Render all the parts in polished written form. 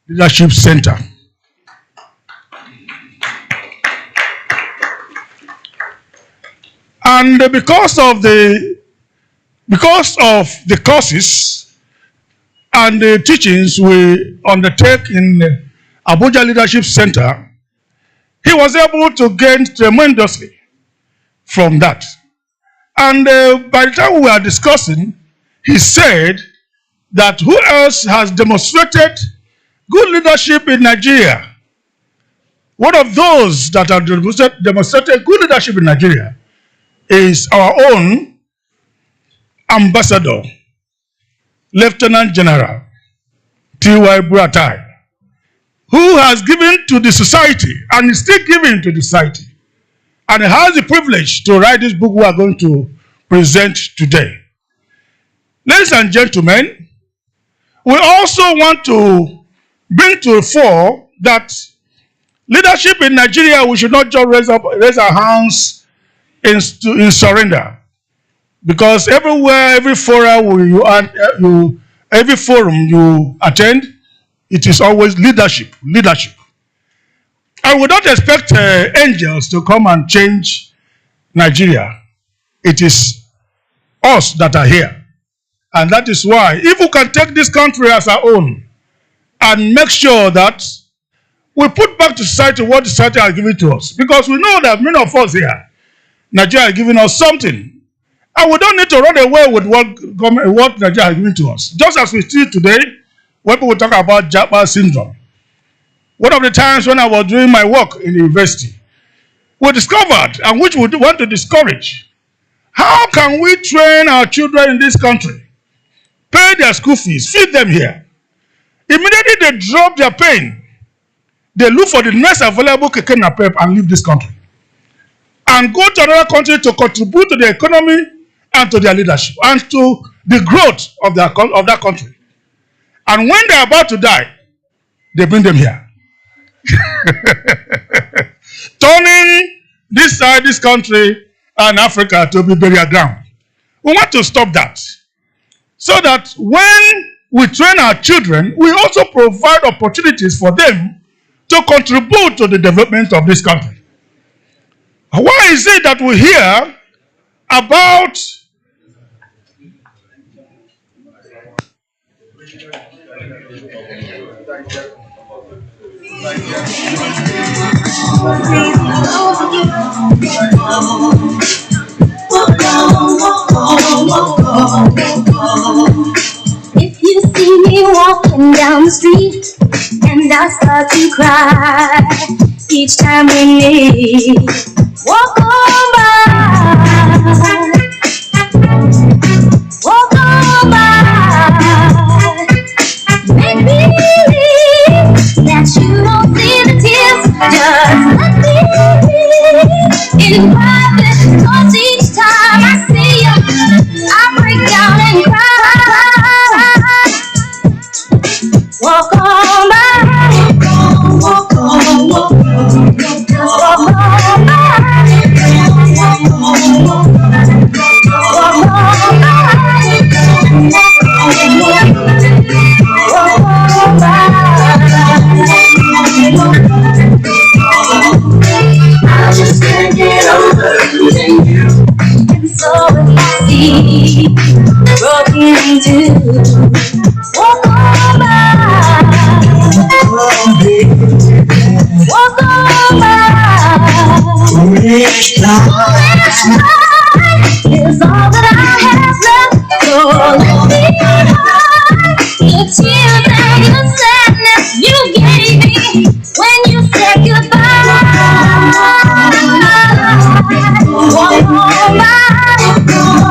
Leadership Center. And because of the courses and the teachings we undertake in Abuja Leadership Center, he was able to gain tremendously from that. And by the time we were discussing, he said that who else has demonstrated good leadership in Nigeria? One of those that have demonstrated good leadership in Nigeria is our own ambassador, Lieutenant General T.Y. BURATAI, who has given to the society and is still giving to the society, and has the privilege to write this book we are going to present today. Ladies and gentlemen, we also want to bring to the fore that leadership in Nigeria, we should not just raise our hands in surrender, because everywhere, every forum every forum you attend, it is always leadership. I would not expect angels to come and change Nigeria. It is us that are here. And that is why, if we can take this country as our own and make sure that we put back to society what society has given to us, because we know that many of us here, Nigeria has given us something. And we don't need to run away with what Nigeria has given to us. Just as we see today, when people talk about Japa syndrome. One of the times when I was doing my work in the university, we discovered, and which we want to discourage, how can we train our children in this country, pay their school fees, feed them here? Immediately they drop their pain. They look for the next available keke napep and leave this country, and go to another country to contribute to the economy and to their leadership and to the growth of that country. And when they're about to die, they bring them here. Turning this side, this country and Africa to be burial ground. We want to stop that, so that when we train our children, we also provide opportunities for them to contribute to the development of this country. Why is it that we hear about if you see me walking down the street and I start to cry each time we meet, walk on by, walk on by. Make believe that you don't see the tears. Just let me be in private, 'cause each time I see you, I break down and cry. Walk on by, walk on, walk on, walk on by, walk on, walk on, I just can't get over losing you, and so if I see broken into, walk on by, walk on by. Foolish life is all that I have left. So let me hide the tears and the sadness you gave me when you said goodbye. Walk on by,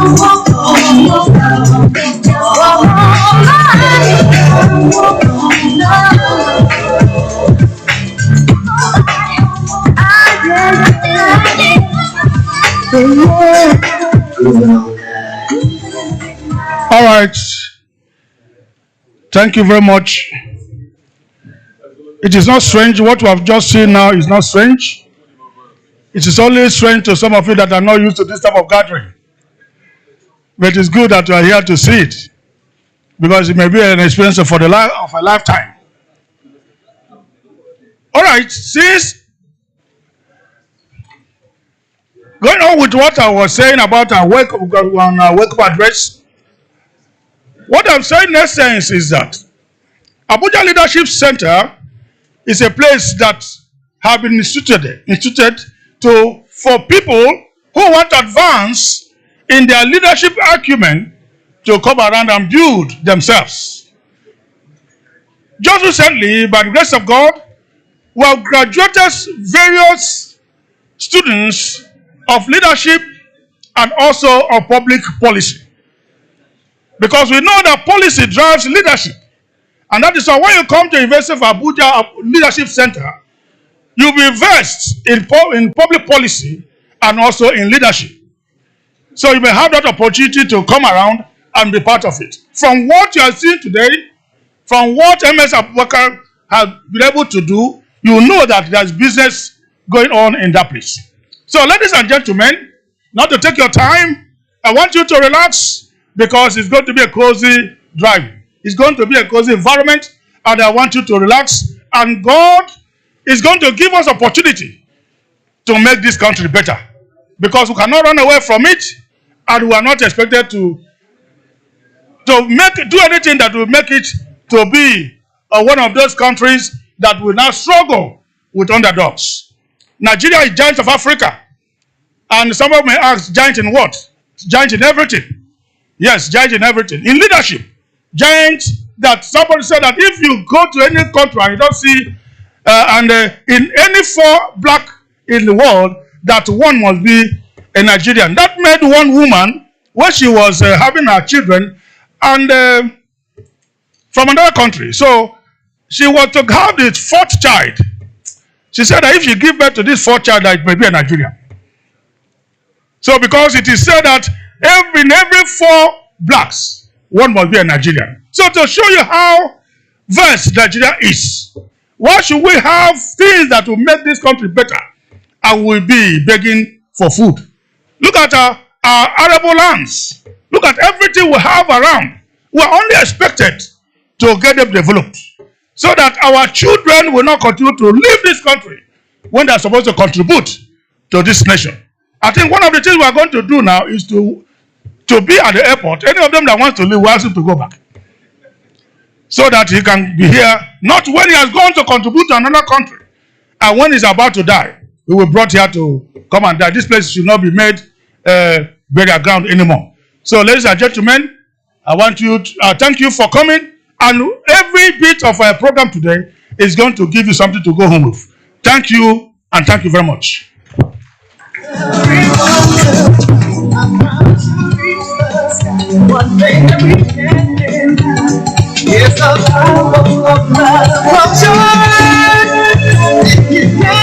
walk on, walk on, walk on by, walk on All right. Thank you very much. It is not strange. What we have just seen now is not strange. It is only strange to some of you that are not used to this type of gathering. But it's good that you are here to see it, because it may be an experience of a lifetime. All right, since going on with what I was saying about our wake-up address, what I'm saying in essence is that Abuja Leadership Center is a place that have been instituted for people who want to advance in their leadership acumen to come around and build themselves. Just recently, by the grace of God, we have graduated various students of leadership and also of public policy. Because we know that policy drives leadership. And that is why when you come to University of Abuja Leadership Center, you'll be versed in public policy and also in leadership. So you may have that opportunity to come around and be part of it. From what you are seeing today, from what MS Abubakar has been able to do, you know that there's business going on in that place. So ladies and gentlemen, not to take your time, I want you to relax because it's going to be a cozy drive. It's going to be a cozy environment, and I want you to relax. And God is going to give us opportunity to make this country better, because we cannot run away from it, and we are not expected to do anything that will make it to be one of those countries that will now struggle with underdogs. Nigeria is giant of Africa, and somebody may ask, giant in what? Giant in everything. Yes, giant in everything. In leadership, giant that somebody said that if you go to any country and you don't see, in any 4 black in the world, that one must be a Nigerian. That made one woman, when she was having her children, and from another country. So she was to have the 4th child. She said that if she give birth to this 4th child, that it may be a Nigerian. So because it is said that in every 4 blacks, one must be a Nigerian. So to show you how vast Nigeria is, why should we have things that will make this country better and we'll be begging for food? Look at our arable lands. Look at everything we have around. We're only expected to get them developed so that our children will not continue to leave this country when they're supposed to contribute to this nation. I think one of the things we're going to do now is to be at the airport. Any of them that wants to leave, we ask him to go back, so that he can be here, not when he has gone to contribute to another country, and when he's about to die, we were brought here to come and die. This place should not be made burial ground anymore. So, ladies and gentlemen, I want you to thank you for coming, and every bit of our program today is going to give you something to go home with. Thank you, and thank you very much.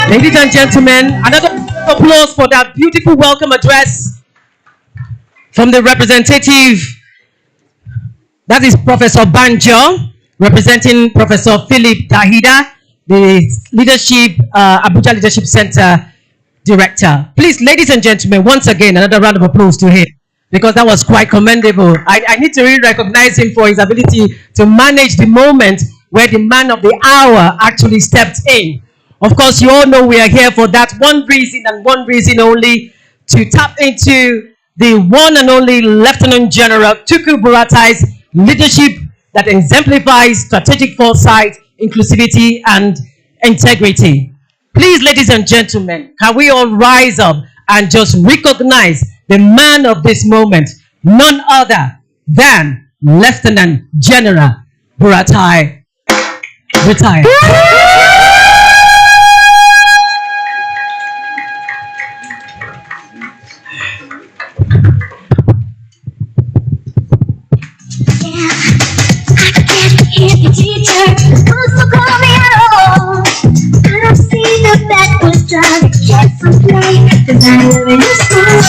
Ladies and gentlemen, another applause for that beautiful welcome address from the representative. That is Professor Banjo, representing Professor Philip Tahida, the Abuja Leadership Center Director. Please, ladies and gentlemen, once again, another round of applause to him, because that was quite commendable. I need to really recognize him for his ability to manage the moment where the man of the hour actually stepped in. Of course, you all know we are here for that one reason and one reason only, to tap into the one and only Lieutenant General TUKUR BURATAI's leadership that exemplifies strategic foresight, inclusivity, and integrity. Please, ladies and gentlemen, can we all rise up and just recognize the man of this moment, none other than Lieutenant General BURATAI, retired. Teacher, who's to call me at all? I've seen the backwards drive, can't complain, 'cause I live in a school.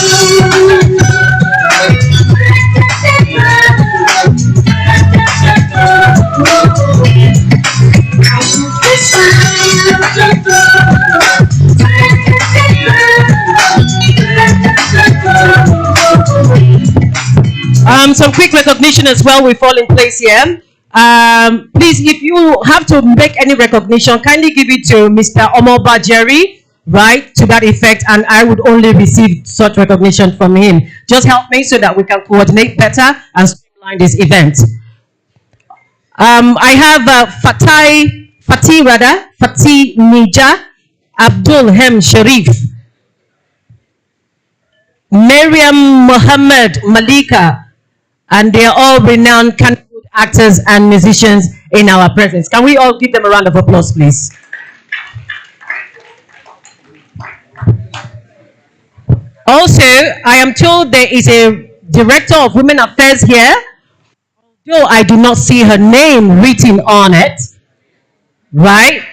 Some quick recognition as well will fall in place here. Please, if you have to make any recognition, kindly give it to Mr. Omoba Jerry, right, to that effect, and I would only receive such recognition from him. Just help me so that we can coordinate better and streamline this event. I have Fatih Nija, Abdul Hem Sharif, Miriam Muhammad Malika, and they are all renowned actors and musicians in our presence. Can we all give them a round of applause, please? Also, I am told there is a director of women affairs here, though I do not see her name written on it, right?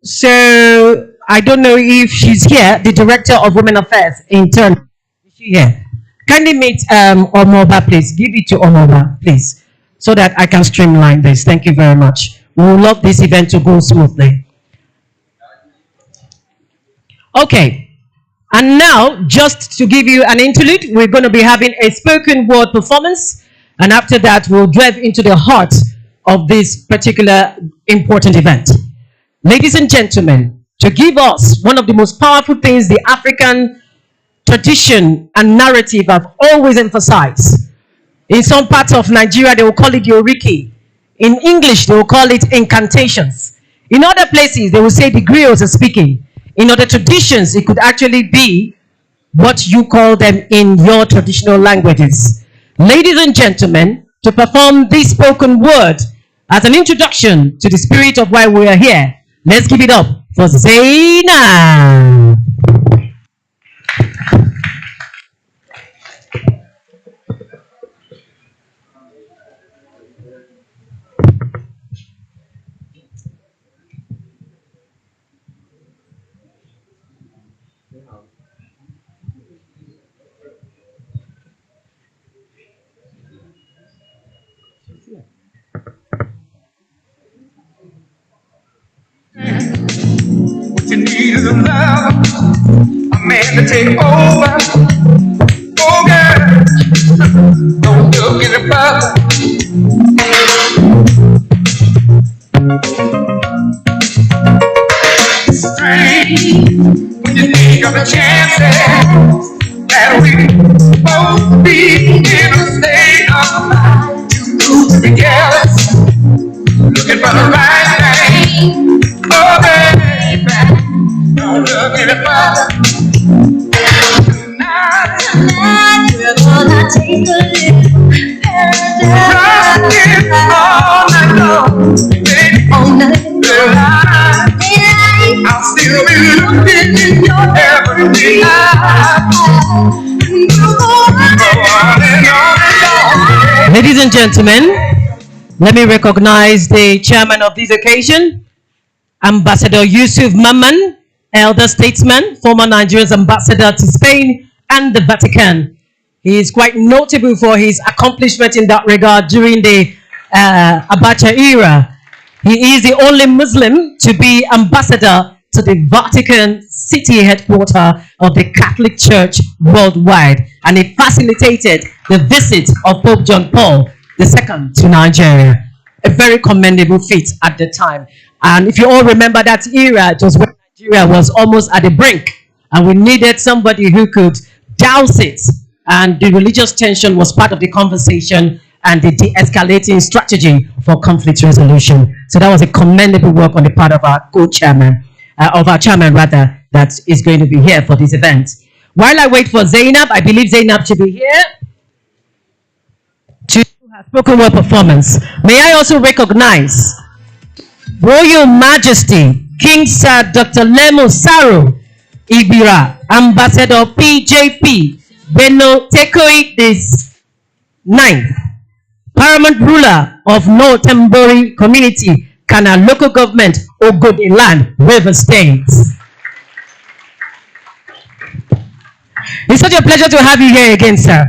So I don't know if she's here, the director of women affairs in turn. Is she here? Kindly meet Omoba, please. Give it to Omoba, please, so that I can streamline this. Thank you very much. We would love this event to go smoothly. Okay. And now, just to give you an interlude, we're going to be having a spoken word performance. And after that, we'll delve into the heart of this particular important event. Ladies and gentlemen, to give us one of the most powerful things the African tradition and narrative have always emphasized. In some parts of Nigeria, they will call it Yoriki. In English, they will call it incantations. In other places, they will say the griots are speaking. In other traditions, it could actually be what you call them in your traditional languages. Ladies and gentlemen, to perform this spoken word as an introduction to the spirit of why we are here, let's give it up for Zainab. What you need is a love, a man to take over. Oh girl, don't look in the brother. Strange when you think of the chances that we both be in a state of mind. You prove to be careless, looking for the right thing. Oh baby, don't look any further. Tonight we're gonna take a little paradise. All night long, baby, all night long. I'll still be looking in your every eye. Ladies and gentlemen, let me recognize the chairman of this occasion, Ambassador Yusuf Maman, elder statesman, former Nigeria's ambassador to Spain and the Vatican. He is quite notable for his accomplishment in that regard during the Abacha era. He is the only Muslim to be ambassador to the Vatican City headquarters of the Catholic Church worldwide, and he facilitated the visit of Pope John Paul II to Nigeria. A very commendable feat at the time. And if you all remember that era, it was when Nigeria was almost at the brink, and we needed somebody who could douse it. And the religious tension was part of the conversation and the de-escalating strategy for conflict resolution. So that was a commendable work on the part of our co-chairman, that is going to be here for this event. While I wait for Zainab, I believe Zainab should be here to have spoken word performance. May I also recognize Royal Majesty King Sir Dr. Lemo Saro Ibira, Ambassador PJP Beno Tekoi this 9th, Paramount Ruler of No Tembori Community, Kana Local Government, Ogodi Land, River State. It's such a pleasure to have you here again, sir.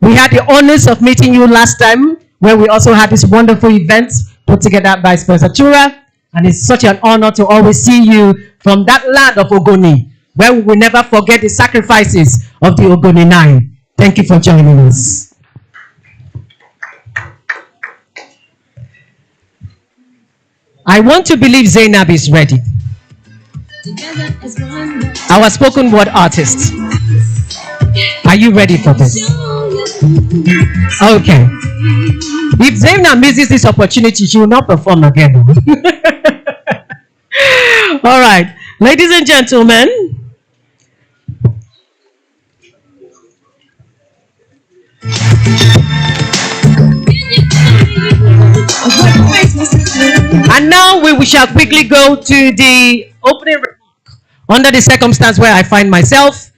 We had the honors of meeting you last time, where we also had this wonderful event put together by Sponsor Chura, and it's such an honor to always see you from that land of Ogoni, where we will never forget the sacrifices of the Ogoni 9. Thank you for joining us. I want to believe Zainab is ready. Our spoken word artist. Are you ready for this? Okay. If Zainab misses this opportunity, she will not perform again. All right. Ladies and gentlemen, and now we shall quickly go to the opening remark under the circumstance where I find myself.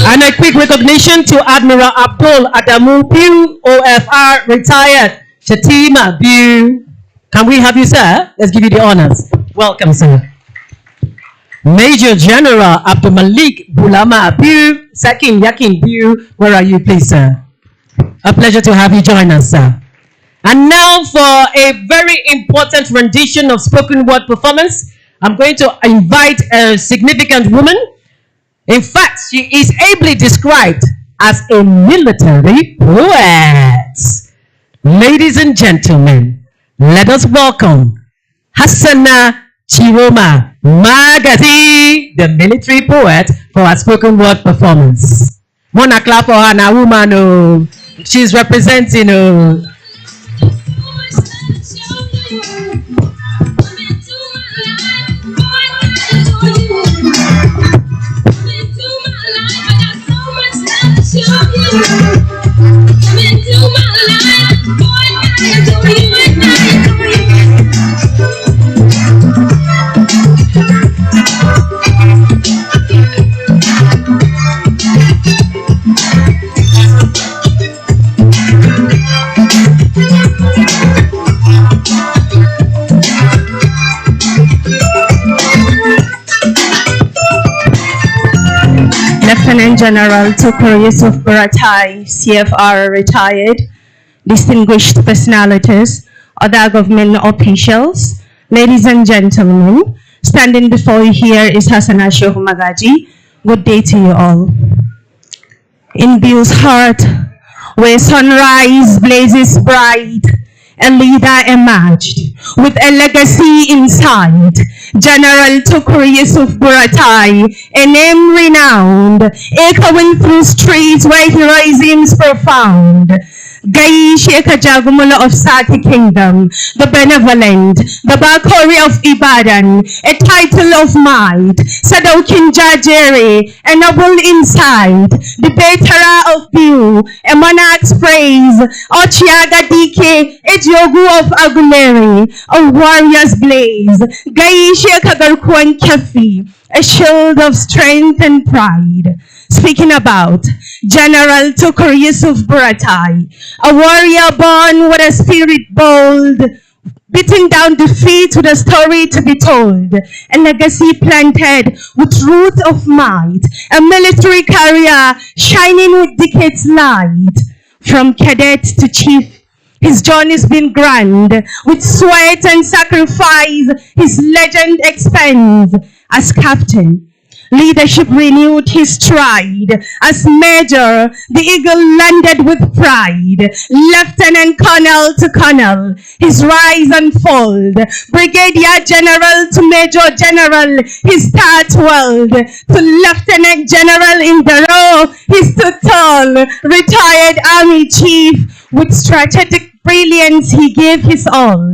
And a quick recognition to Admiral Abdul Adamu Biu, OFR, retired. Shatima Biu. Can we have you, sir? Let's give you the honors. Welcome, sir. Major General Abdul Malik Bulama Biu, Sakin Yakin Biu. Where are you, please, sir? A pleasure to have you join us, sir. And now for a very important rendition of spoken word performance, I'm going to invite a significant woman. In fact, she is ably described as a military poet. Ladies and gentlemen, let us welcome Hassana Chiroma Magati, the military poet, for her spoken word performance. Wanna clap for her now, woman. Oh, she's representing. Oh. Lieutenant General TUKUR YUSUF BURATAI, CFR retired, distinguished personalities, other government officials, ladies and gentlemen, standing before you here is Hassana Shehu Magaji. Good day to you all. In Bill's heart, where sunrise blazes bright, a leader emerged with a legacy inside. General TUKUR YUSUF BURATAI, a name renowned, echoing through streets where heroism's profound. Gai Sheikha Jagumula of Saki Kingdom, the benevolent, the Bakori of Ibadan, a title of might, Sadaukin Jajere, a noble inside, the Betara of Biu, a monarch's praise, Ochiaga Dike, a Jogu of Aguleri, a warrior's blaze, Gai Sheikha Garkuan Kafi, a shield of strength and pride. Speaking about General TUKUR YUSUF BURATAI, a warrior born with a spirit bold, beating down defeat with a story to be told, a legacy planted with roots of might, a military career shining with decades light. From cadet to chief, his journey's been grand, with sweat and sacrifice, his legend expands. As captain, leadership renewed his stride. As major, the eagle landed with pride. Lieutenant colonel to colonel, his rise unfold. Brigadier general to major general, his star twirled. To lieutenant general in the row, he stood tall. Retired army chief, with strategic brilliance he gave his all.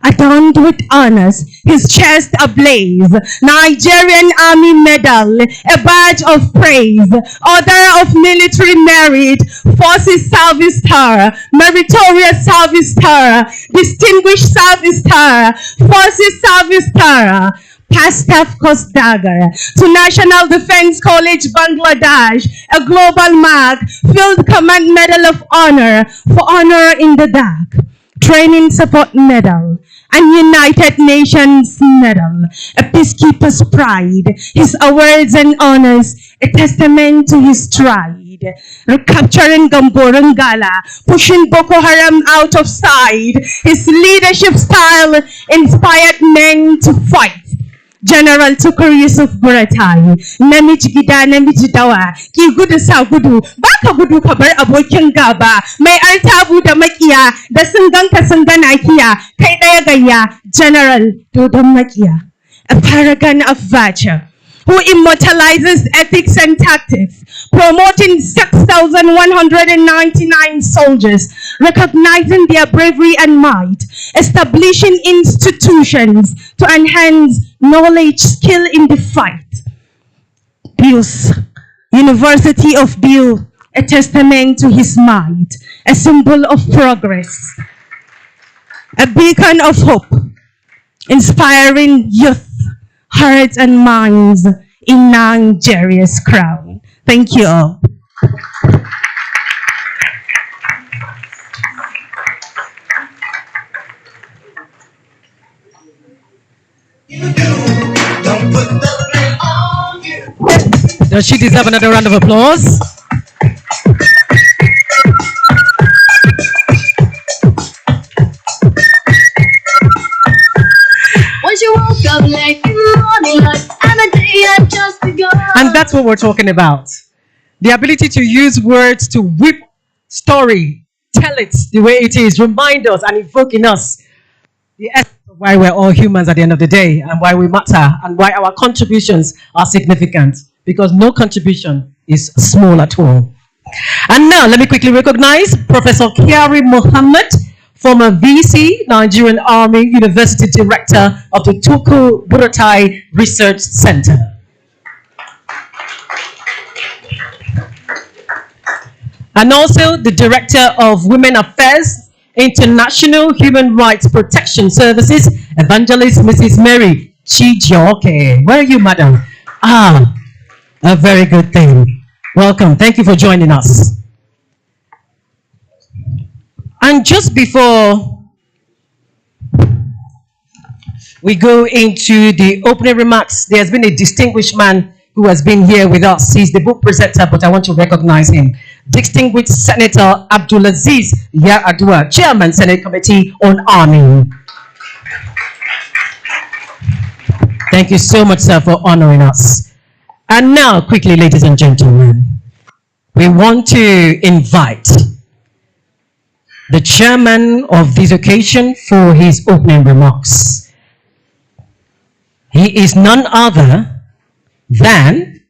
Adorned with honors, his chest ablaze, Nigerian Army Medal, a badge of praise, Order of Military Merit, Forces Service Star, Meritorious Service Star, Distinguished Service Star, Forces Service Star, Past Staff Coast Dagger, to National Defense College Bangladesh, a global mark, Field Command Medal of Honor for honor in the dark. Training Support Medal, and United Nations Medal, a peacekeeper's pride. His awards and honors, a testament to his stride. Recapturing Gamborang Gala, pushing Boko Haram out of sight. His leadership style inspired men to fight. General TUKUR YUSUF BURATAI, namiji gida namiji dawa, ki gudu sa gudu, baka gudu ka bar abokin gaba, mai artabu da makiya, da sun ganka sun gana kiya, kai daya gayya, General Dodon Makiya, a paragon of virtue, who immortalizes ethics and tactics, promoting 6,199 soldiers, recognizing their bravery and might, establishing institutions to enhance knowledge, skill in the fight. BUS, University of Bill, a testament to his might, a symbol of progress, a beacon of hope, inspiring youth, hearts and minds in Nigeria's crown. Thank you all. Does she deserve another round of applause? Once you woke up late in the morning, like and the day had just begun. And that's what we're talking about. The ability to use words to whip story, tell it the way it is, remind us and evoke in us the essence of why we're all humans at the end of the day and why we matter and why our contributions are significant, because no contribution is small at all. And now let me quickly recognize Professor Kiari Mohammed, former VC, Nigerian Army University Director of the TUKUR BURATAI Research Center. And also the Director of Women Affairs, International Human Rights Protection Services, Evangelist Mrs. Mary Chijioke. Where are you, madam? Ah, a very good thing. Welcome. Thank you for joining us. And just before we go into the opening remarks, there's been a distinguished man who has been here with us. He's the book presenter, but I want to recognize him. Distinguished Senator Abdulaziz Yaradua, Chairman, Senate Committee on Army. Thank you so much, sir, for honoring us. And now, quickly, ladies and gentlemen, we want to invite the chairman of this occasion for his opening remarks. He is none other than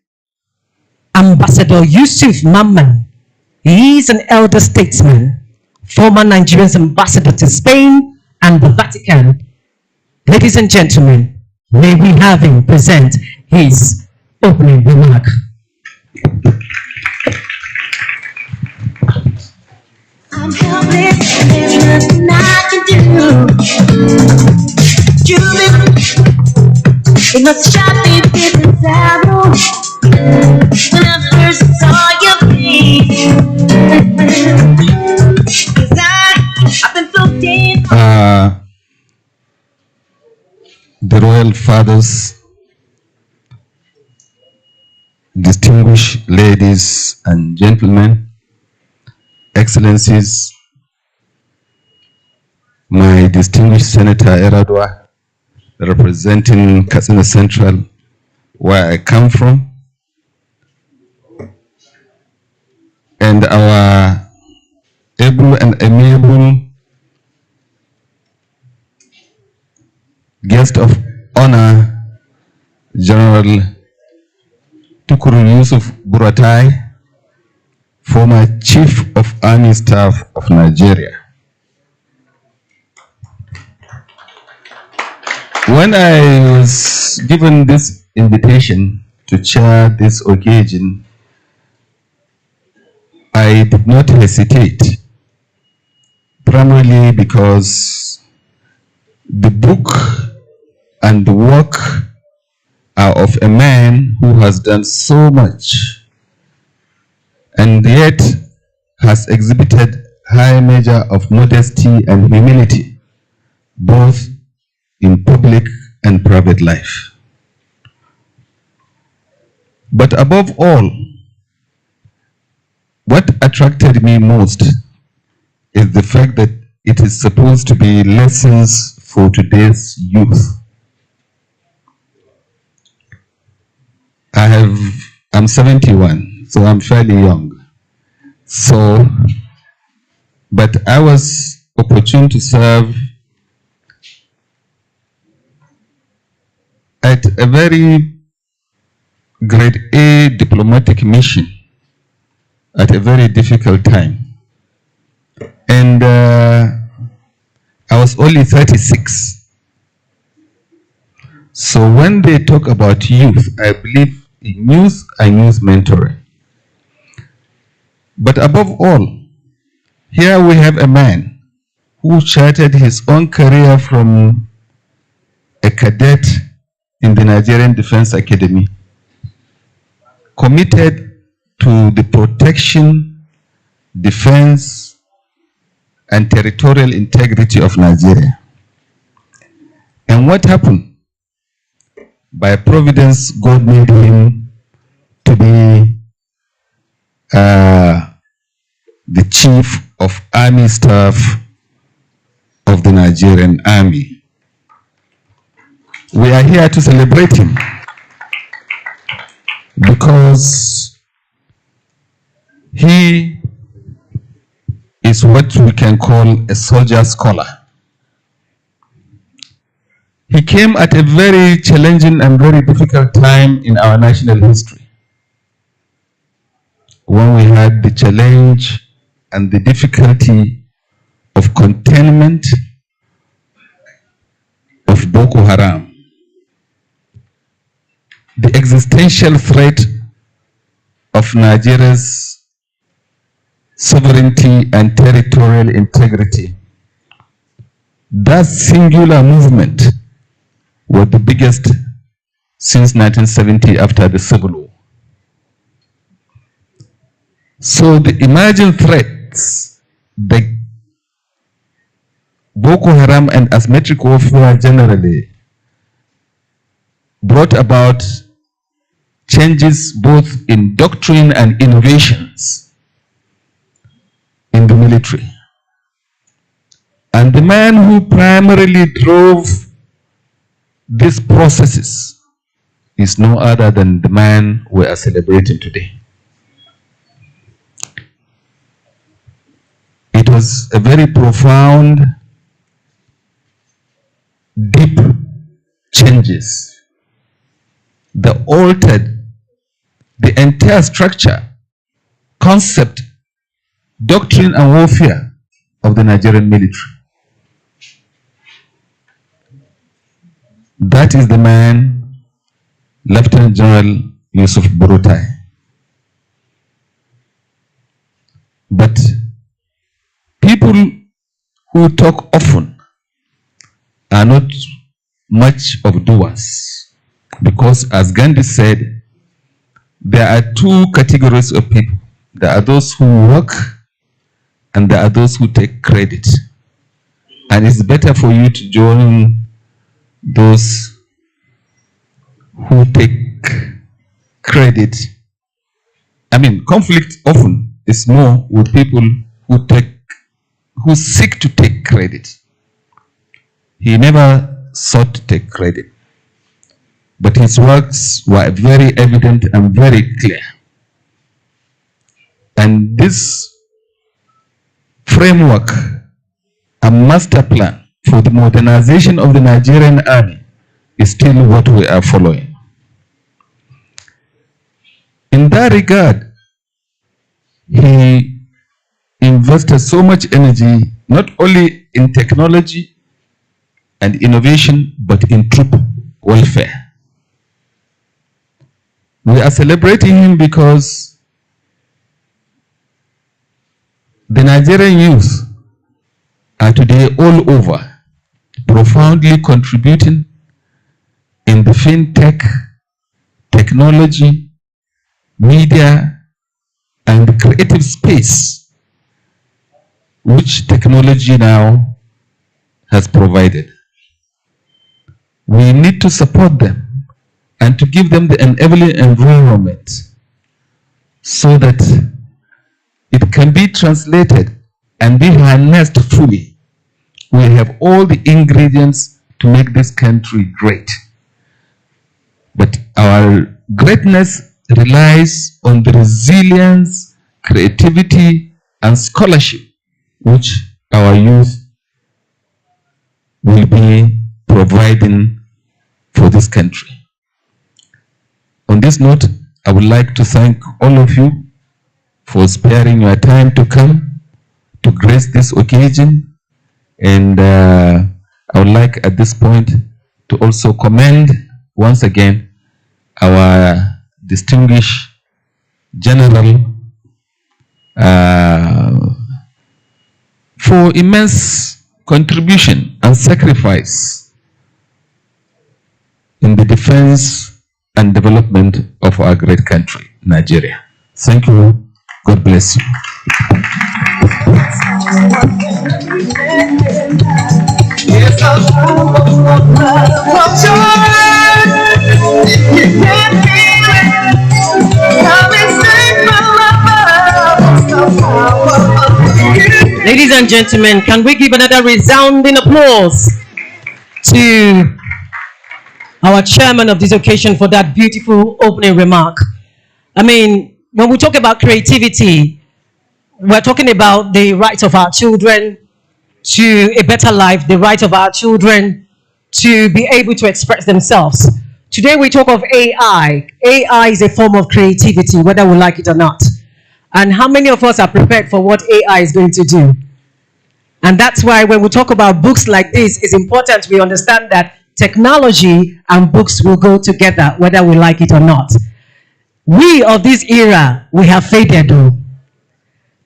Ambassador Yusuf Mamman. He is an elder statesman, former Nigerian ambassador to Spain and the Vatican. Ladies and gentlemen, may we have him present his opening remark. I'm helpless, there's nothing I can do. Julie, it must shot me with the saddle when I first saw your face. 'Cause I've been floating. The royal fathers, distinguished ladies and gentlemen, excellencies, my distinguished Senator Yaradua, representing Katsina Central, where I come from, and our able and amiable guest of honor, General TUKUR YUSUF BURATAI, former Chief of Army Staff of Nigeria. When I was given this invitation to chair this occasion, I did not hesitate, primarily because the book and the work are of a man who has done so much and yet has exhibited high measure of modesty and humility, both in public and private life. But above all, what attracted me most is the fact that it is supposed to be lessons for today's youth. I'm 71, so I'm fairly young. So, but I was opportune to serve at a very grade A diplomatic mission at a very difficult time. And I was only 36. So when they talk about youth, I believe in youth and youth mentoring. But above all, here we have a man who charted his own career from a cadet in the Nigerian Defense Academy, committed to the protection, defense, and territorial integrity of Nigeria. And what happened? By providence, God made him to be the chief of army staff of the Nigerian army. We are here to celebrate him because he is what we can call a soldier scholar. He came at a very challenging and very difficult time in our national history, when we had the challenge and the difficulty of containment of Boko Haram, the existential threat of Nigeria's sovereignty and territorial integrity. That singular movement was the biggest since 1970 after the Civil War. So the emerging threats, the Boko Haram and asymmetric warfare generally, brought about changes both in doctrine and innovations in the military. And the man who primarily drove these processes is no other than the man we are celebrating today. It was a very profound, deep changes that altered the entire structure, concept, doctrine and warfare of the Nigerian military. That is the man, Lieutenant General YUSUF BURATAI. But people who talk often are not much of doers, because as Gandhi said, there are two categories of people. There are those who work and there are those who take credit. And it's better for you to join those who take credit. I mean, conflict often is more with people who seek to take credit. He never sought to take credit, but his works were very evident and very clear. And this framework, a master plan for the modernization of the Nigerian army, is still what we are following. In that regard, he invested so much energy not only in technology and innovation, but in troop welfare. We are celebrating him because the Nigerian youth are today all over, profoundly contributing in the fintech, technology, media, and creative space which technology now has provided. We need to support them and to give them the enabling environment so that it can be translated and be harnessed fully. We have all the ingredients to make this country great. But our greatness relies on the resilience, creativity, and scholarship which our youth will be providing for this country. On this note, I would like to thank all of you for sparing your time to come to grace this occasion, and I would like at this point to also commend once again our distinguished General for immense contribution and sacrifice in the defense and development of our great country, Nigeria. Thank you. God bless you. Ladies and gentlemen, can we give another resounding applause to our chairman of this occasion for that beautiful opening remark? I mean, when we talk about creativity, we're talking about the rights of our children to a better life, the right of our children to be able to express themselves. Today we talk of AI. AI is a form of creativity, whether we like it or not. And how many of us are prepared for what AI is going to do? And that's why when we talk about books like this, it's important we understand that technology and books will go together, whether we like it or not. We of this era, we have faded though.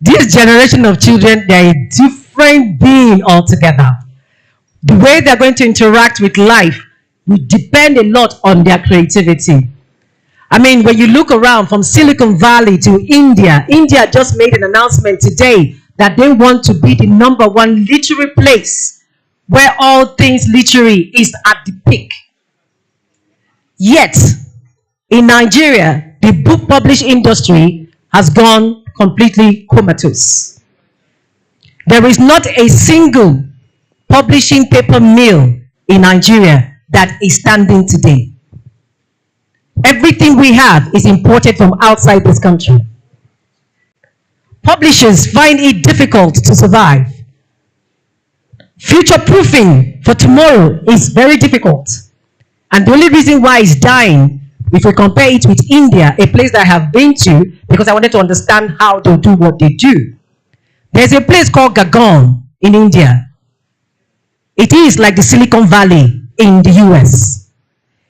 This generation of children, they're a different being altogether. The way they're going to interact with life will depend a lot on their creativity. I mean, when you look around from Silicon Valley to India, India just made an announcement today that they want to be the #1 literary place where all things literary is at the peak. Yet, in Nigeria, the book publishing industry has gone completely comatose. There is not a single publishing paper mill in Nigeria that is standing today. Everything we have is imported from outside this country. Publishers find it difficult to survive. Future-proofing for tomorrow is very difficult. And the only reason why it's dying, if we compare it with India, a place that I have been to, because I wanted to understand how they do what they do. There's a place called Gurgaon in India. It is like the Silicon Valley in the US.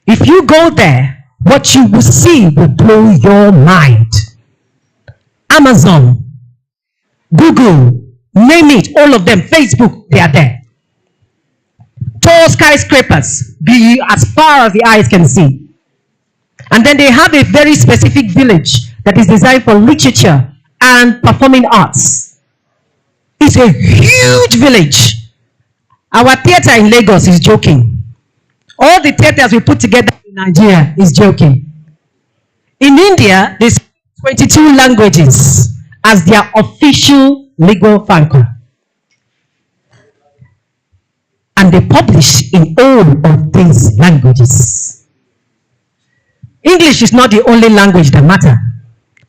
If you go there, what you will see will blow your mind. Amazon, Google, name it, all of them, Facebook, they are there. Tall skyscrapers, be as far as the eyes can see. And then they have a very specific village that is designed for literature and performing arts. It's a huge village. Our theater in Lagos is joking. All the theaters we put together in Nigeria is joking. In India, they speak 22 languages as their official legal franco. And they publish in all of these languages. English is not the only language that matters.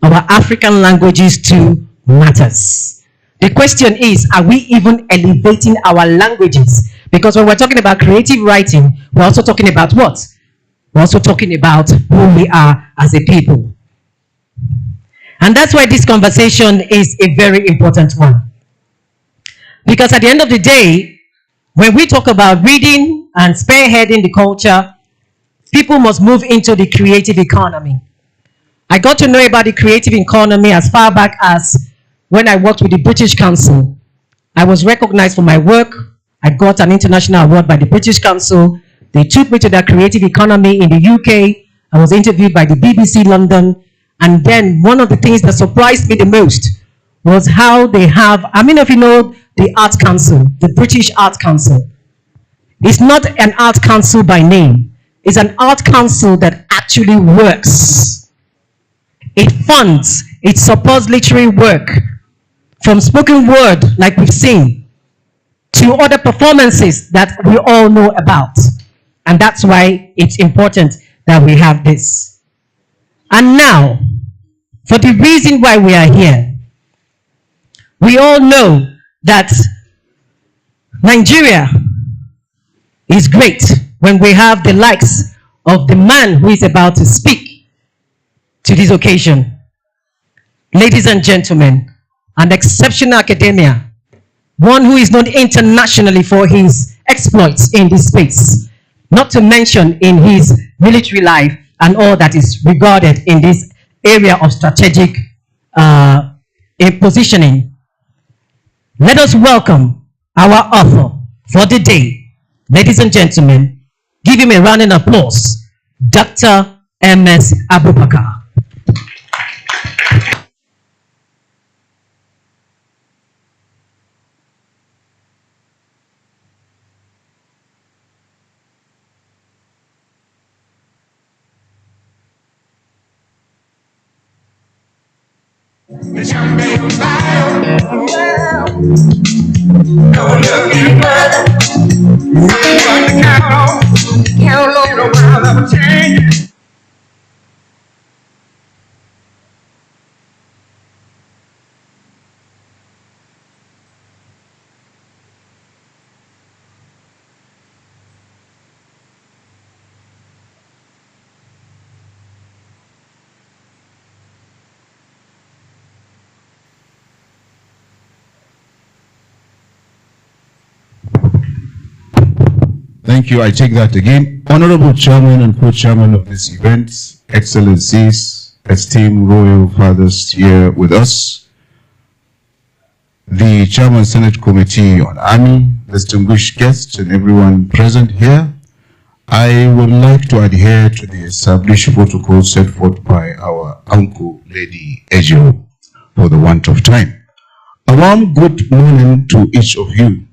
Our African languages too matters. The question is, are we even elevating our languages? Because when we're talking about creative writing, we're also talking about what? We're also talking about who we are as a people. And that's why this conversation is a very important one. Because at the end of the day, when we talk about reading and spearheading the culture, people must move into the creative economy. I got to know about the creative economy as far back as when I worked with the British Council. I was recognized for my work. I got an international award by the British Council. They took me to the creative economy in the UK. I was interviewed by the BBC London. And then one of the things that surprised me the most was how they have, I mean, if you know the Art Council, the British Art Council. It's not an art council by name. It's an art council that actually works. It funds, it supports literary work, from spoken word, like we've seen, to other performances that we all know about. And that's why it's important that we have this. And now, for the reason why we are here, we all know that Nigeria is great when we have the likes of the man who is about to speak to this occasion. Ladies and gentlemen, an exceptional academia, one who is known internationally for his exploits in this space, not to mention in his military life and all that is regarded in this area of strategic positioning. Let us welcome our author for the day. Ladies and gentlemen, give him a round of applause, Dr. M.S. Abubakar. This young man fire. Don't look any further. Count on a while of change. Thank you. I take that again. Honorable Chairman and Co-Chairman of this event, Excellencies, esteemed Royal Fathers here with us, the Chairman Senate Committee on Army, distinguished guests and everyone present here, I would like to adhere to the established protocol set forth by our uncle, Lady Ejo, for the want of time. A warm good morning to each of you.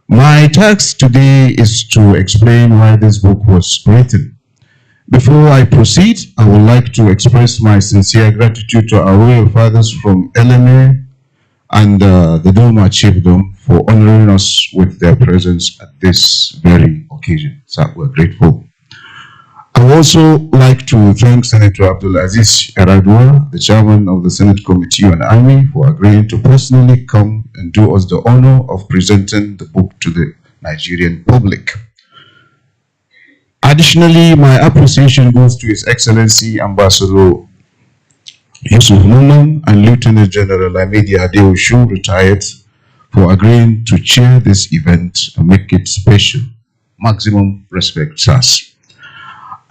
My task today is to explain why this book was written. Before I proceed, I would like to express my sincere gratitude to our royal fathers from LMA and the Doma Chiefdom for honoring us with their presence at this very occasion. So we're grateful. I would also like to thank Senator Abdulaziz Eradua, the chairman of the Senate Committee on Army, for agreeing to personally come and do us the honor of presenting the book to the Nigerian public. Additionally, my appreciation goes to His Excellency Ambassador YUSUF and Lieutenant General Lamidi Adeoshu, retired, for agreeing to chair this event and make it special. Maximum respect, sirs.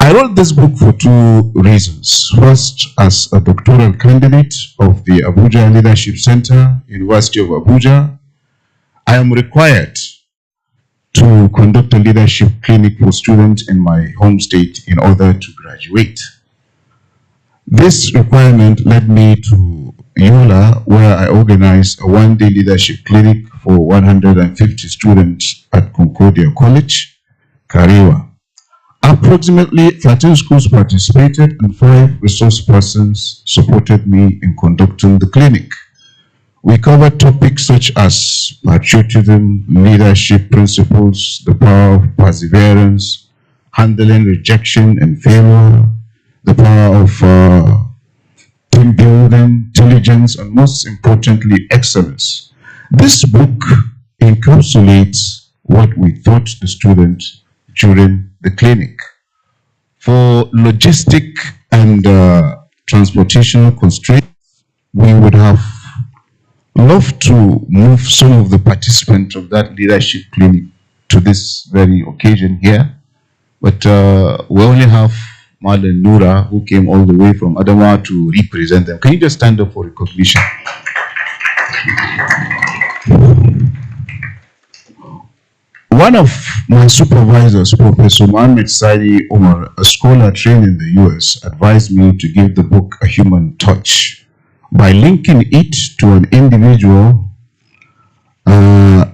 I wrote this book for two reasons. First, as a doctoral candidate of the Abuja Leadership Center, University of Abuja, I am required to conduct a leadership clinic for students in my home state in order to graduate. This requirement led me to Yola, where I organized a one-day leadership clinic for 150 students at Concordia College, Kariwa. Approximately 13 schools participated and 5 resource persons supported me in conducting the clinic. We covered topics such as patriotism, leadership principles, the power of perseverance, handling rejection and failure, the power of team building, diligence, and most importantly, excellence. This book encapsulates what we taught the students during the clinic. For logistic and transportational constraints, we would have loved to move some of the participants of that leadership clinic to this very occasion here, but we only have Madam Noura, who came all the way from Adamawa to represent them. Can you just stand up for recognition? One of my supervisors, Professor Mohammed Sadi Omar, a scholar trained in the US, advised me to give the book a human touch by linking it to an individual uh,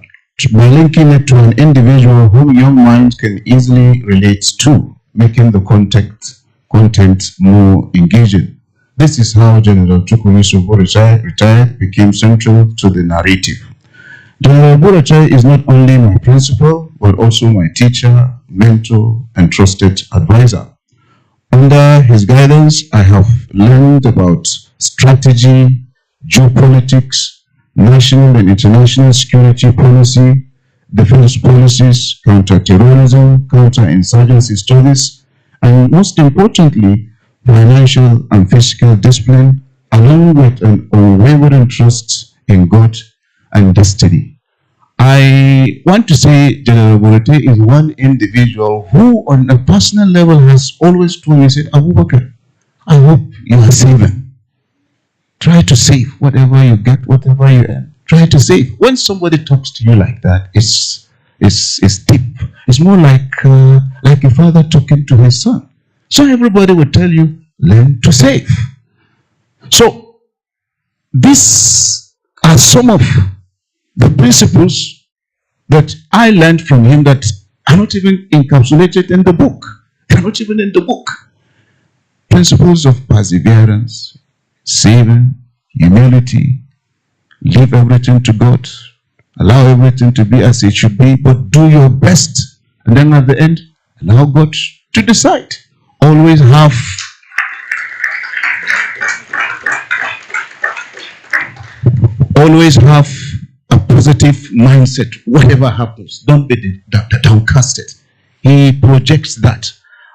by linking it to an individual whom young minds can easily relate to, making the content more engaging. This is how General TUKUR retired became central to the narrative. General BURATAI is not only my principal, but also my teacher, mentor, and trusted advisor. Under his guidance, I have learned about strategy, geopolitics, national and international security policy, defense policies, counter-terrorism, counter-insurgency studies, and most importantly, financial and fiscal discipline, along with an unwavering trust in God and destiny. I want to say General BURATAI is one individual who on a personal level has always told me, said, Abu Bakr, I hope you are saving. Try to save whatever you get, whatever you earn. Try to save. When somebody talks to you like that, it's deep. It's more like a father talking to his son. So everybody will tell you, learn to save. So these are some of the principles that I learned from him that are not even encapsulated in the book. They're not even in the book. Principles of perseverance, saving, humility, leave everything to God, allow everything to be as it should be, but do your best. And then at the end, allow God to decide. Always have a positive mindset, whatever happens. Don't be downcasted. He projects that.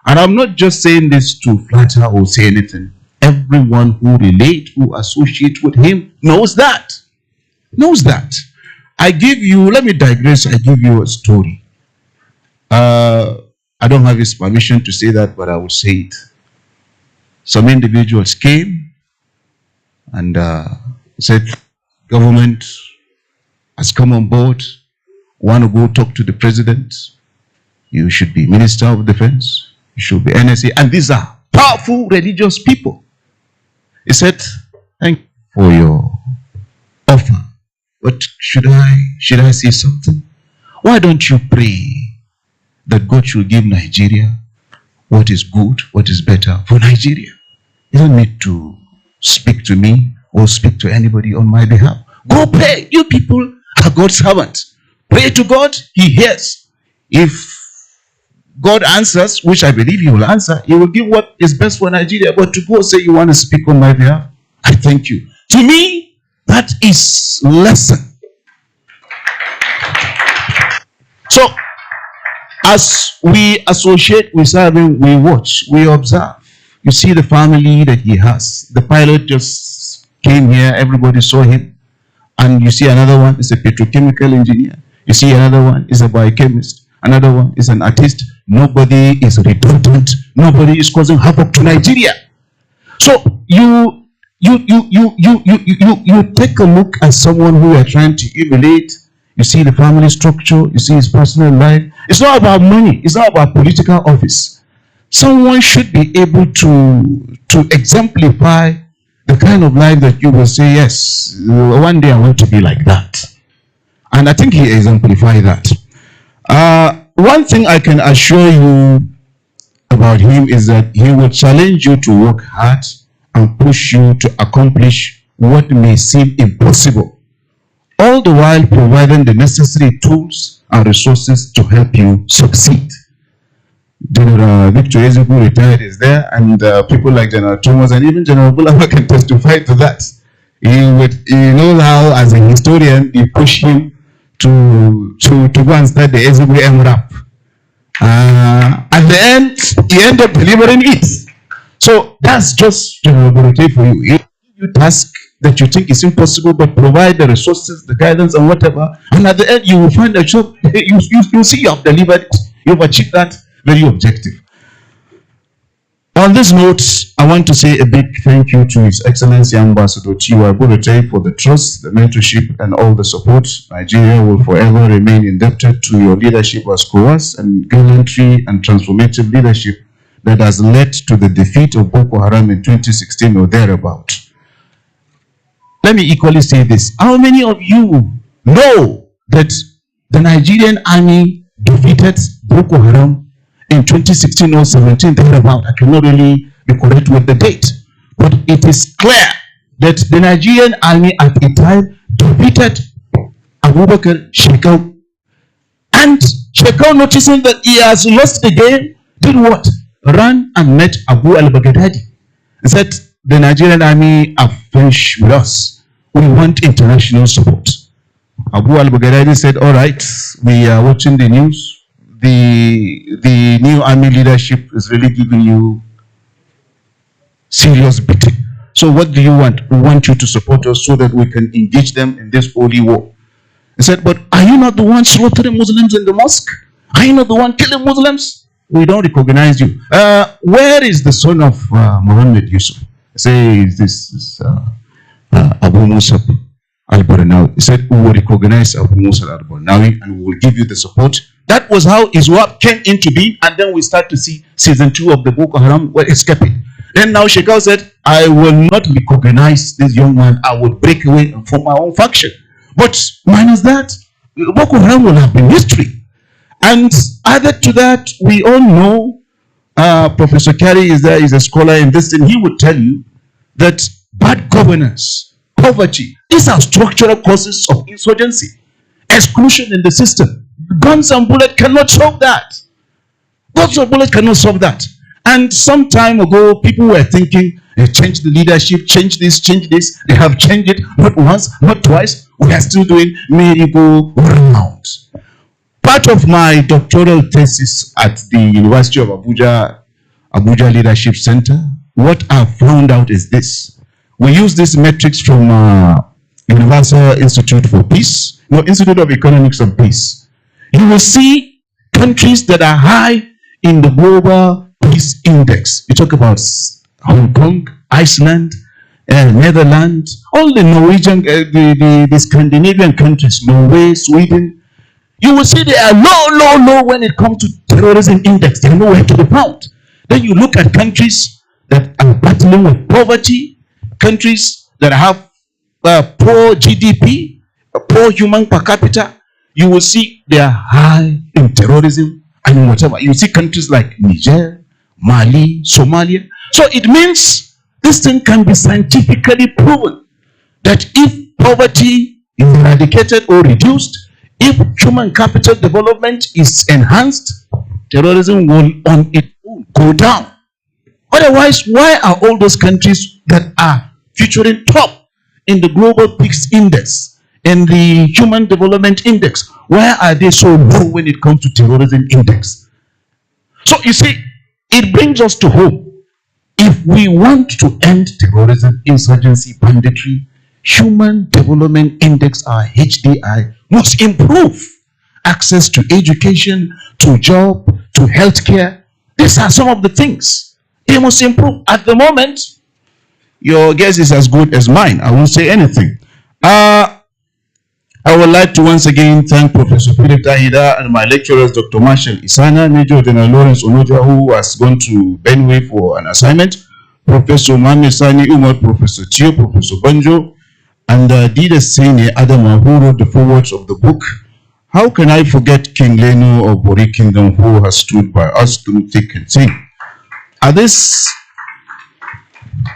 And I'm not just saying this to flatter or say anything. Everyone who relates, who associates with him knows that. Knows that. Let me digress, I give you a story. I don't have his permission to say that, but I will say it. Some individuals came and said, government has come on board, want to go talk to the president. You should be Minister of Defense. You should be NSA. And these are powerful religious people. He said, thank you for your offer. But should I say something? Why don't you pray that God should give Nigeria what is good, what is better for Nigeria? You don't need to speak to me or speak to anybody on my behalf. Go pray. You people are God's servants. Pray to God, He hears. If God answers, which I believe He will answer, He will give what is best for Nigeria. But to go say you want to speak on my behalf, I thank you. To me, that is lesson. So, as we associate with serving, we watch, we observe. You see the family that he has. The pilot just came here, everybody saw him. And you see another one is a petrochemical engineer. You see another one is a biochemist. Another one is an artist. Nobody is redundant. Nobody is causing havoc to Nigeria. So you take a look at someone who you are trying to emulate. You see the family structure. You see his personal life. It's not about money. It's not about political office. Someone should be able to exemplify the kind of life that you will say, yes, one day I want to be like that. And I think he exemplified that. One thing I can assure you about him is that he will challenge you to work hard and push you to accomplish what may seem impossible, all the while providing the necessary tools and resources to help you succeed. General Victor Ezebu retired is there, and people like General Thomas and even General Bulama can testify to that. He knows how, as a historian, you push him to go and start the Ezebu MRAP. At the end, he ended up delivering it. So that's just General BURATAI for you. He give you task that you think is impossible, but provide the resources, the guidance, and whatever. And at the end, you will find a job. You see you have delivered it. You have achieved that very objective. On this note, I want to say a big thank you to His Excellency Ambassador T.Y. BURATAI for the trust, the mentorship, and all the support. Nigeria will forever remain indebted to your leadership as course and gallantry and transformative leadership that has led to the defeat of Boko Haram in 2016 or thereabout. Let me equally say this. How many of you know that the Nigerian army defeated Boko Haram in 2016 or 17, thereabout. I cannot really be correct with the date. But it is clear that the Nigerian army at the time defeated Abubakar Shekau. And Shekau, noticing that he has lost the game, did what? Ran and met Abu al-Baghdadi. He said, the Nigerian army are finished with us. We want international support. Abu al-Baghdadi said, all right, we are watching the news. The new army leadership is really giving you serious beating. So what do you want? We want you to support us so that we can engage them in this holy war. He said, but are you not the one slaughtering Muslims in the mosque? Are you not the one killing Muslims? We don't recognize you. Where is the son of Muhammad Yusuf? I say, this is Abu Musa al-Barnawi. He said, we will recognize Abu Musa al-Barnawi and we will give you the support. That was how his work came into being, and then we start to see season 2 of the Boko Haram were escaping. Then now Shekau said, I will not recognize this young man. I will break away and form my own faction. But minus that, Boko Haram will have been history. And added to that, we all know, Professor Carey is there, is a scholar in this, and he would tell you that bad governance, poverty, these are structural causes of insurgency, exclusion in the system. Guns and bullets cannot solve that. Guns and bullets cannot solve that. And some time ago, people were thinking, change the leadership, change this, change this. They have changed it, not once, not twice. We are still doing merry-go-round. Part of my doctoral thesis at the University of Abuja Leadership Center, what I found out is this. We use this metrics from Universal Institute for Peace, no, Institute of Economics and Peace. You will see countries that are high in the global peace index. You talk about Hong Kong, Iceland, Netherlands, all the Norwegian, the Scandinavian countries, Norway, Sweden. You will see they are low when it comes to terrorism index. They are nowhere to be found. Then you look at countries that are battling with poverty, countries that have poor GDP, poor human per capita. You will see they are high in terrorism and in whatever. You see countries like Niger, Mali, Somalia. So it means this thing can be scientifically proven that if poverty is eradicated or reduced, if human capital development is enhanced, terrorism will on its own go down. Otherwise, why are all those countries that are featuring top in the global peace index, in the human development index, why are they so low when it comes to terrorism index? So you see, it brings us to hope. If we want to end terrorism, insurgency, banditry, human development index, our HDI, must improve. Access to education, to job, to healthcare. These are some of the things. They must improve. At the moment, your guess is as good as mine. I won't say anything. I would like to once again thank Professor Philip Tahida and my lecturers, Dr. Marshall Isana, Major General Lawrence Onoja, who has gone to Benue for an assignment, Professor Mami Sani Umar, Professor Tio, Professor Banjo, and Dida Sene Adama, who wrote the forewords of the book. How can I forget King Leno of Bori Kingdom, who has stood by us through thick and thin?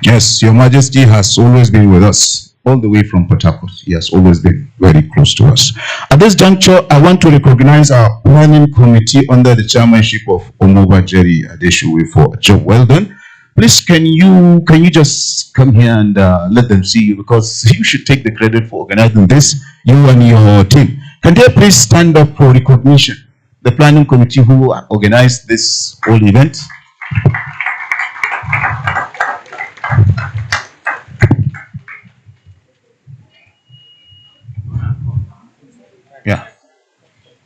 Yes, Your Majesty has always been with us. All the way from Port Harcourt. He has always been very close to us. At this juncture, I want to recognize our planning committee under the chairmanship of Omoba Jerry Adeshuwe for a job well done. Please, can you just come here and let them see you, because you should take the credit for organizing this, you and your team. Can they please stand up for recognition? The planning committee who organized this whole event. Yeah.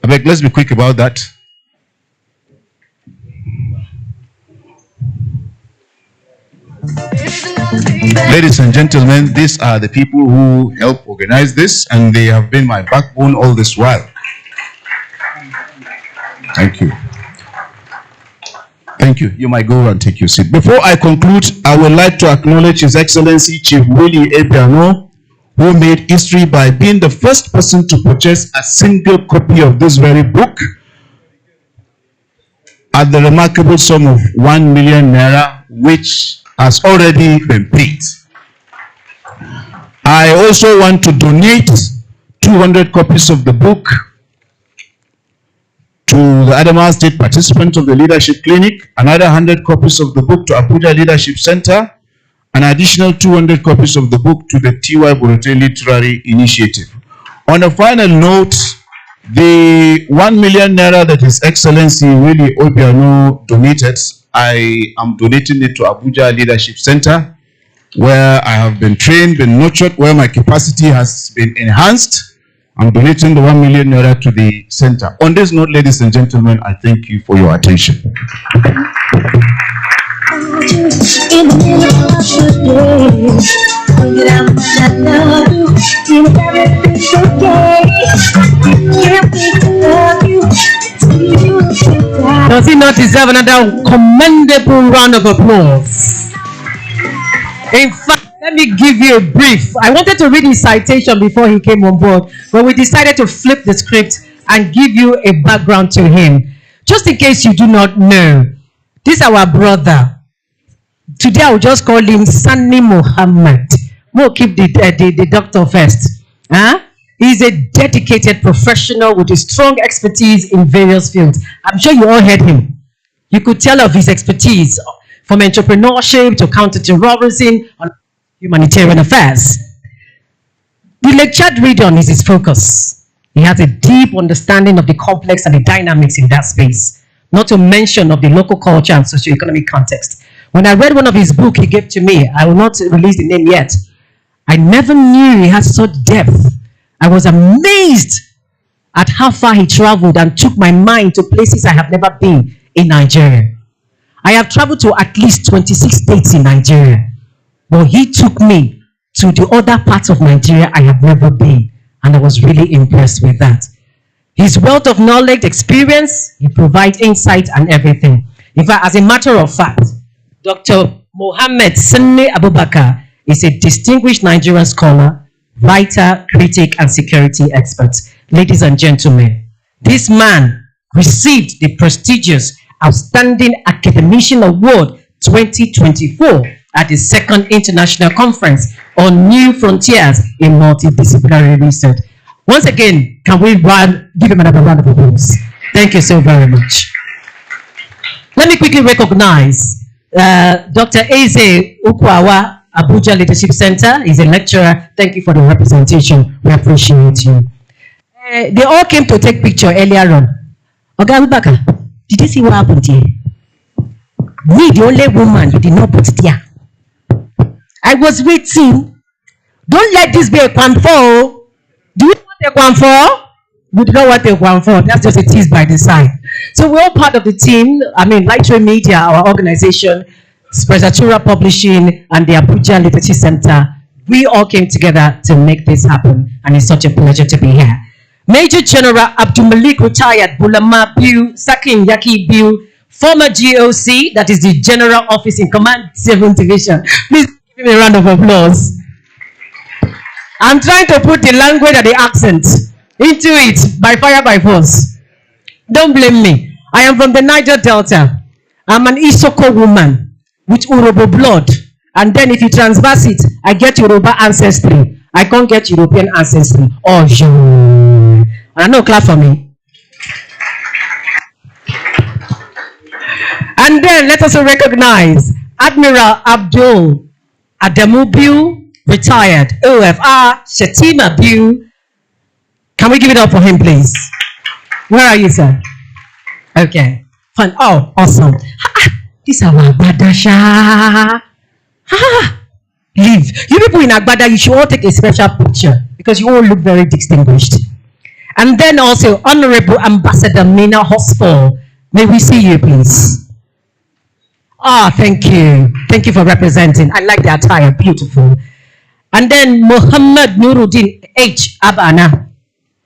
I beg, let's be quick about that. Ladies and gentlemen, these are the people who helped organize this, and they have been my backbone all this while. Thank you. Thank you. You might go and take your seat. Before I conclude, I would like to acknowledge His Excellency Chief Willie Epiano, who made history by being the first person to purchase a single copy of this very book at the remarkable sum of 1 million naira, which has already been paid. I also want to donate 200 copies of the book to the Adamawa State participants of the Leadership Clinic, another 100 copies of the book to Abuja Leadership Center, an additional 200 copies of the book to the BURATAI Literary Initiative. On a final note, the 1 million naira that His Excellency Willie Obiano donated, I am donating it to Abuja Leadership Center, where I have been trained, been nurtured, where my capacity has been enhanced. I'm donating the 1 million naira to the center. On this note, ladies and gentlemen, I thank you for your attention. Does he not deserve another commendable round of applause? In fact, let me give you a brief. I wanted to read his citation before he came on board, but we decided to flip the script and give you a background to him. Just in case you do not know, this is our brother. Today I will just call him Sani Muhammad. We'll keep the doctor first. He's a dedicated professional with a strong expertise in various fields. I'm sure you all heard him. You could tell of his expertise from entrepreneurship to counter-terrorism and humanitarian affairs. The lectured region is his focus. He has a deep understanding of the complex and the dynamics in that space, not to mention of the local culture and socio-economic context. When I read one of his books he gave to me, I will not release the name yet, I never knew he had such depth. I was amazed at how far he traveled and took my mind to places I have never been in Nigeria. I have traveled to at least 26 states in Nigeria, but he took me to the other parts of Nigeria I have never been, and I was really impressed with that. His wealth of knowledge, experience, he provides insight and everything. In fact, as a matter of fact, Dr. Mohammed Sani Abubakar is a distinguished Nigerian scholar, writer, critic, and security expert. Ladies and gentlemen, this man received the prestigious Outstanding Academician Award 2024 at the Second International Conference on New Frontiers in Multidisciplinary Research. Once again, can we give him another round of applause? Thank you so very much. Let me quickly recognize Dr. Eze Ukwawa, Abuja Leadership Center. He's a lecturer. Thank you for the representation. We appreciate you. They all came to take picture earlier on. Okay, Abubakar, did you see what happened here? Me, the only woman you did not put there. I was waiting. Don't let this be a quamfor. Do you want a quamfor? We do not want a quamfor. That's just a tease by the side. So we're all part of the team. I mean, Lightway Media, our organization, Spresatura Publishing, and the Abuja Literacy Center. We all came together to make this happen, and it's such a pleasure to be here. Major General Abdul Malik retired Bulama Biu, Sakin Yaki Biu, former GOC, that is the General Office in Command 7 Division. Please give me a round of applause. I'm trying to put the language and the accent into it by fire by force. Don't blame me. I am from the Niger Delta. I'm an Isoko woman with Urobo blood. And then if you transverse it, I get Yoruba ancestry. I can't get European ancestry. Oh, sure. And I know, clap for me. And then let us recognize Admiral Abdul Adamu Biu, retired. OFR Shetima Biu. Can we give it up for him, please? Where are you, sir? Okay. Fun. Oh, awesome. This is our Badasha. Leave. You people in Agbada, you should all take a special picture because you all look very distinguished. And then also, Honorable Ambassador Mina Hosfall. May we see you, please? Thank you. Thank you for representing. I like the attire. Beautiful. And then Muhammad Nuruddin H. Abana.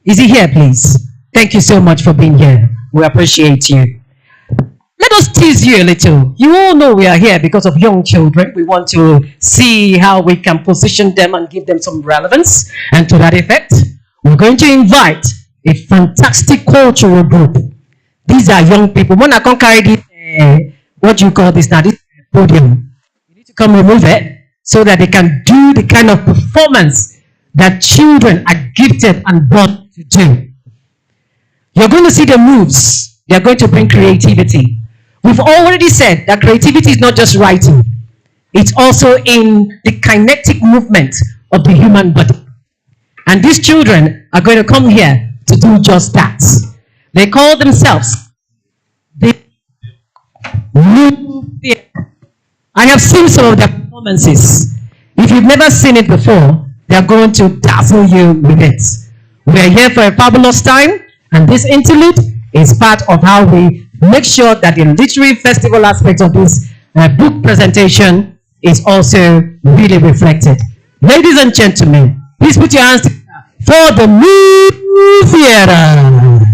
Is he here, please? Thank you so much for being here. We appreciate you. Let us tease you a little. You all know we are here because of young children. We want to see how we can position them and give them some relevance. And to that effect, we're going to invite a fantastic cultural group. These are young people. When I can't carry this, what do you call this now? This podium. You need to come remove it so that they can do the kind of performance that children are gifted and born to do. You're going to see the moves. They're going to bring creativity. We've already said that creativity is not just writing. It's also in the kinetic movement of the human body. And these children are going to come here to do just that. They call themselves the New Theater. I have seen some of their performances. If you've never seen it before, they're going to dazzle you with it. We're here for a fabulous time, and this interlude is part of how we make sure that the literary festival aspect of this book presentation is also really reflected. Ladies and gentlemen, please put your hands together for the New Theater.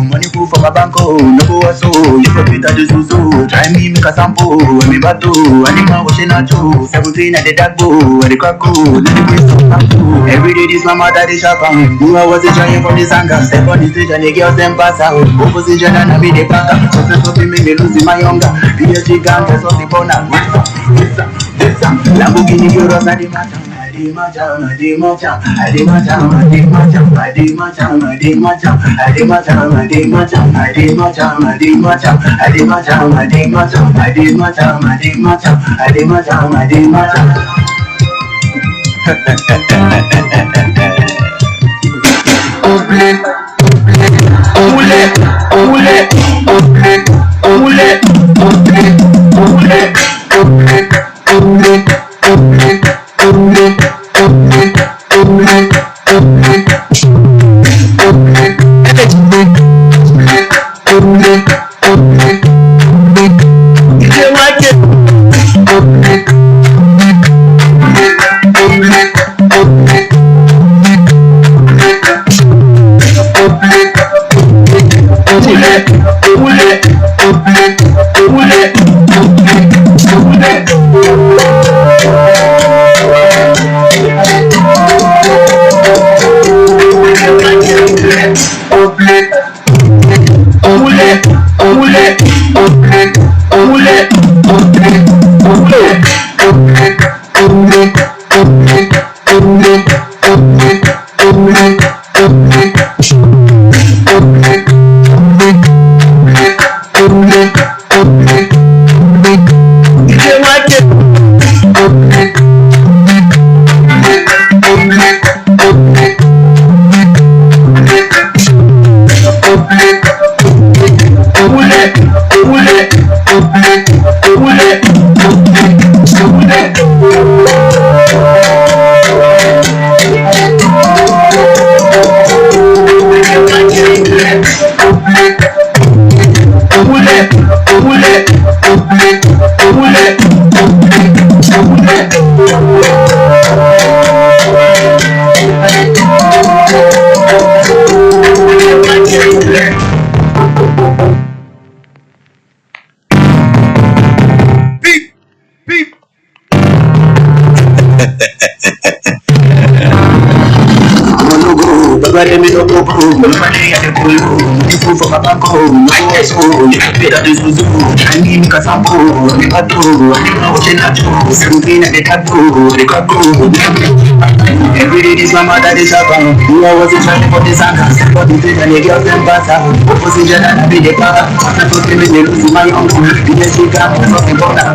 Money for my banco, no go so. You for Peter the Susu, try me make a sample. When me batu, animal washing a chu. 17 at the dagbo, at the crackle, every day this mama that is sharp. You was trying from the sanga. Step on the stage and the girls them pass out. Opposition and I be the back. Just to make me lose my younger. PSG gang, just on the corner. Lamborghini Euros and the matter. Every day this mama that is sharp. You was trying for the sanga. But the thing and the girls them pass out. Opposition and I be the power. I thought they made me lose my uncle. PSG gang, something for that.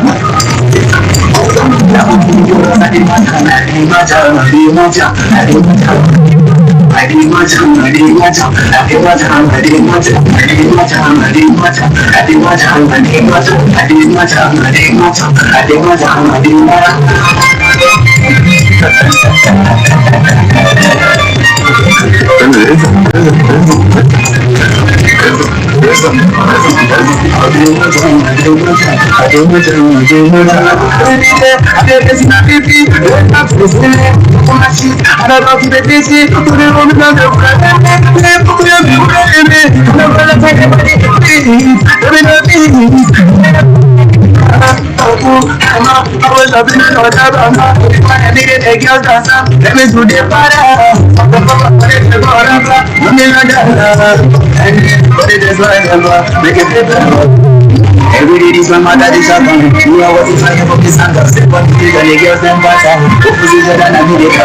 Every day this one matter this happen. You are what is like a fucking sandal. Step on the and the girls them better. Opposition and I need it.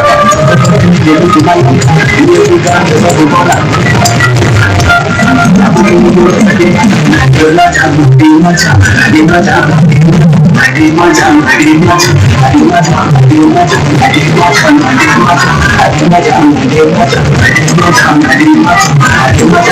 They look to my feet. You will become the fucking baller. You're not a good much. I did not have. I did much. I did much. I did much. I did much. I did much. I did much. I did much. I did much. I did much. I did much. I did much.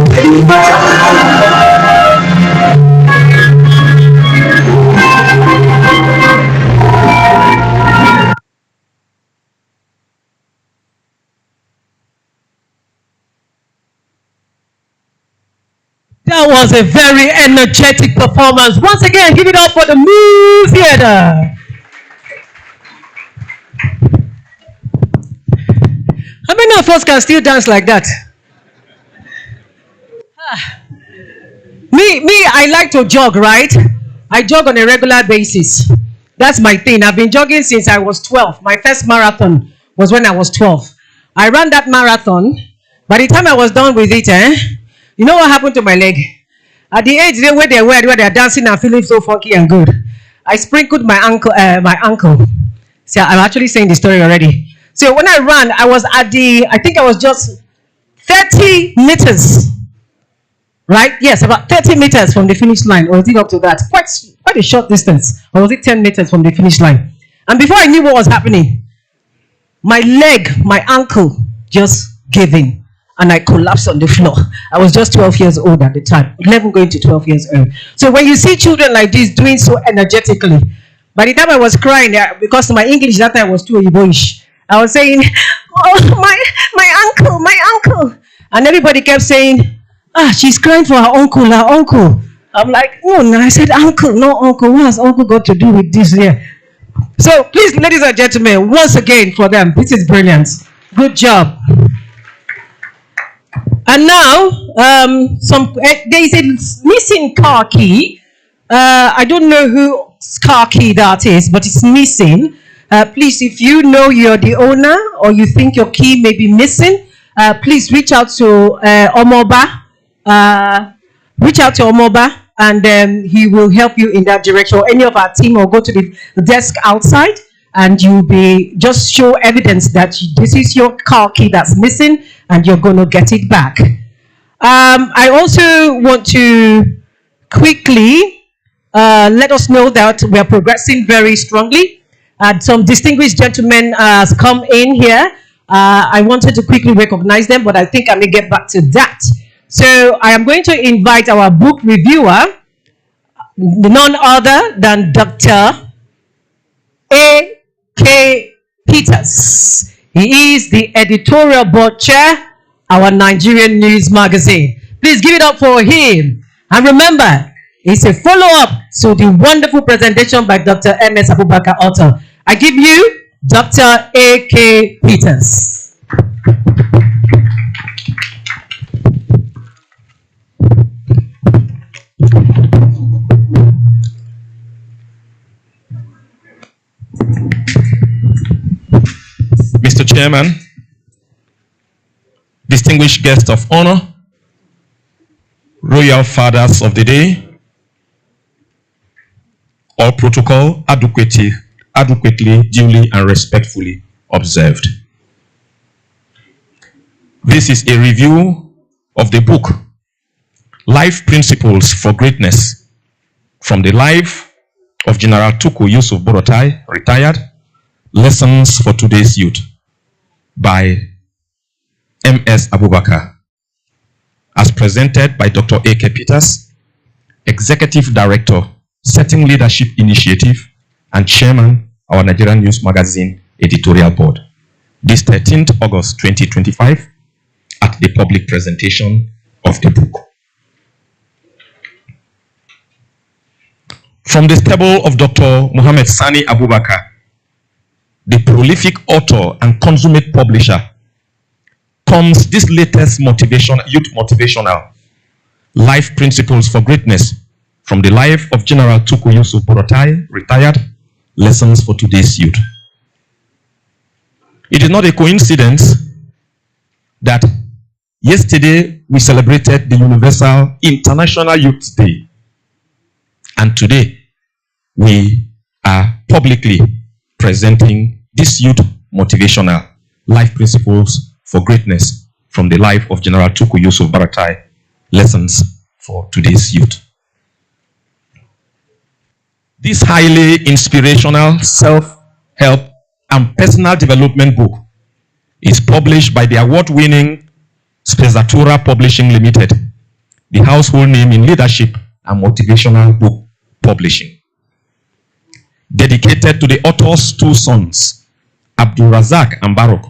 I did much. That was a very energetic performance. Once again, give it up for the Mood Theater. How many of us can still dance like that? Me, I like to jog, right? I jog on a regular basis. That's my thing. I've been jogging since I was 12. My first marathon was when I was 12. I ran that marathon. By the time I was done with it, you know what happened to my leg? At the age where they're dancing and feeling so funky and good, I sprinkled my ankle. So I'm actually saying the story already. So when I ran, I was at I think I was just 30 meters. Right? Yes, about 30 meters from the finish line. Or was it up to that? Quite a short distance. Or was it 10 meters from the finish line? And before I knew what was happening, my leg, my ankle just gave in. And I collapsed on the floor. I was just 12 years old at the time. 11 going to 12 years old. So when you see children like this doing so energetically, by the time I was crying, because my English that time was too Igbo-ish, I was saying, oh, my uncle. And everybody kept saying, she's crying for her uncle. I'm like, no, I said uncle, no uncle. What has uncle got to do with this here? So please, ladies and gentlemen, once again for them, this is brilliant. Good job. And now, there is a missing car key. I don't know whose car key that is, but it's missing. Please, if you know you're the owner or you think your key may be missing, please reach out to Omoba. Reach out to Omoba and he will help you in that direction. Or any of our team will go to the desk outside and you'll be just show evidence that this is your car key that's missing and you're going to get it back. I also want to quickly let us know that we are progressing very strongly. Some distinguished gentlemen has come in here. I wanted to quickly recognize them, but I think I may get back to that. So I am going to invite our book reviewer, none other than Dr. A.K. Peters. He is the editorial board chair, our Nigerian news magazine. Please give it up for him. And remember, it's a follow-up to the wonderful presentation by Dr. M.S. Abubakar Otto. I give you Dr. A.K. Peters. Mr. Chairman, distinguished guests of honor, royal fathers of the day, all protocol adequately, duly, and respectfully observed. This is a review of the book, Life Principles for Greatness, from the life of General TUKUR YUSUF BURATAI, retired, Lessons for Today's Youth, by M.S. Abubakar, as presented by Dr. A.K. Peters, Executive Director, Setting Leadership Initiative, and Chairman, our Nigerian News Magazine Editorial Board. This 13th August 2025, at the public presentation of the book. From the stable of Dr. Muhammad Sani Abubakar, the prolific author and consummate publisher, comes this latest youth motivational, Life Principles for Greatness, from the life of General TUKUR YUSUF BURATAI, retired, Lessons for Today's Youth. It is not a coincidence that yesterday we celebrated the Universal International Youth Day, and today we are publicly presenting this youth motivational Life Principles for Greatness from the life of General TUKUR YUSUF BURATAI, Lessons for Today's Youth. This highly inspirational self-help and personal development book is published by the award-winning Spezatura Publishing Limited, the household name in leadership and motivational book publishing. Dedicated to the author's two sons, Abdul Razak and Baruch,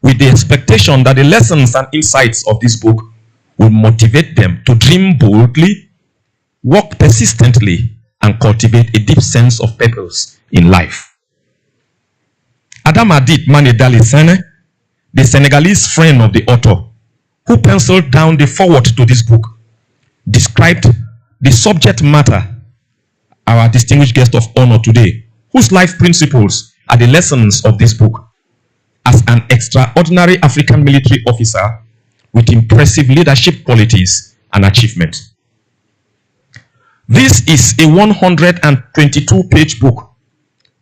with the expectation that the lessons and insights of this book will motivate them to dream boldly, work persistently, and cultivate a deep sense of purpose in life. Adam Adit Manedali Sene, the Senegalese friend of the author, who penciled down the foreword to this book, described the subject matter, our distinguished guest of honor today, whose life principles are the lessons of this book, as an extraordinary African military officer with impressive leadership qualities and achievements. This is a 122-page book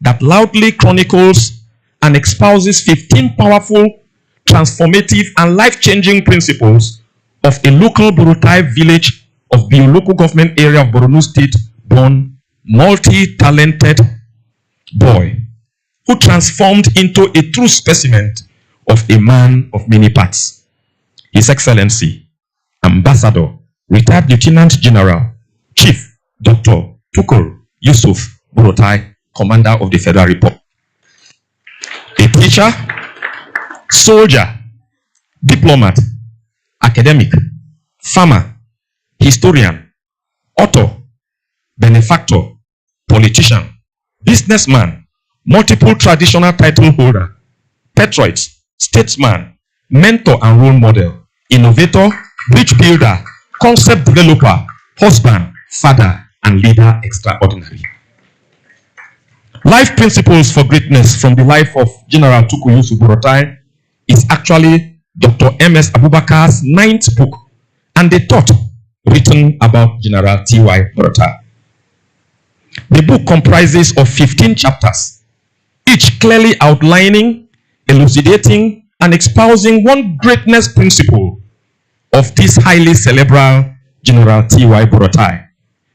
that loudly chronicles and espouses 15 powerful, transformative, and life-changing principles of a local Buratai village of Biu local government area of Borno State born, multi-talented boy who transformed into a true specimen of a man of many parts. His Excellency, Ambassador, Retired Lieutenant General, Chief Dr. TUKUR YUSUF BURATAI, Commander of the Federal Republic. A teacher, soldier, diplomat, academic, farmer, historian, author, benefactor, politician, businessman, multiple traditional title holder, patriot, statesman, mentor and role model, innovator, bridge builder, concept developer, husband, father, and leader extraordinary. Life Principles for Greatness from the life of General TUKUR YUSUF BURATAI is actually Dr. M.S. Abubakar's 9th book and the third written about General T.Y. Buratai. The book comprises of 15 chapters, each clearly outlining, elucidating, and espousing one greatness principle of this highly cerebral General T.Y. Buratai,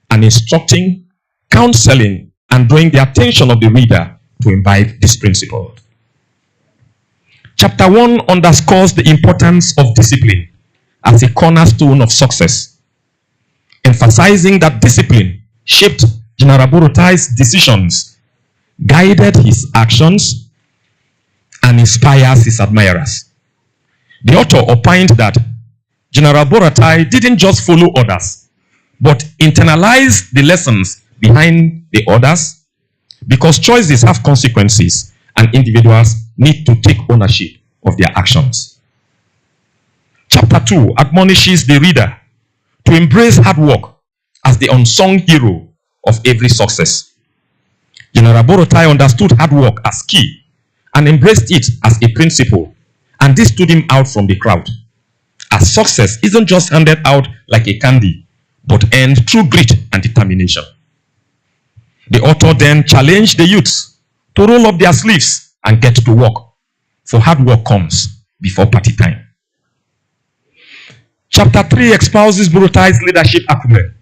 and instructing, counseling, and drawing the attention of the reader to imbibe this principle. Chapter 1 underscores the importance of discipline as a cornerstone of success, emphasizing that discipline shaped General Buratai's decisions, guided his actions, and inspires his admirers. The author opined that General Buratai didn't just follow orders, but internalized the lessons behind the orders, because choices have consequences and individuals need to take ownership of their actions. Chapter 2 admonishes the reader to embrace hard work as the unsung hero of every success. General Buratai understood hard work as key and embraced it as a principle, and this stood him out from the crowd, as success isn't just handed out like a candy, but earned through grit and determination. The author then challenged the youths to roll up their sleeves and get to work, for hard work comes before party time. Chapter 3 espouses BURATAI's leadership acumen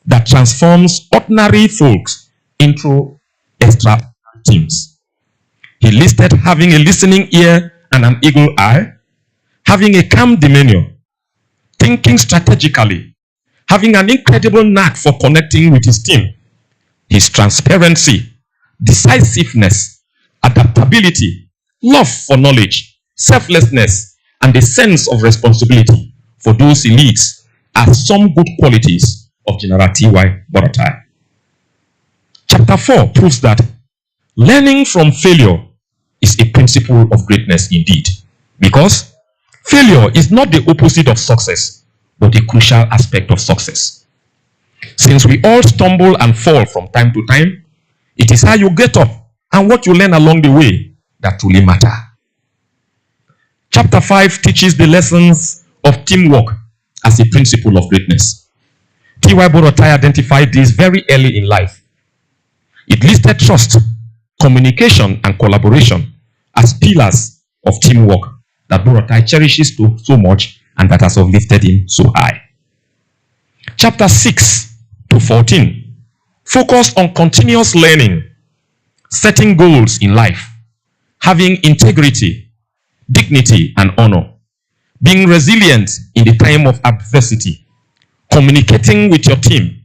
that transforms ordinary folks into extra teams. He listed having a listening ear and an eagle eye, having a calm demeanor, thinking strategically, having an incredible knack for connecting with his team, his transparency, decisiveness, adaptability, love for knowledge, selflessness, and a sense of responsibility for those he leads are some good qualities of General T.Y. BURATAI. Chapter 4 proves that learning from failure is a principle of greatness indeed, because failure is not the opposite of success, but a crucial aspect of success. Since we all stumble and fall from time to time, it is how you get up and what you learn along the way that truly matter. Chapter 5 teaches the lessons of teamwork as a principle of greatness. T.Y. BURATAI identified this very early in life. It listed trust, communication, and collaboration as pillars of teamwork that BURATAI cherishes so much and that has uplifted him so high. Chapter 6 to 14 focus on continuous learning, setting goals in life, having integrity, dignity, and honor, being resilient in the time of adversity, communicating with your team,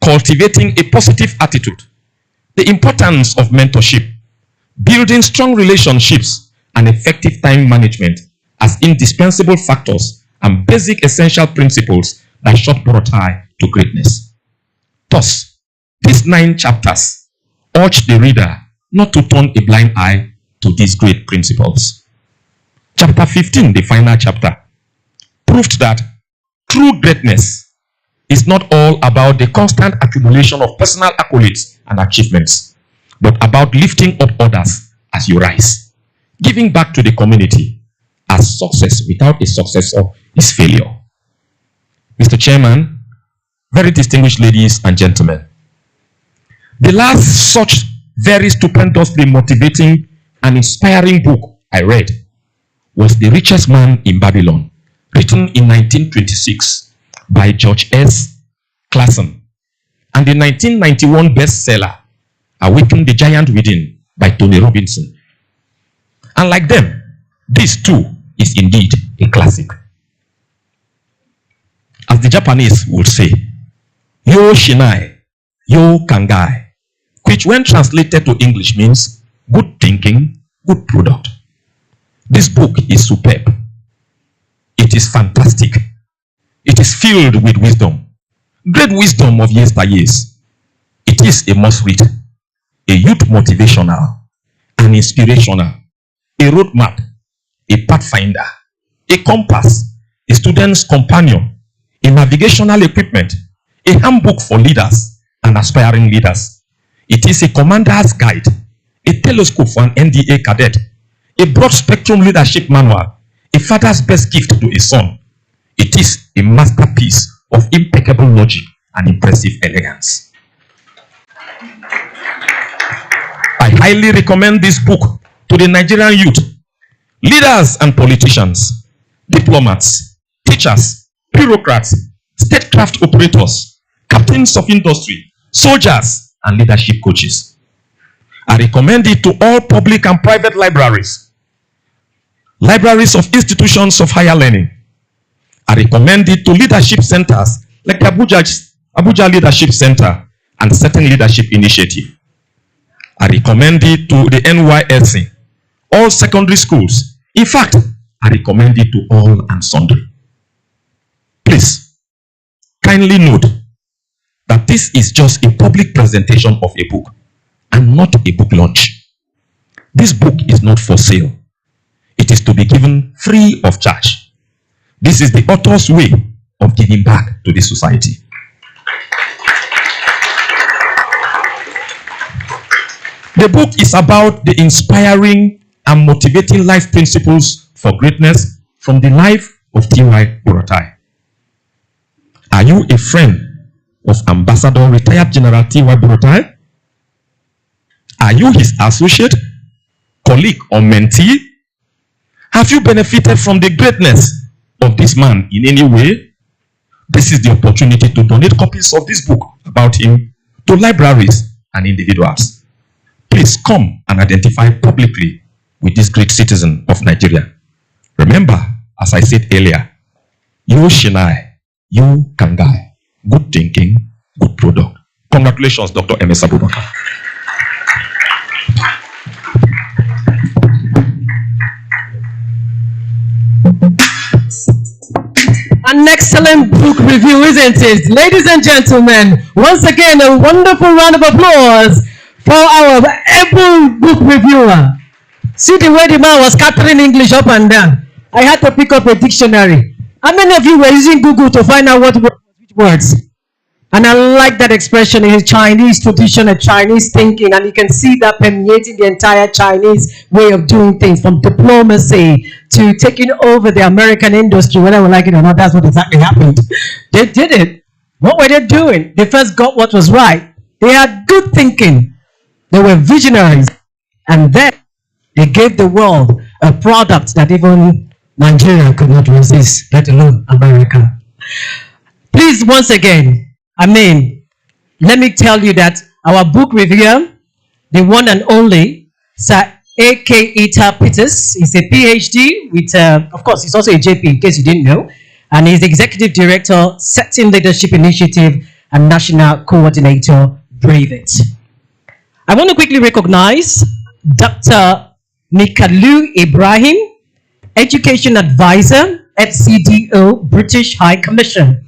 cultivating a positive attitude, the importance of mentorship, building strong relationships, and effective time management as indispensable factors and basic essential principles that shot BURATAI to greatness. Thus, these 9 chapters urge the reader not to turn a blind eye to these great principles. Chapter 15, the final chapter, proved that true greatness is not all about the constant accumulation of personal accolades and achievements, but about lifting up others as you rise, giving back to the community, as success without a successor is failure. Mr. Chairman, very distinguished ladies and gentlemen, the last such very stupendously motivating and inspiring book I read was The Richest Man in Babylon, written in 1926 by George S. Clason, and the 1991 bestseller Awaken the Giant Within by Tony Robinson. And like them, this too is indeed a classic. As the Japanese would say, Yo Shinai, Yo Kangai, which when translated to English means good thinking, good product. This book is superb. It is fantastic. It is filled with wisdom, great wisdom of yesteryears. It is a must read, a youth motivational, an inspirational, a roadmap, a pathfinder, a compass, a student's companion, a navigational equipment, a handbook for leaders and aspiring leaders. It is a commander's guide, a telescope for an NDA cadet, a broad spectrum leadership manual, a father's best gift to a son. It is a masterpiece of impeccable logic and impressive elegance. I highly recommend this book to the Nigerian youth, leaders and politicians, diplomats, teachers, bureaucrats, statecraft operators, captains of industry, soldiers, and leadership coaches. I recommend it to all public and private libraries, libraries of institutions of higher learning. I recommend it to leadership centers like the Abuja Leadership Center and Certain Leadership Initiative. I recommend it to the NYSC, all secondary schools. In fact, I recommend it to all and sundry. Please, kindly note that this is just a public presentation of a book and not a book launch. This book is not for sale. It is to be given free of charge. This is the author's way of giving back to the society. The book is about the inspiring and motivating life principles for greatness from the life of T.Y. BURATAI. Are you a friend of Ambassador Retired General T.Y. BURATAI? Are you his associate, colleague, or mentee? Have you benefited from the greatness of this man in any way, this is the opportunity to donate copies of this book about him to libraries and individuals. Please come and identify publicly with this great citizen of Nigeria. Remember, as I said earlier, you Shinai, you Kangai. Good thinking, good product. Congratulations, Dr. M.S. Abubakar. An excellent book review, isn't it? Ladies and gentlemen, once again, a wonderful round of applause for our able book reviewer. See the way the man was scattering English up and down. I had to pick up a dictionary. How many of you were using Google to find out which words? And I like that expression in Chinese tradition, a Chinese thinking, and you can see that permeating the entire Chinese way of doing things, from diplomacy to taking over the American industry, whether we like it or not. That's what exactly happened. They did it. What were they doing? They first got what was right. They had good thinking. They were visionaries. And then they gave the world a product that even Nigeria could not resist, let alone America. Please, once again, let me tell you that our book reviewer, the one and only, Sir A.K. Ita Peters, is a PhD with, of course, he's also a JP, in case you didn't know, and he's the Executive Director, Setting Leadership Initiative, and National Coordinator, Brave It. I want to quickly recognize Dr. Mikalu Ibrahim, Education Advisor at CDO, British High Commission,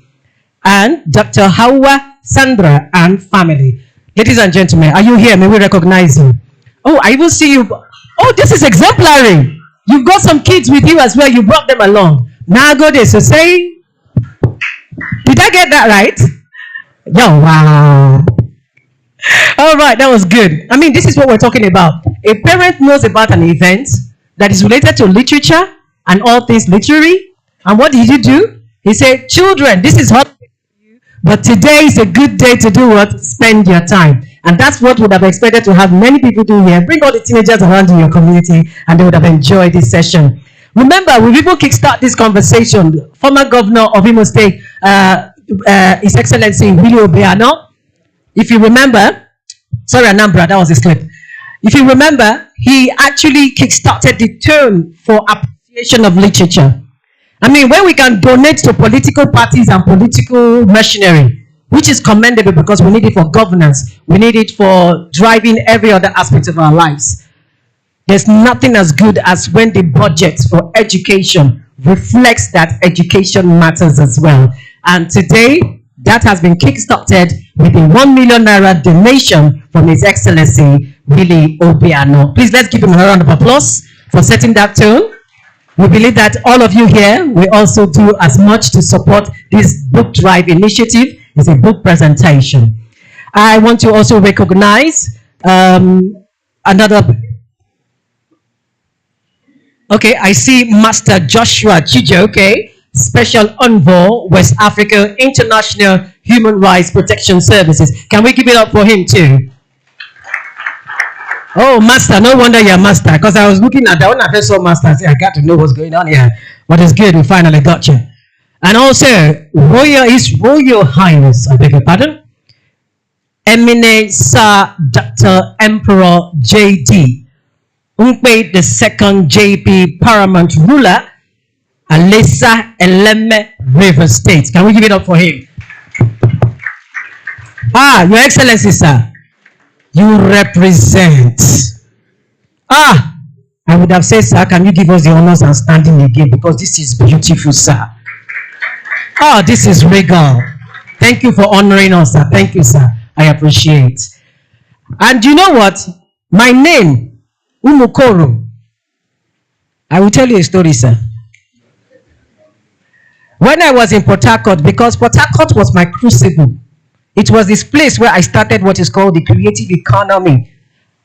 and Dr. Hawa Sandra and family. Ladies and gentlemen, are you here? May we recognize you? Oh, I will see you. Oh, this is exemplary. You've got some kids with you as well. You brought them along. Now go there. So say, did I get that right? Yo, wow. All right, that was good. This is what we're talking about. A parent knows about an event that is related to literature and all things literary. And what did you do? He said, children, this is hot, but today is a good day to do what? Spend your time. And that's what would have expected to have many people do here. Bring all the teenagers around in your community and they would have enjoyed this session. Remember, when people kickstart this conversation, former governor of Imo State, His Excellency Willie Obiano, if you remember, sorry Anambra, that was his clip. If you remember, he actually kickstarted the tone for appreciation of literature. When we can donate to political parties and political machinery, which is commendable because we need it for governance, we need it for driving every other aspect of our lives. There's nothing as good as when the budget for education reflects that education matters as well. And today, that has been kickstarted with a 1 million naira donation from His Excellency Willie Obiano. Please let's give him a round of applause for setting that tone. We believe that all of you here will also do as much to support this book drive initiative. It's a book presentation. I want to also recognize another. Okay, I see Master Joshua Chijoke, Special Envoy, West Africa International Human Rights Protection Services. Can we give it up for him too? Oh, Master, no wonder you're Master, because I was looking at that when I first saw Master, I said, I got to know what's going on here. But it's good, we finally got you. And also, His Royal Highness, I beg your pardon, Eminent Sir Dr. Emperor J.D. Umpe II J.P. Paramount Ruler, Alesa Eleme River State. Can we give it up for him? Your Excellency, sir. You represent. I would have said, sir, can you give us the honors and standing again? Because this is beautiful, sir. This is regal. Thank you for honoring us, sir. Thank you, sir. I appreciate. And you know what? My name, Umukoro. I will tell you a story, sir. When I was in Port Harcourt, because Port Harcourt was my crucible, it was this place where I started what is called the creative economy.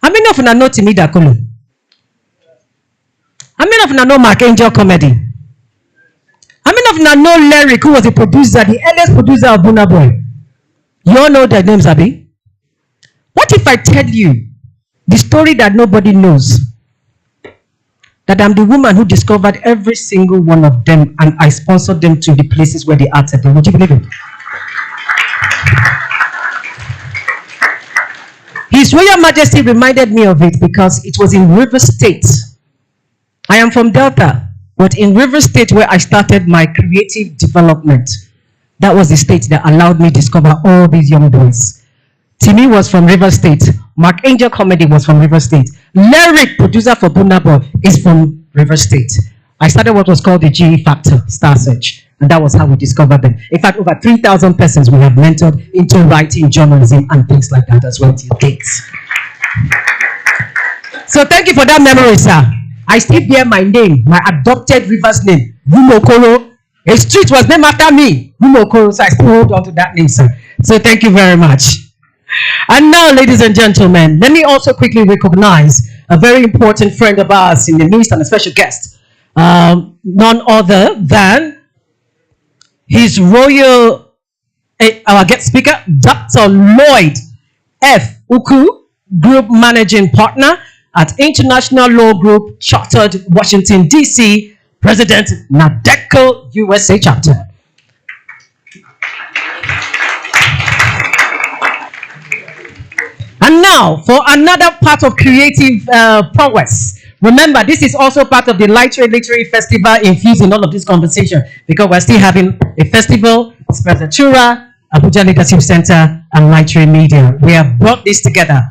How many of you know Timida Kulu? How many of you know Mark Angel Comedy? How many of you know Larry, who was the producer, the earliest producer of Burna Boy? You all know their names, Abi? What if I tell you the story that nobody knows? that I'm the woman who discovered every single one of them and I sponsored them to the places where they are today. Would you believe it? His Royal Majesty reminded me of it because it was in River State. I am from Delta, but in River State where I started my creative development, that was the state that allowed me to discover all these young boys. Timmy was from River State. Mark Angel Comedy was from River State. Lyric, producer for Burna Boy, is from River State. I started what was called the GE Factor, Star Search, and that was how we discovered them. In fact, over 3,000 persons we have mentored into writing, journalism, and things like that as well till date. So thank you for that memory, sir. I still bear my name, my adopted river's name, Rumokoro. A street was named after me, Rumokoro, so I still hold on to that name, sir. So thank you very much. And now, ladies and gentlemen, let me also quickly recognize a very important friend of ours in the midst and a special guest. None other than His Royal, our guest speaker, Dr. Lloyd F. Uku, Group Managing Partner at International Law Group, Chartered, Washington, D.C., President, NADECO, USA Chapter. And now, for another part of creative prowess. Remember, this is also part of the Literary Festival infused in all of this conversation because we're still having a festival, Spezzatura, Abuja Leadership Center, and Literary Media. We have brought this together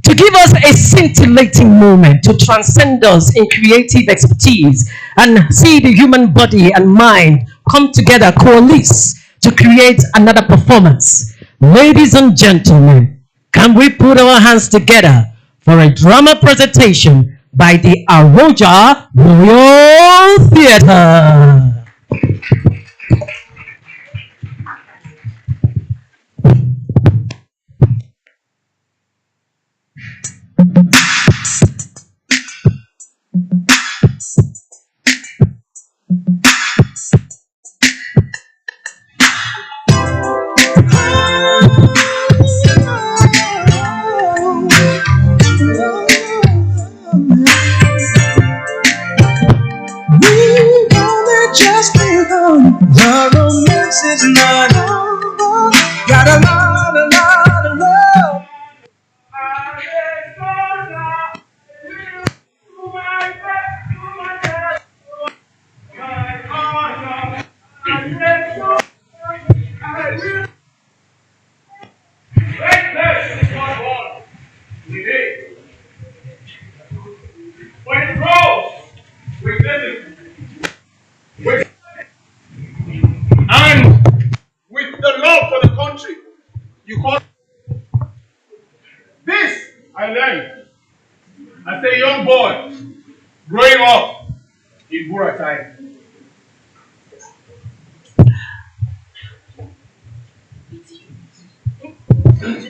to give us a scintillating moment to transcend us in creative expertise and see the human body and mind come together, coalesce to create another performance. Ladies and gentlemen, can we put our hands together for a drama presentation by the Aroja Royal Theatre? Just begun. The romance is not over. Got a lot of love. When it grows, we visit. And with the love for the country, you call this I learned as a young boy growing up in Buratai.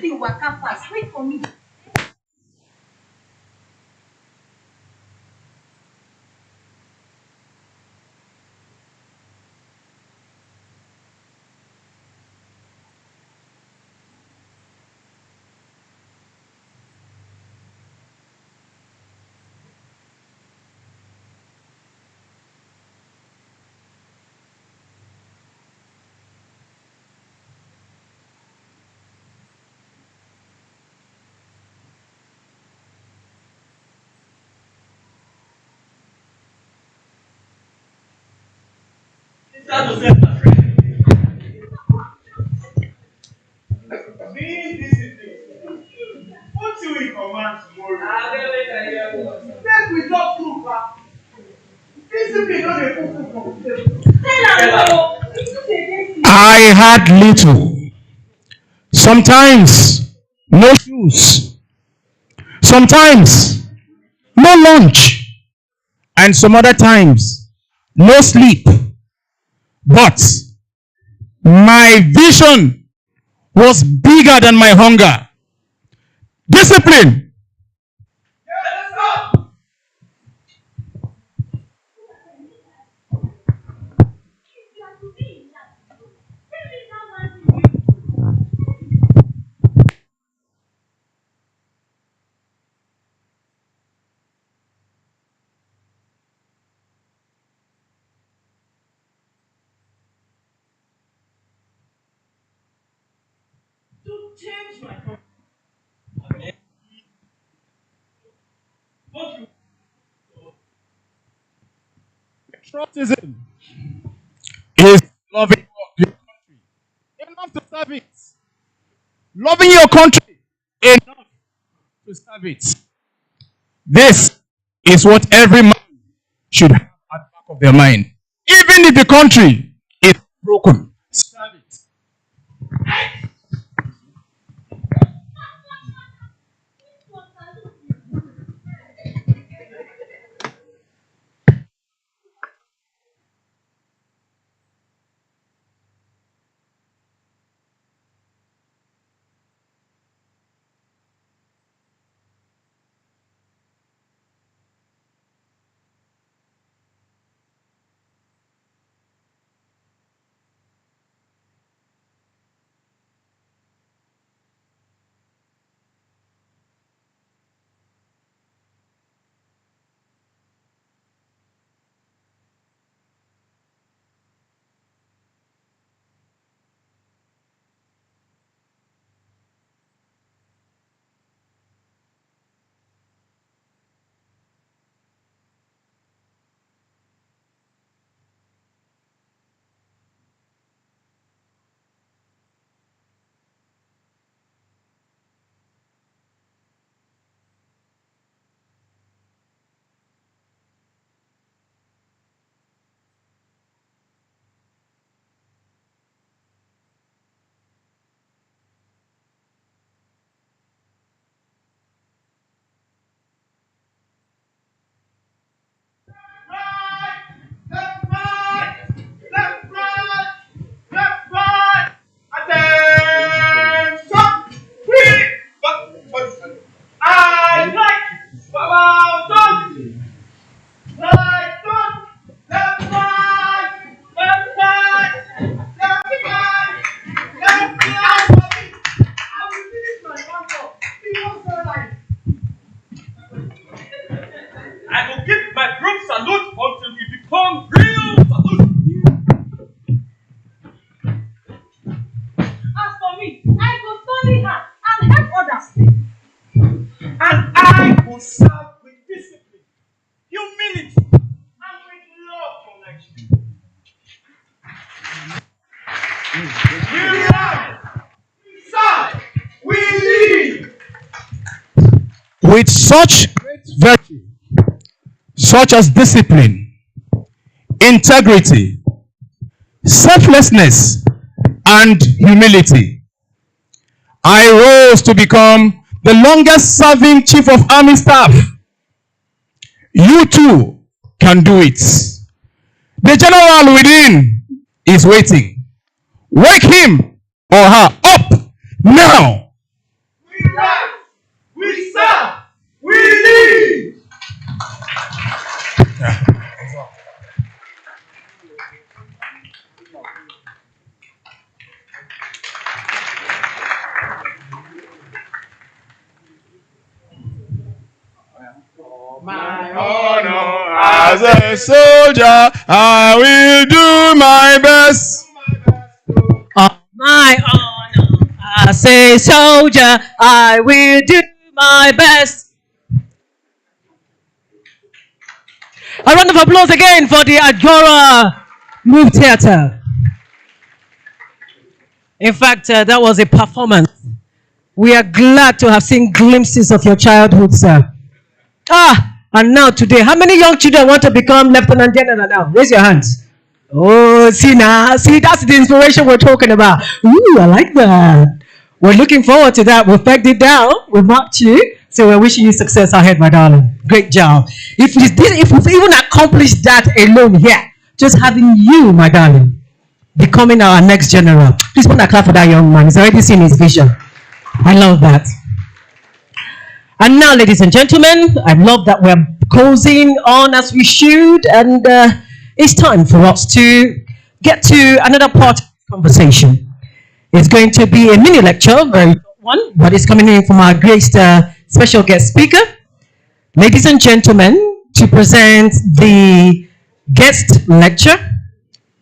You walk up fast, wait for me. Being disciplined, put you in command tomorrow. Take we talk through, pa. Discipline not a full. I had little. Sometimes no shoes. Sometimes no lunch. And some other times no sleep. But my vision was bigger than my hunger. Discipline. Patriotism is loving your country enough to serve it. Loving your country enough to serve it. This is what every man should have at the back of their mind. Even if the country is broken, serve it. With such great virtue, such as discipline, integrity, selflessness, and humility, I rose to become the longest serving Chief of Army Staff. You too can do it. The general within is waiting. Wake him or her up now. We rise, we serve, we lead. My honor as a soldier, I will do my best. My honor as a soldier, I will do my best. A round of applause again for the Agora Move Theatre. In fact, that was a performance. We are glad to have seen glimpses of your childhood, sir. And now today, how many young children want to become Lieutenant General now? Raise your hands. Oh, see now, see, that's the inspiration we're talking about. Ooh, I like that. We're looking forward to that. We've pegged it down. We've marked you. So we're wishing you success ahead, my darling. Great job. If we've even accomplished that alone here, just having you, my darling, becoming our next general. Please put a clap for that young man. He's already seen his vision. I love that. And now, ladies and gentlemen, I love that we're closing on as we should, and it's time for us to get to another part of the conversation. It's going to be a mini lecture, very short one, but it's coming in from our great special guest speaker. Ladies and gentlemen, to present the guest lecture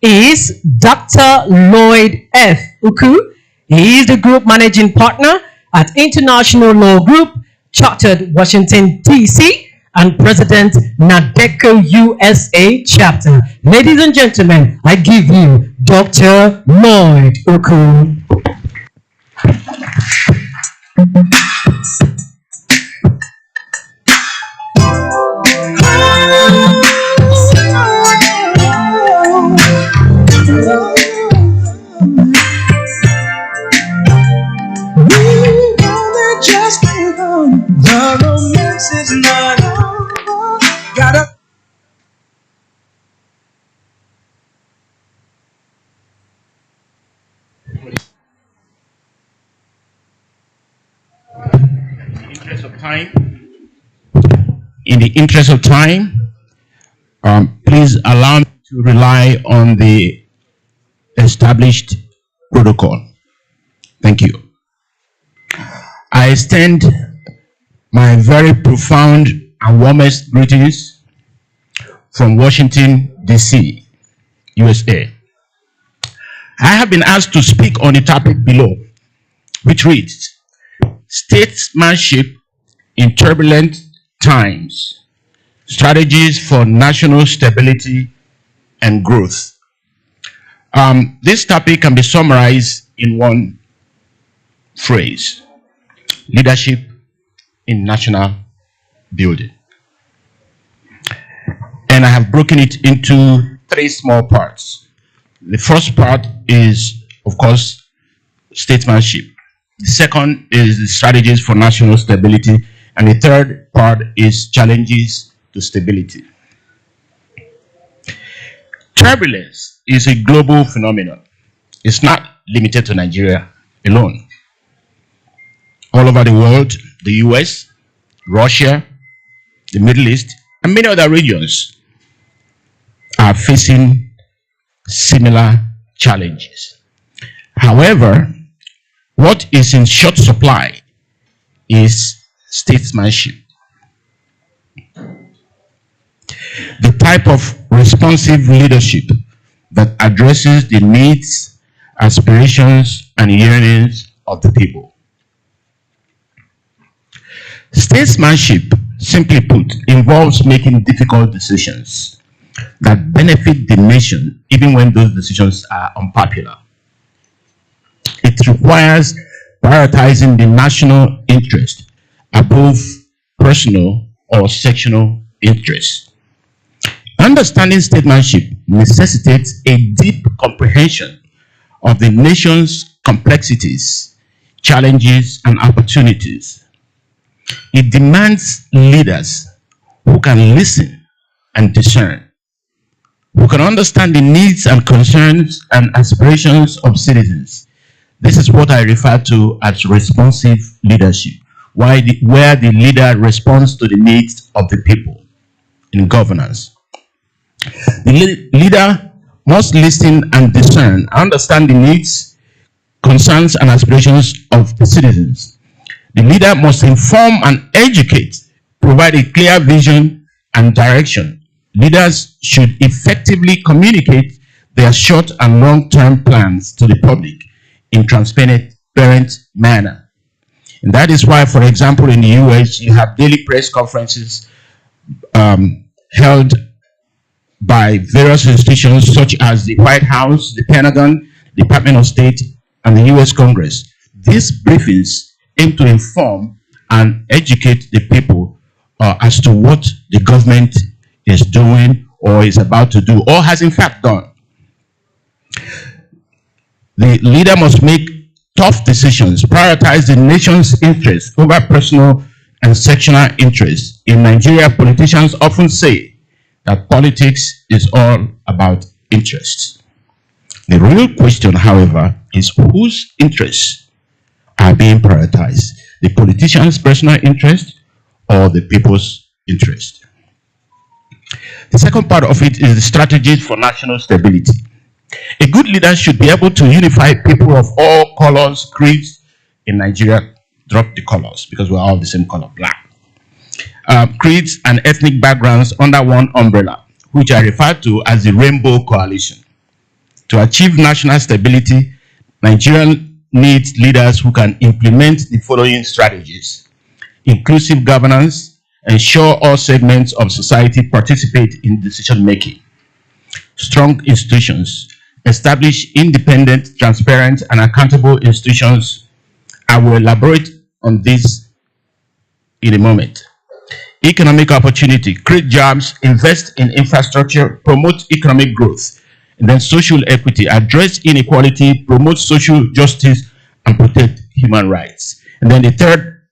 is Dr. Lloyd F. Uku. He is the group managing partner at International Law Group, Chartered Washington, D.C., and President NADECO USA Chapter. Ladies and gentlemen, I give you Dr. Lloyd Okun. The romance is not over. Gotta in the interest of time, please allow me to rely on the established protocol. Thank you. I extend my very profound and warmest greetings from Washington, D.C., USA. I have been asked to speak on the topic below, which reads, Statesmanship in Turbulent Times, Strategies for National Stability and Growth. This topic can be summarized in one phrase: leadership in national building. And I have broken it into three small parts. The first part is, of course, statesmanship. The second is the strategies for national stability. And the third part is challenges to stability. Turbulence is a global phenomenon. It's not limited to Nigeria alone. All over the world, the US, Russia, the Middle East, and many other regions are facing similar challenges. However, what is in short supply is statesmanship. The type of responsive leadership that addresses the needs, aspirations, and yearnings of the people. Statesmanship, simply put, involves making difficult decisions that benefit the nation even when those decisions are unpopular. It requires prioritizing the national interest above personal or sectional interests. Understanding statesmanship necessitates a deep comprehension of the nation's complexities, challenges, and opportunities. It demands leaders who can listen and discern, who can understand the needs and concerns and aspirations of citizens. This is what I refer to as responsive leadership, where the leader responds to the needs of the people in governance. The leader must listen and discern, understand the needs, concerns, and aspirations of the citizens. The leader must inform and educate, provide a clear vision and direction. Leaders should effectively communicate their short and long-term plans to the public in transparent manner. And that is why, for example, in the US, you have daily press conferences held by various institutions such as the White House, the Pentagon, Department of State, and the US Congress. These briefings aim to inform and educate the people as to what the government is doing or is about to do or has in fact done. The leader must make tough decisions, prioritize the nation's interests over personal and sectional interests. In Nigeria, politicians often say that politics is all about interests. The real question, however, is whose interests are being prioritized? The politician's personal interest or the people's interest? The second part of it is the strategies for national stability. A good leader should be able to unify people of all colors, creeds. In Nigeria, drop the colors because we're all the same color, black. Creeds and ethnic backgrounds under one umbrella, which I refer to as the Rainbow Coalition. To achieve national stability, Nigerian needs leaders who can implement the following strategies: inclusive governance, ensure all segments of society participate in decision making; strong institutions, establish independent, transparent, and accountable institutions. I will elaborate on this in a moment. Economic opportunity, create jobs, invest in infrastructure, promote economic growth. And then social equity, address inequality, promote social justice, and protect human rights. And then the third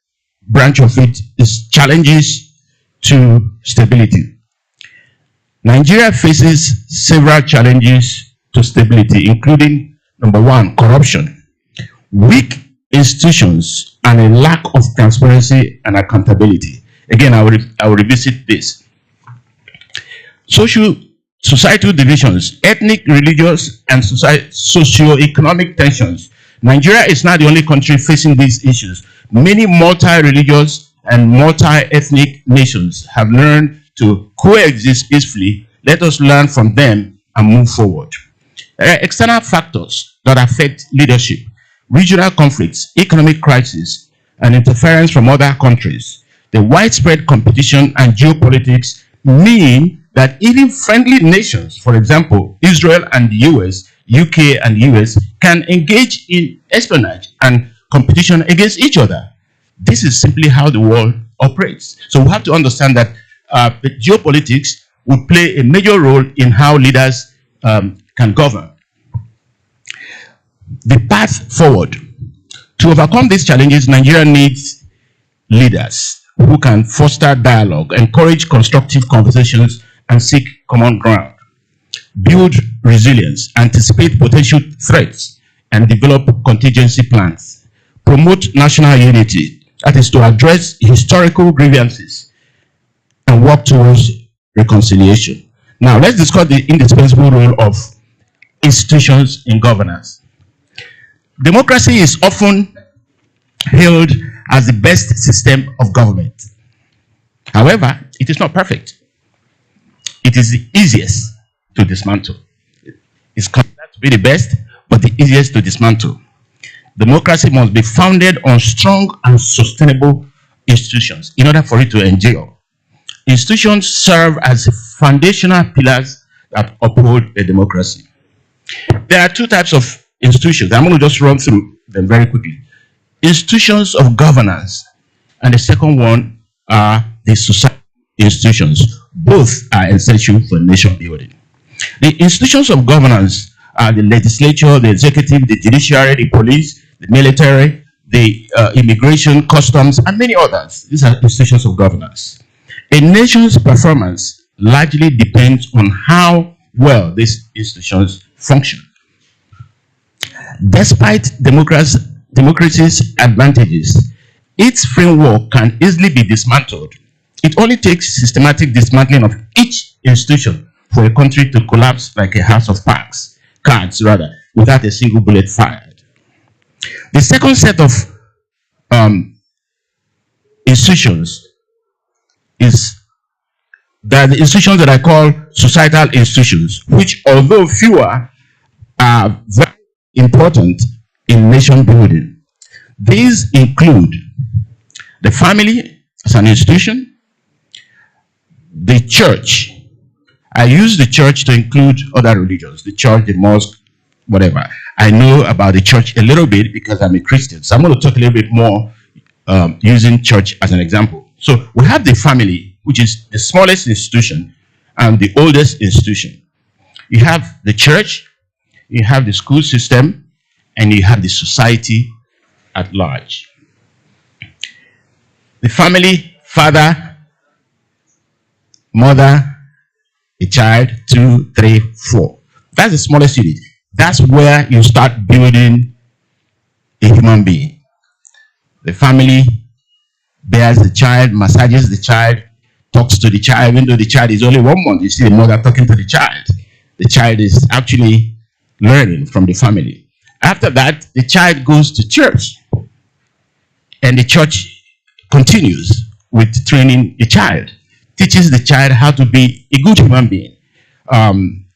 branch of it is challenges to stability. Nigeria faces several challenges to stability, including number one, corruption, weak institutions, and a lack of transparency and accountability. Again, I will revisit this. Societal divisions, ethnic, religious, and socio-economic tensions. Nigeria is not the only country facing these issues. Many multi-religious and multi-ethnic nations have learned to coexist peacefully. Let us learn from them and move forward. There are external factors that affect leadership: regional conflicts, economic crisis, and interference from other countries. The widespread competition and geopolitics mean that even friendly nations, for example, Israel and the US, UK and US, can engage in espionage and competition against each other. This is simply how the world operates. So we have to understand that the geopolitics will play a major role in how leaders can govern. The path forward. To overcome these challenges, Nigeria needs leaders who can foster dialogue, encourage constructive conversations, and seek common ground, build resilience, anticipate potential threats, and develop contingency plans, promote national unity, that is to address historical grievances, and work towards reconciliation. Now, let's discuss the indispensable role of institutions in governance. Democracy is often hailed as the best system of government. However, it is not perfect. It is the easiest to dismantle. It's considered to be the best, but the easiest to dismantle. Democracy must be founded on strong and sustainable institutions in order for it to endure. Institutions serve as foundational pillars that uphold a democracy. There are two types of institutions. I'm going to just run through them very quickly. Institutions of governance, and the second one are the society institutions. Both are essential for nation building. The institutions of governance are the legislature, the executive, the judiciary, the police, the military, the immigration, customs, and many others. These are institutions of governance. A nation's performance largely depends on how well these institutions function. Despite democracy's advantages, its framework can easily be dismantled. It only takes systematic dismantling of each institution for a country to collapse like a house of cards, without a single bullet fired. The second set of institutions is that the institutions that I call societal institutions, which, although fewer, are very important in nation building. These include the family as an institution, the church. I use the church to include other religions, the church, the mosque, whatever. I know about the church a little bit because I'm a Christian. So I'm going to talk a little bit more using church as an example. So we have the family, which is the smallest institution and the oldest institution. You have the church, you have the school system, and you have the society at large. The family, father, mother, a child, 2, 3, 4. That's the smallest unit. That's where you start building a human being. The family bears the child, massages the child, talks to the child, even though the child is only 1 month. You see the mother talking to the child. The child is actually learning from the family. After that, the child goes to church, and the church continues with training the child, teaches the child how to be a good human being.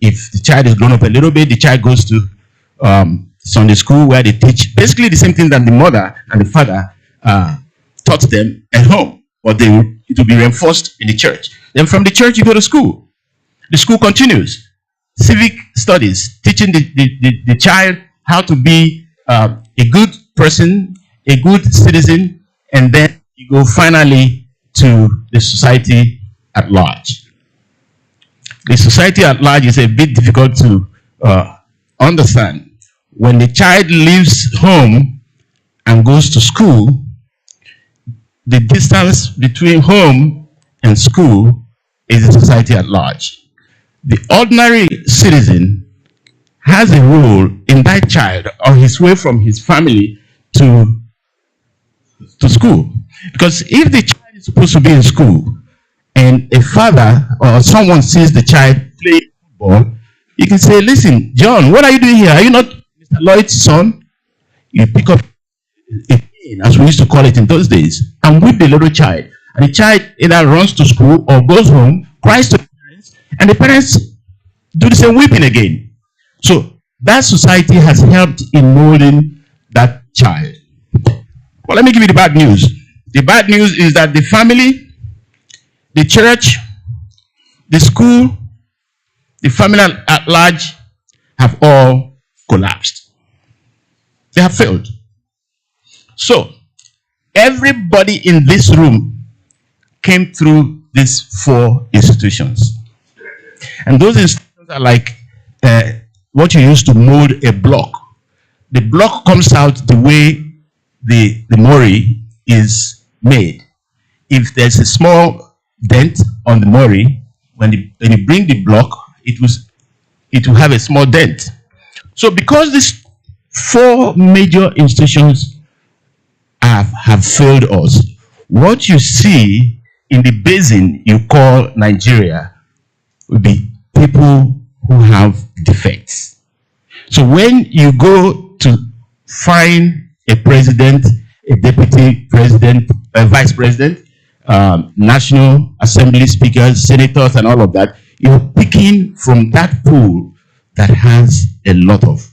If the child is grown up a little bit, the child goes to Sunday school where they teach basically the same thing that the mother and the father taught them at home, but it will be reinforced in the church. Then from the church you go to school. The school continues. Civic studies, teaching the child how to be a good person, a good citizen, and then you go finally to the society at large. The society at large is a bit difficult to understand. When the child leaves home and goes to school, the distance between home and school is the society at large. The ordinary citizen has a role in that child on his way from his family to school. Because if the child is supposed to be in school and a father or someone sees the child playing football, you can say, listen, John, what are you doing here? Are you not Mr. Lloyd's son? You pick up a cane, as we used to call it in those days, and whip the little child. And the child either runs to school or goes home, cries to the parents, and the parents do the same whipping again. So that society has helped in molding that child. Well, let me give you the bad news. The bad news is that the family, the church, the school, the family at large have all collapsed. They have failed. So, everybody in this room came through these 4 institutions. And those institutions are like what you use to mold a block. The block comes out the way the mori is made. If there's a small dent on the mori, when you bring the block, it will have a small dent. So because these 4 major institutions have failed us, what you see in the basin you call Nigeria will be people who have defects. So when you go to find a president, a deputy president, a vice president, National Assembly speakers, senators, and all of that, you're picking from that pool that has a lot of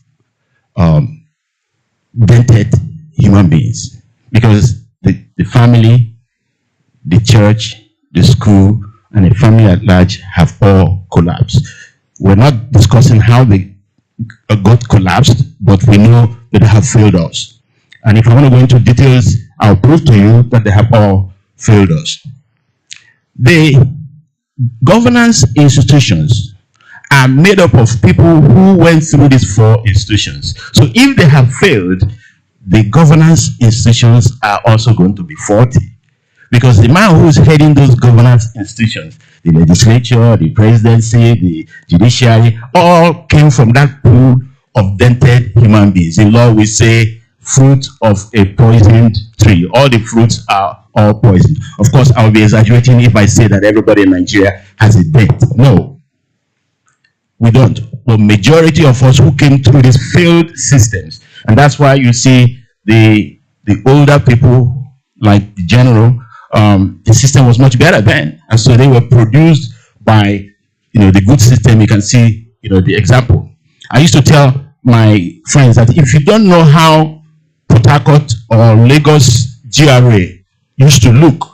dented human beings. Because the family, the church, the school, and the family at large have all collapsed. We're not discussing how they got collapsed, but we know that they have failed us. And if I want to go into details, I'll prove to you that they have all failed us. The governance institutions are made up of people who went through these 4 institutions. So if they have failed, the governance institutions are also going to be faulty. Because the man who is heading those governance institutions, the legislature, the presidency, the judiciary, all came from that pool of dented human beings. In law, we say fruit of a poisoned tree. All the fruits are all poisoned. Of course, I'll be exaggerating if I say that everybody in Nigeria has a dent. No, we don't. The majority of us who came through these failed systems, and that's why you see the older people, like the general, the system was much better then, and so they were produced by the good system. You can see the example. I used to tell my friends that if you don't know how Port Harcourt or Lagos GRA used to look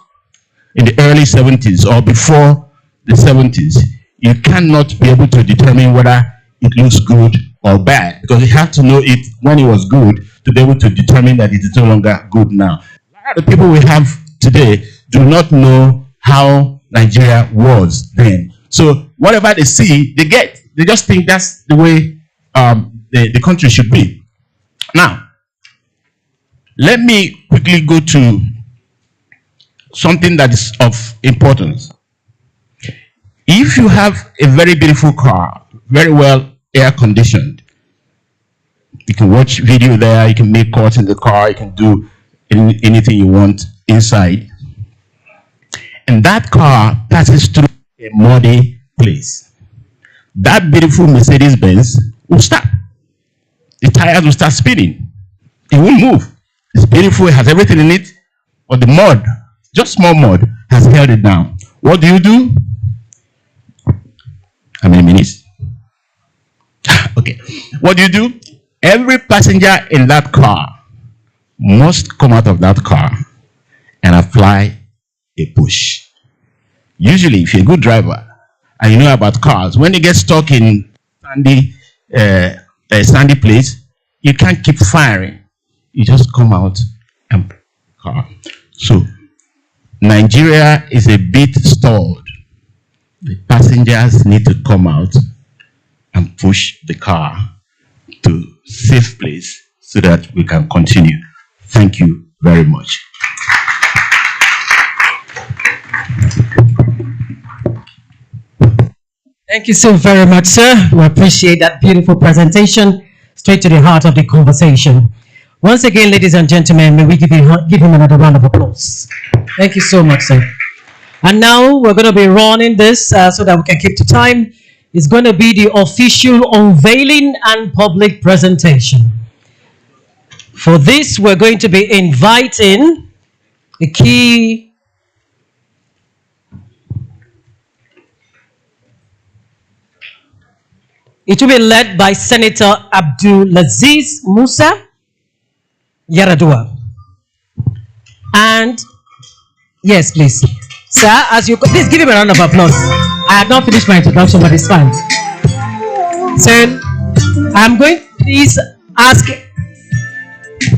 in the early 70s or before the 70s, you cannot be able to determine whether it looks good or bad, because you have to know it when it was good to be able to determine that it is no longer good now. The people we have today do not know how Nigeria was then. So whatever they see, they get. They just think that's the way the country should be. Now, let me quickly go to something that is of importance. If you have a very beautiful car, very well air conditioned, you can watch video there, you can make calls in the car, you can do anything you want inside. And that car passes through a muddy place. That beautiful Mercedes-Benz will stop. The tires will start spinning. It won't move. It's beautiful, it has everything in it, but the mud, just small mud, has held it down. What do you do? How many minutes? Okay. What do? Every passenger in that car must come out of that car and apply a push. Usually, if you're a good driver and you know about cars, when you get stuck in sandy place, you can't keep firing. You just come out and car. So Nigeria is a bit stalled. The passengers need to come out and push the car to safe place so that we can continue. Thank you very much. Thank you so very much, sir. We appreciate that beautiful presentation, straight to the heart of the conversation. Once again, ladies and gentlemen, may we give him another round of applause. Thank you so much, sir. And now we're going to be running this so that we can keep to time. It's going to be the official unveiling and public presentation. For this, we're going to be inviting the key It will be led by Senator Abdulaziz Musa Yaradua. And yes, please. Sir, as you please give him a round of applause. I have not finished my introduction, but it's fine. So I'm going to please ask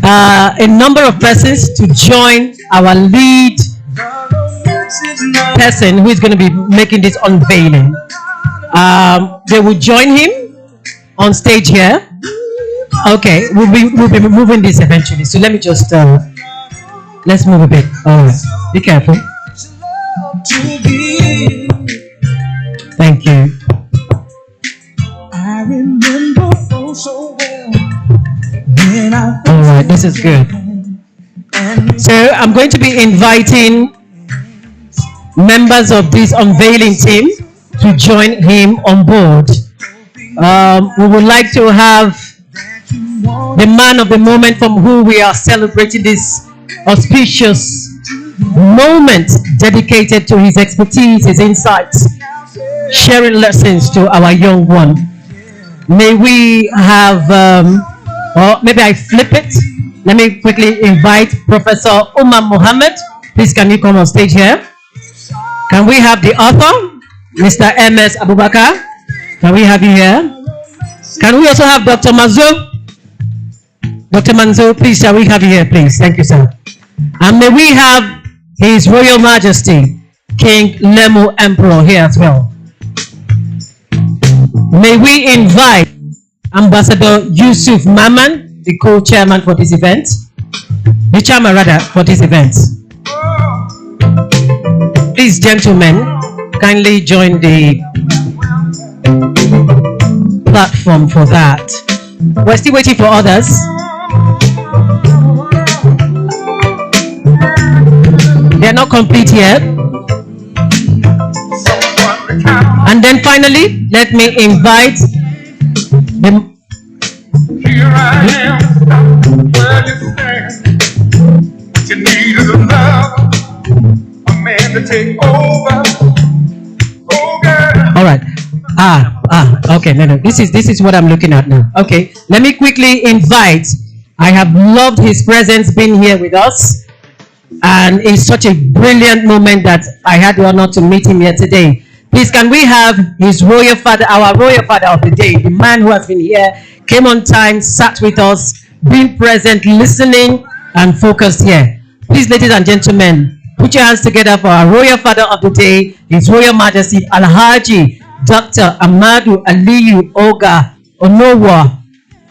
a number of persons to join our lead person who is going to be making this unveiling. They will join him on stage here. Okay, we'll be moving this eventually. So let me just let's move a bit. All right, be careful. Thank you. I remember so well. All right, this is good. So I'm going to be inviting members of this unveiling team to join him on board. We would like to have the man of the moment from who we are celebrating this auspicious moment dedicated to his expertise, his insights, sharing lessons to our young one. May we have, or maybe I flip it. Let me quickly invite Professor Umar Mohammed. Please, can you come on stage here? Can we have the author, Mr. M.S. Abubakar? Can we have you here? Can we also have Dr. Manzo? Dr. Manzo, please, shall we have you here, please? Thank you, sir. And may we have His Royal Majesty, King Lemu Emperor here as well. May we invite Ambassador Yusuf Maman, the co-chairman for this event, the chairman rather for this event. Please, gentlemen, kindly join the platform for that. We're still waiting for others. They're not complete yet. And then finally, let me invite the here I am, where you stand. You needed a love, a man to take over. Oh, girl. All right. Okay. No. This is what I'm looking at now. Okay. Let me quickly invite. I have loved his presence being here with us. And it's such a brilliant moment that I had the honor to meet him here today. Please, can we have his royal father, our royal father of the day, the man who has been here, came on time, sat with us, being present, listening, and focused here. Please, ladies and gentlemen, put your hands together for our royal father of the day, His Royal Majesty Alhaji Dr. Amadu Aliyu Oga Onowa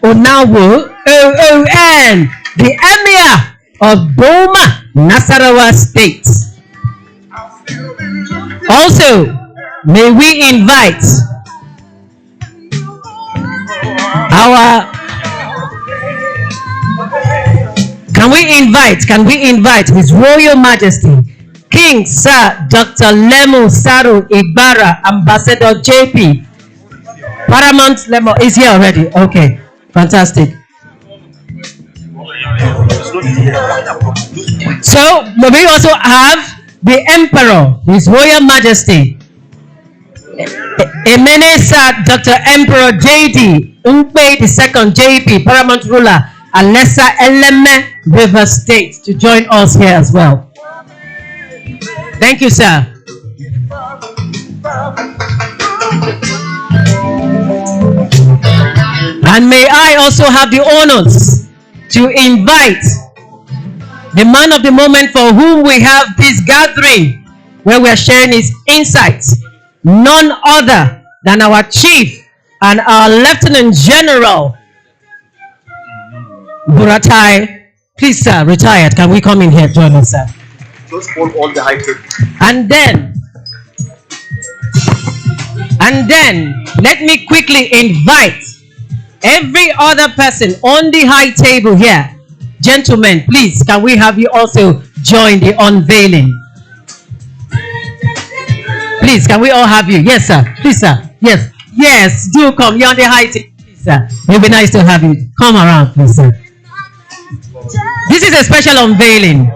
Onawo OON, the Emir of Boma, Nasarawa State. Also, may we invite can we invite His Royal Majesty King Sir Dr. Lemu Saru Ibara, Ambassador JP. Paramount Lemu is here already. Okay, fantastic. So we also have the Emperor, His Royal Majesty Emene Sir Dr. Emperor JD Umpe II, JP, Paramount Ruler, Alessa Eleme, River State, to join us here as well. Thank you, sir. And may I also have the honors to invite the man of the moment for whom we have this gathering, where we are sharing his insights, none other than our chief and our Lieutenant General, BURATAI. Please, sir, retired. Can we come in here, join us, sir? Just call all the high table. And then, let me quickly invite every other person on the high table here. Gentlemen, please, can we have you also join the unveiling? Please, can we all have you? Yes, sir. Please, sir. Yes. Yes, do come. You're on the high table, please, sir. It'll be nice to have you. Come around, please, sir. This is a special unveiling.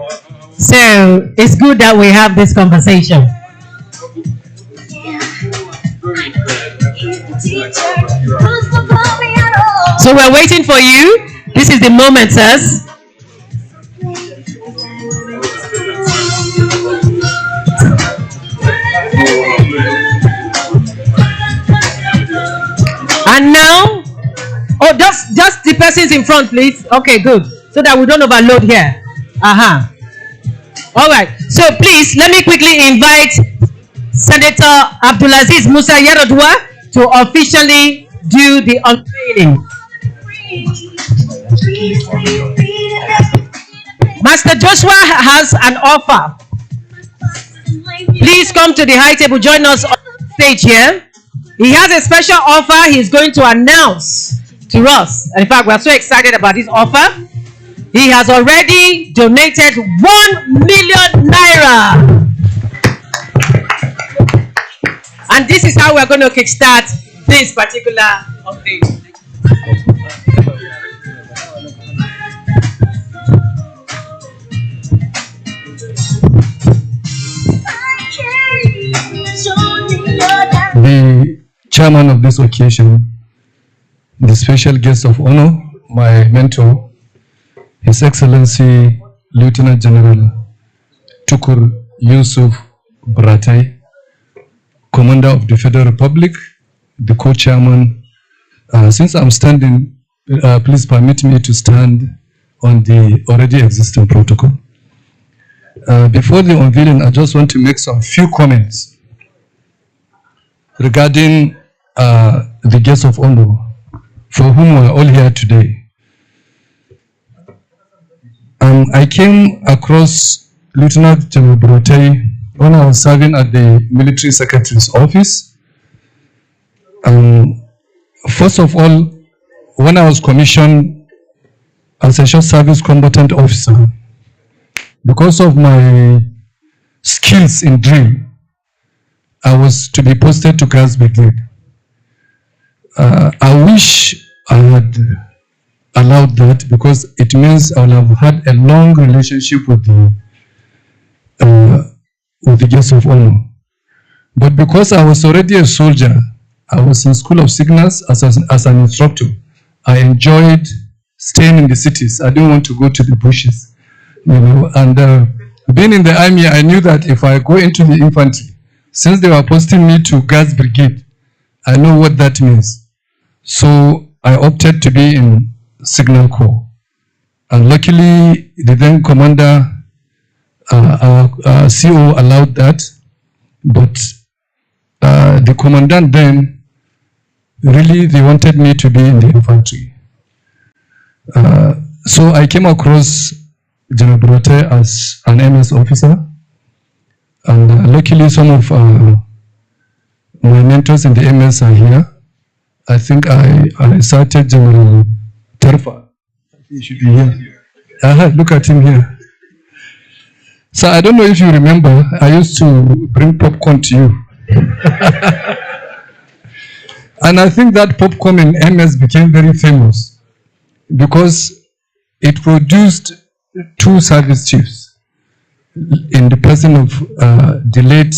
So, it's good that we have this conversation. So, we're waiting for you. This is the moment, sirs. And now, oh, just the persons in front, please. Okay, good. So that we don't overload here. All right. So please, let me quickly invite Senator Abdulaziz Musa Yaradua to officially do the unveiling. Master Joshua has an offer. Please come to the high table. Join us on stage here. He has a special offer he's going to announce to us. In fact, we're so excited about this offer. He has already donated 1 million naira. And this is how we're going to kickstart this particular update. The chairman of this occasion, the special guest of honor, my mentor, His Excellency Lieutenant General TUKUR YUSUF BURATAI, Commander of the Federal Republic, the co-chairman. Since I'm standing, please permit me to stand on the already existing protocol. Before the unveiling, I just want to make some few comments regarding the guests of honor for whom we are all here today. I came across Lieutenant General BURATAI when I was serving at the Military Secretary's office. First of all, when I was commissioned as a short service combatant officer, because of my skills in drill, I was to be posted to Guards Brigade. I wish I had allowed that, because it means I would have had a long relationship with the guests of honor. But because I was already a soldier, I was in School of Signals as an instructor. I enjoyed staying in the cities. I didn't want to go to the bushes, you know. And being in the army, I knew that if I go into the infantry, since they were posting me to Guards Brigade, I know what that means. So I opted to be in Signal Corps. And luckily, the then commander, CO, allowed that. But the commandant then, really, they wanted me to be in the infantry. So I came across General BURATAI as an MS officer. And luckily, some of my mentors in the MS are here. I think I cited General Terfa. He should be here. Look at him here. So I don't know if you remember, I used to bring popcorn to you. And I think that popcorn in MS became very famous because it produced two service chiefs in the person of the late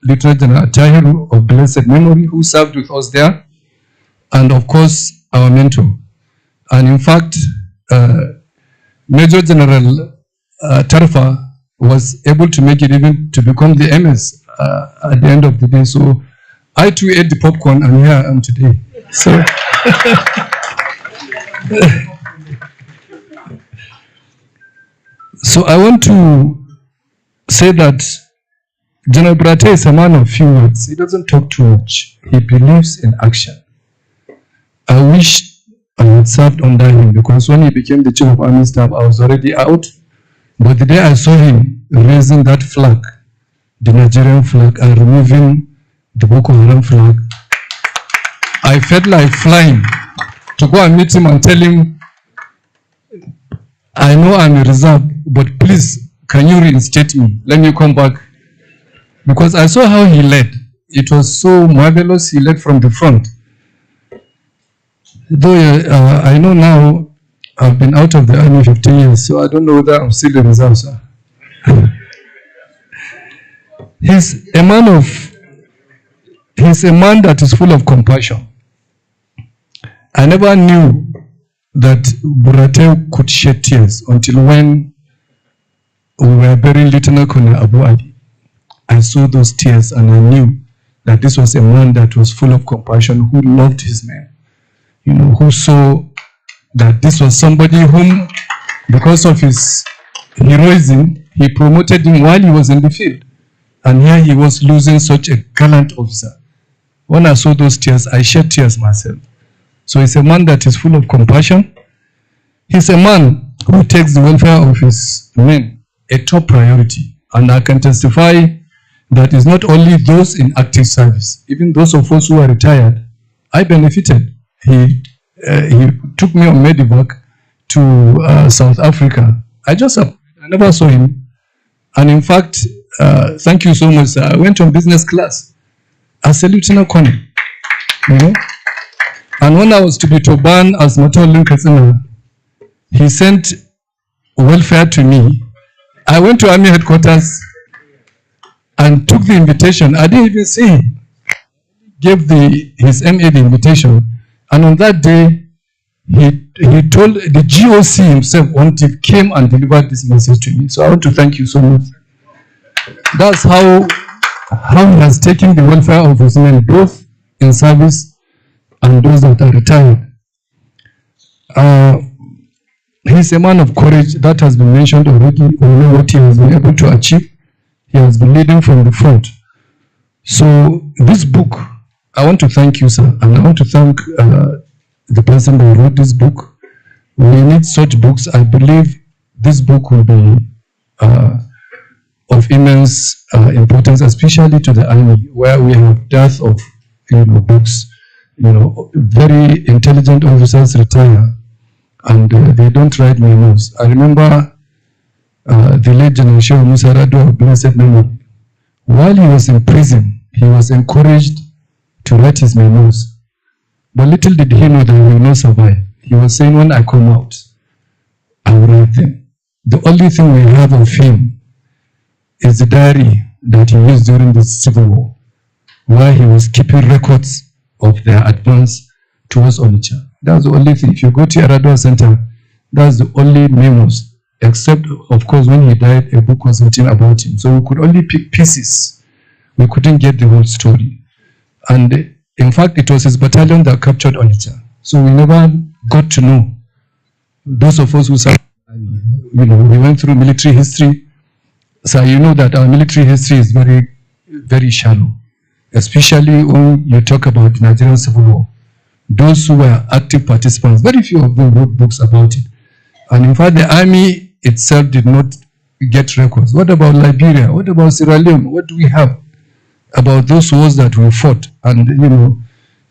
Lieutenant General Tahiru of blessed memory, who served with us there, and of course our mentor. And in fact, Major General Tarfa was able to make it even to become the MS at the end of the day. So I too ate the popcorn and here I am today. So, so I want to say that General BURATAI is a man of few words. He doesn't talk too much. He believes in action. I wish I had served under him because when he became the Chief of Army Staff, I was already out. But the day I saw him raising that flag, the Nigerian flag, and removing the Boko Haram flag, I felt like flying to go and meet him and tell him, I know I'm a reserve, but please, can you reinstate me? Let me come back. Because I saw how he led. It was so marvelous. He led from the front. Though I know now I've been out of the army 15 years, so I don't know whether I'm still a reserve, sir. He's a man that is full of compassion. I never knew that BURATAI could shed tears until when we were burying Lieutenant Colonel Abu Ali. I saw those tears and I knew that this was a man that was full of compassion, who loved his men, you know, who saw that this was somebody whom, because of his heroism, he promoted him while he was in the field. And here he was losing such a gallant officer. When I saw those tears, I shed tears myself. So he's a man that is full of compassion. He's a man who takes the welfare of his men a top priority. And I can testify that it's not only those in active service, even those of us who are retired, I benefited. He took me on Medivac to South Africa. I never saw him. And in fact, thank you so much, sir. I went on business class as a lieutenant colonel, you know. And when I was to be Toban as Matolin Katsina, he sent welfare to me. I went to Army headquarters and took the invitation. I didn't even see him. Gave his MA the invitation. And on that day, he told the GOC himself, came and delivered this message to me. So I want to thank you so much. That's how he has taken the welfare of his men, both in service and those that are retired. He's a man of courage. That has been mentioned already. We know what he has been able to achieve. He has been leading from the front. So this book, I want to thank you, sir, and I want to thank the person that wrote this book. We need such books. I believe this book will be of immense importance, especially to the army, where we have dearth of books. Very intelligent officers retire, and they don't write memos. I remember the late General Shehu Musa Radu of blessed memory. While he was in prison, he was encouraged to write his memos. But little did he know that he will not survive. He was saying, when I come out, I will write them. The only thing we have of him is the diary that he used during the Civil War, where he was keeping records of their advance towards Onitsha. That's the only thing. If you go to Yaradua Center, that's the only memos, except, of course, when he died, a book was written about him. So we could only pick pieces. We couldn't get the whole story. And in fact, it was his battalion that captured Onitsha. So we never got to know. Those of us who served, we went through military history. So you know that our military history is very, very shallow, especially when you talk about the Nigerian Civil War. Those who were active participants, very few of them wrote books about it. And in fact, the army itself did not get records. What about Liberia? What about Sierra Leone? What do we have about those wars that we fought and,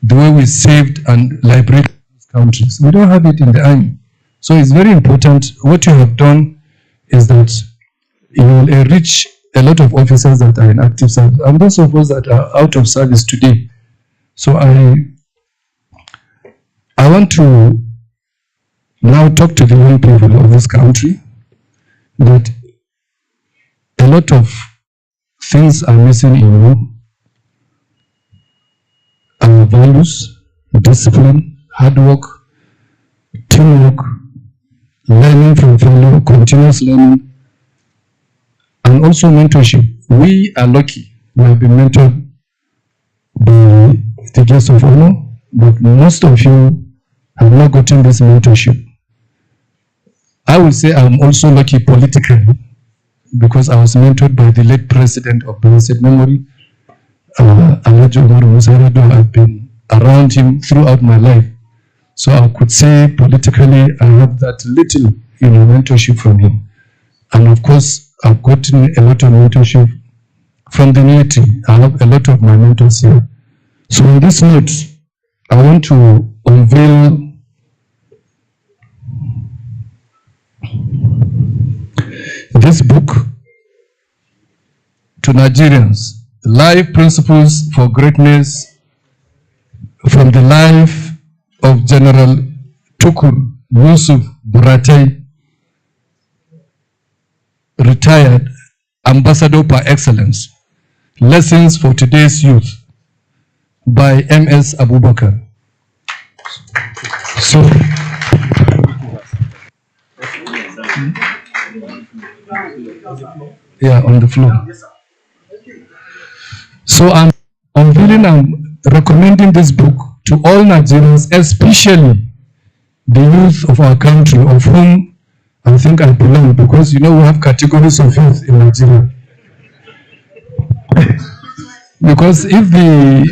the way we saved and liberated those countries? We don't have it in the army. So it's very important. What you have done is that you will enrich a lot of officers that are in active service and those of us that are out of service today. So I want to now talk to the young people of this country that a lot of things are missing in you. Our values, discipline, hard work, teamwork, learning from failure, continuous learning, and also mentorship. We are lucky. We have been mentored by the guest of honor, but most of you have not gotten this mentorship. I would say I'm also lucky politically because I was mentored by the late president of blessed memory, Alhaji Omar Musarado. I've been around him throughout my life. So I could say politically I have that little, mentorship from him. And of course, I've gotten a lot of mentorship from the community. I have a lot of my mentors here. So on this note, I want to unveil this book to Nigerians, Life Principles for Greatness, from the life of General TUKUR YUSUF BURATAI, retired Ambassador par excellence. Lessons for Today's Youth by M.S. Abubakar. So, yeah, on the floor. So I'm unveiling and recommending this book to all Nigerians, especially the youth of our country, of whom I think I belong, because we have categories of youth in Nigeria. Because if the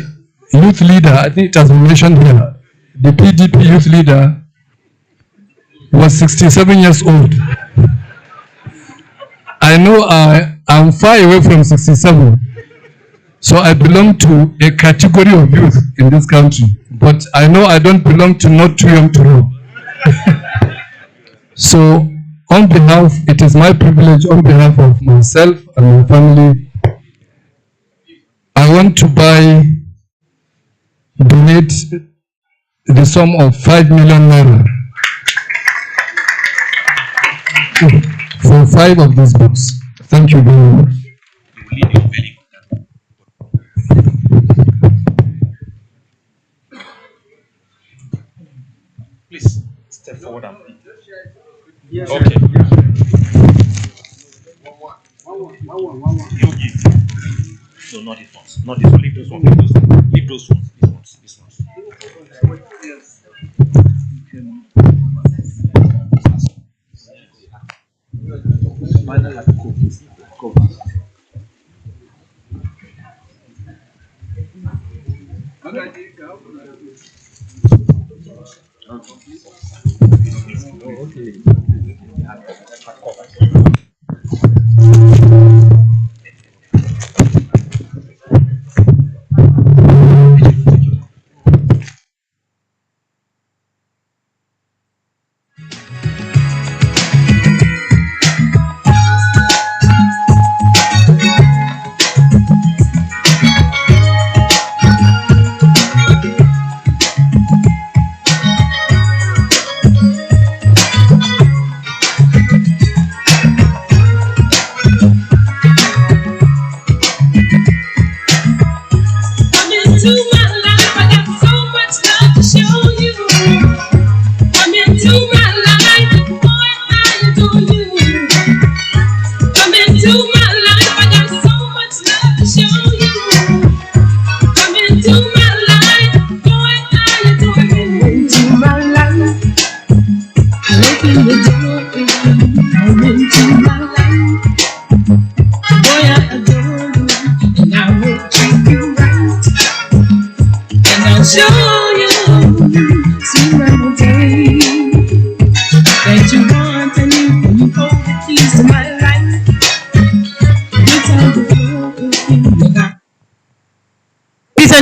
youth leader, I think it has been mentioned here, the PDP youth leader was 67 years old. I know I'm far away from 67. So I belong to a category of youth in this country. But I know I don't belong to not too young to know. So on behalf, it is my privilege, on behalf of myself and my family, I want to donate the sum of 5 million naira for 5 of these books. Thank you very much. Please step forward and pick. Yes. Okay. You give. No, not this ones. Not this one. Leave those ones. Leave those ones. These ones.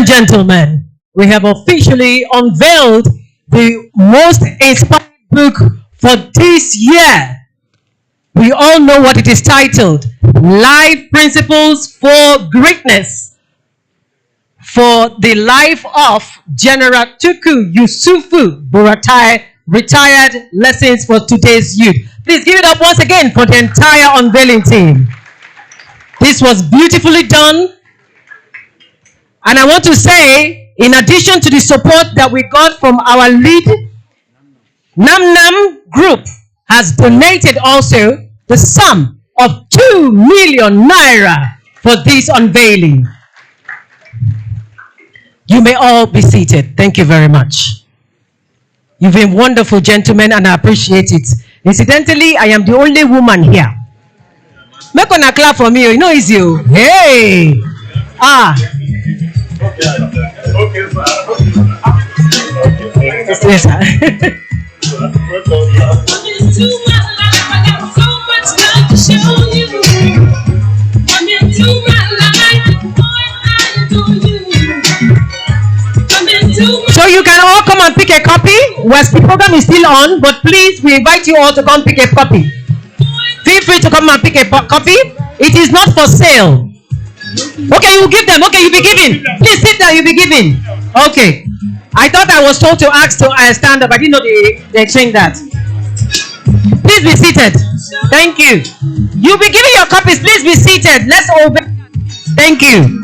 Gentlemen, we have officially unveiled the most inspiring book for this year. We all know what it is titled, Life Principles for Greatness, for the life of General TUKUR YUSUF BURATAI, retired. Lessons for Today's Youth. Please give it up once again for the entire unveiling team. This was beautifully done. And I want to say in addition to the support that we got from our lead, Nam Nam Group has donated also the sum of 2 million naira for this unveiling. You may all be seated. Thank you very much. You've been wonderful, gentlemen, and I appreciate it. Incidentally, I am the only woman here. Make on a clap for me. You know it's you. Hey! Ah! Yes, sir. So you can all come and pick a copy. Whilst the program is still on, but please, we invite you all to come pick a copy. Feel free to come and pick a copy. It is not for sale. Okay, you give them. Okay, you be giving. Please sit down. You be giving. Okay. I thought I was told to ask to stand up. I didn't know they changed that. Please be seated. Thank you. You be giving your copies. Please be seated. Let's open. Thank you.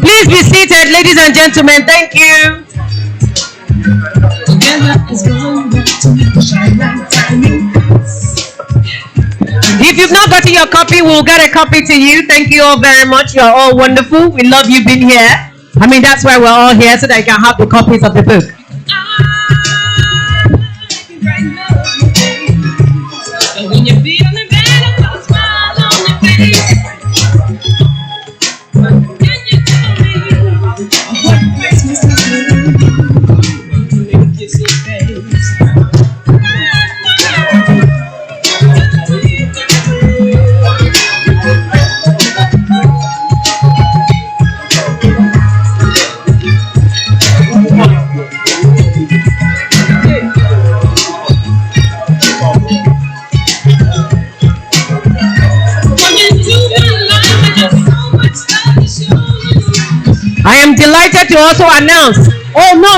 Please be seated, ladies and gentlemen. Thank you. If you've not gotten your copy, we'll get a copy to you. Thank you all very much. You are all wonderful. We love you being here. I mean, that's why we're all here, so that you can have the copies of the book. When you be on the bed, I'll smile on your face. Can you tell me what makes me so good? Make you so face. I am delighted to also announce. Oh, no.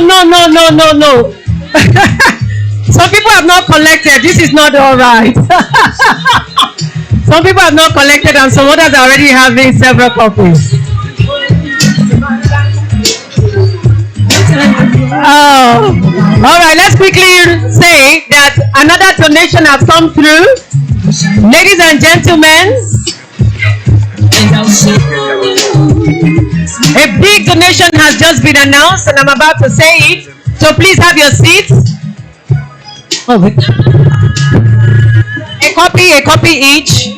Some people have not collected. This is not all right. Some people have not collected and some others are already having several copies. Oh, all right. Let's quickly say that another donation has come through. Ladies and gentlemen, a big donation has just been announced and I'm about to say it. So please have your seats. Oh, wait. A copy each.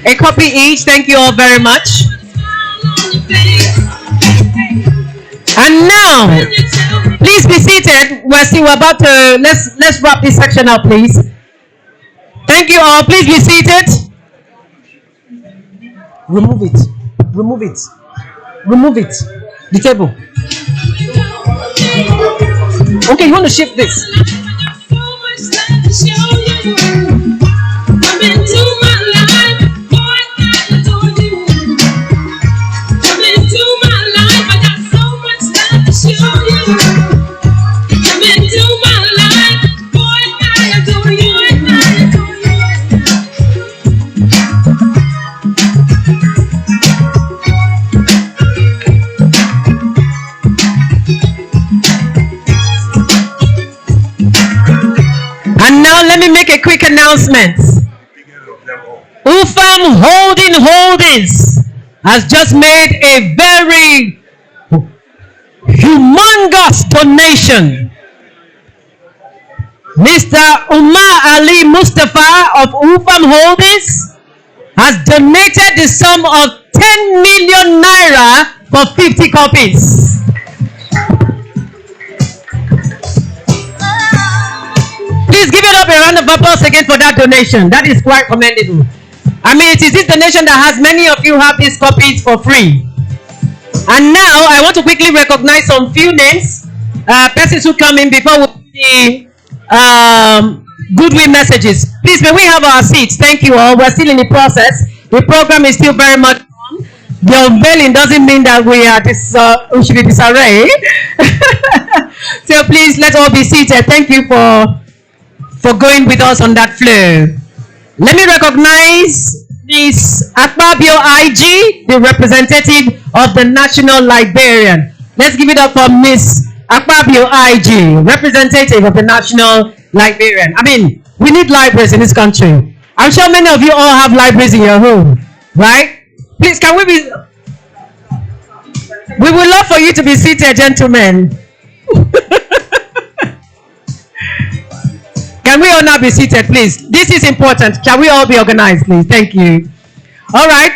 A copy each. Thank you all very much. And now, please be seated. We're about to let's wrap this section up, please. Thank you all. Please be seated. Remove it. The table. Okay, you want to shift this? And now let me make a quick announcement. UFAM Holdings has just made a very humongous donation. Mr. Umar Ali Mustafa of UFAM Holdings has donated the sum of 10 million naira for 50 copies. Please give it up a round of applause again for that donation. That is quite commendable. I mean, it is this donation that has many of you have these copies for free. And now I want to quickly recognize some few names, persons who come in before we goodwill messages. Please, may we have our seats? Thank you all. We're still in the process. The program is still very much on. The unveiling doesn't mean that we are we should be disarray. So please, let's all be seated. Thank you for going with us on that flow. Let me recognize Miss Akpabio IG, the representative of the National Librarian. Let's give it up for Miss Akpabio IG, representative of the National Librarian. I mean, we need libraries in this country. I'm sure many of you all have libraries in your home, right? Please, can we be... We would love for you to be seated, gentlemen. Can we all now be seated, please? This is important. Can we all be organized, please? Thank you. All right.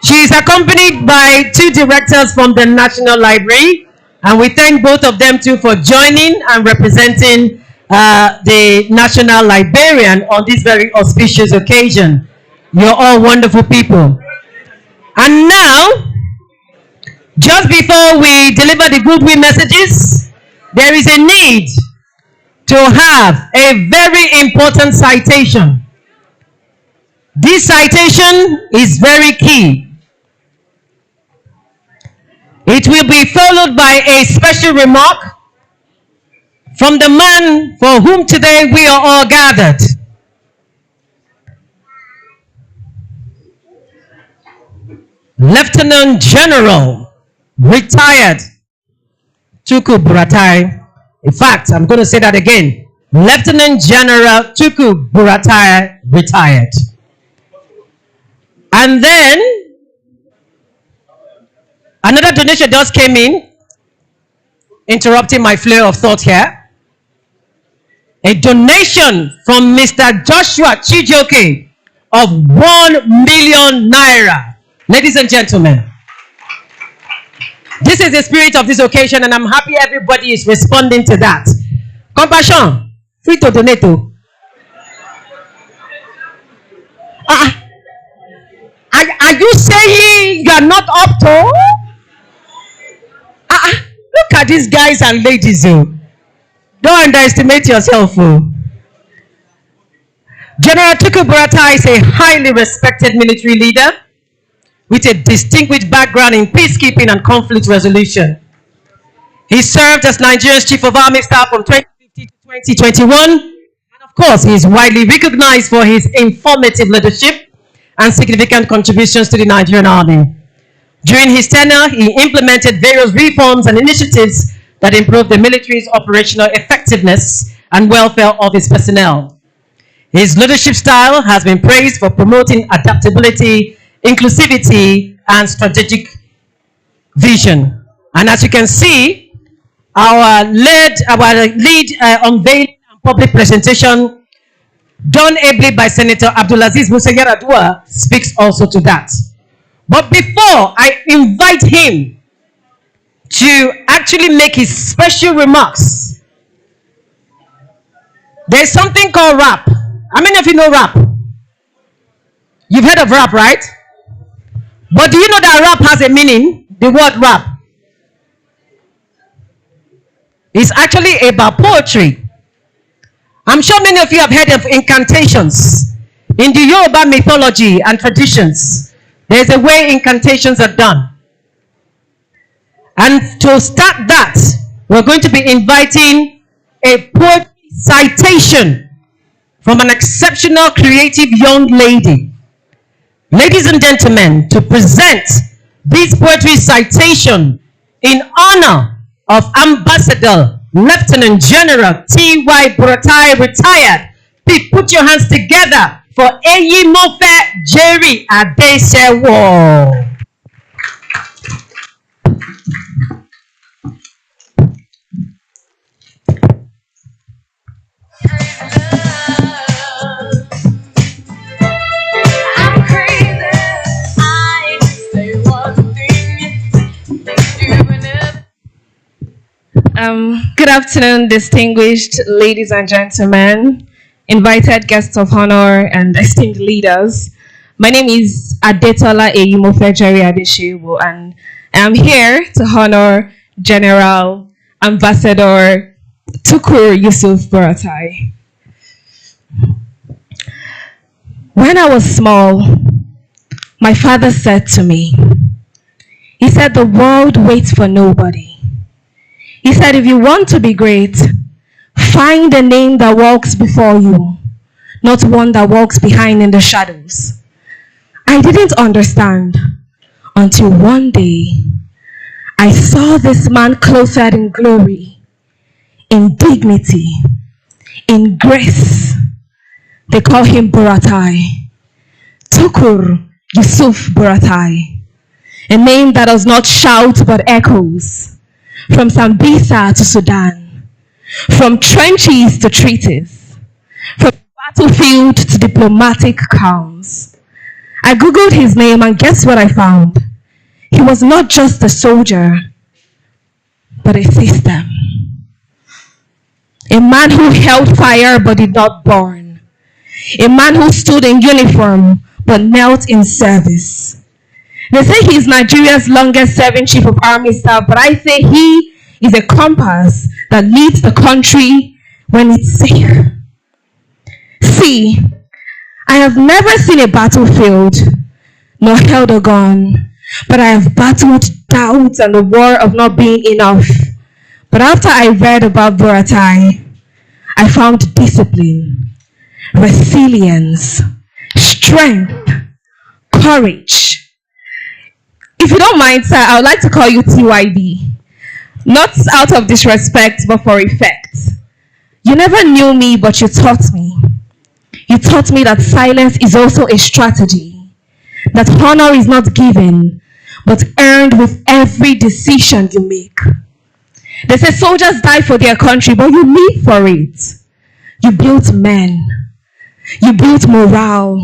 She is accompanied by 2 directors from the National Library, and we thank both of them too for joining and representing the National Librarian on this very auspicious occasion. You're all wonderful people. And now, just before we deliver the goodwill messages, there is a need to have a very important citation. This citation is very key. It will be followed by a special remark from the man for whom today we are all gathered. Lieutenant General, retired, TUKUR BURATAI. In fact, I'm going to say that again. Lieutenant General TUKUR BURATAI, retired. And then, another donation just came in, interrupting my flow of thought here. A donation from Mr. Joshua Chijoke of 1 million naira. Ladies and gentlemen, this is the spirit of this occasion, and I'm happy everybody is responding to that. Compassion, free to donate. Are you saying you are not up to? Look at these guys and ladies. Don't underestimate yourself. General TUKUR BURATAI is a highly respected military leader with a distinguished background in peacekeeping and conflict resolution. He served as Nigeria's Chief of Army Staff from 2015 to 2021. And of course, he is widely recognized for his informative leadership and significant contributions to the Nigerian Army. During his tenure, he implemented various reforms and initiatives that improved the military's operational effectiveness and welfare of its personnel. His leadership style has been praised for promoting adaptability, inclusivity, and strategic vision. And as you can see, our lead unveiling and public presentation done ably by Senator Abdulaziz Musa Yaradua speaks also to that. But before I invite him to actually make his special remarks, there's something called rap. How many of you know rap? You've heard of rap, right? But do you know that rap has a meaning? The word rap. It's actually about poetry. I'm sure many of you have heard of incantations. In the Yoruba mythology and traditions, there's a way incantations are done. And to start that, we're going to be inviting a poetry citation from an exceptional creative young lady. Ladies and gentlemen, to present this poetry citation in honor of Ambassador Lieutenant General T.Y. Buratai, retired. Please put your hands together for Eyimofe Jerry Adesewo. Good afternoon, distinguished ladies and gentlemen, invited guests of honor, and esteemed leaders. My name is Adetola Eyimofe Jerry Adesewo, and I am here to honor General Ambassador TUKUR YUSUF BURATAI. When I was small, my father said to me, he said, "The world waits for nobody." He said, if you want to be great, find a name that walks before you, not one that walks behind in the shadows. I didn't understand until one day I saw this man clothed in glory, in dignity, in grace. They call him BURATAI. TUKUR YUSUF BURATAI. A name that does not shout but echoes. From Sambisa to Sudan. From trenches to treaties. From battlefield to diplomatic calms. I googled his name and guess what I found? He was not just a soldier, but a system. A man who held fire but did not burn. A man who stood in uniform but knelt in service. They say he is Nigeria's longest serving chief of army staff, but I say he is a compass that leads the country when it's safe. See, I have never seen a battlefield nor held a gun, but I have battled doubt and the war of not being enough. But after I read about BURATAI, I found discipline, resilience, strength, courage. If you don't mind, sir, I would like to call you TYB. Not out of disrespect, but for effect. You never knew me, but you taught me. You taught me that silence is also a strategy. That honor is not given, but earned with every decision you make. They say soldiers die for their country, but you live for it. You built men. You built morale.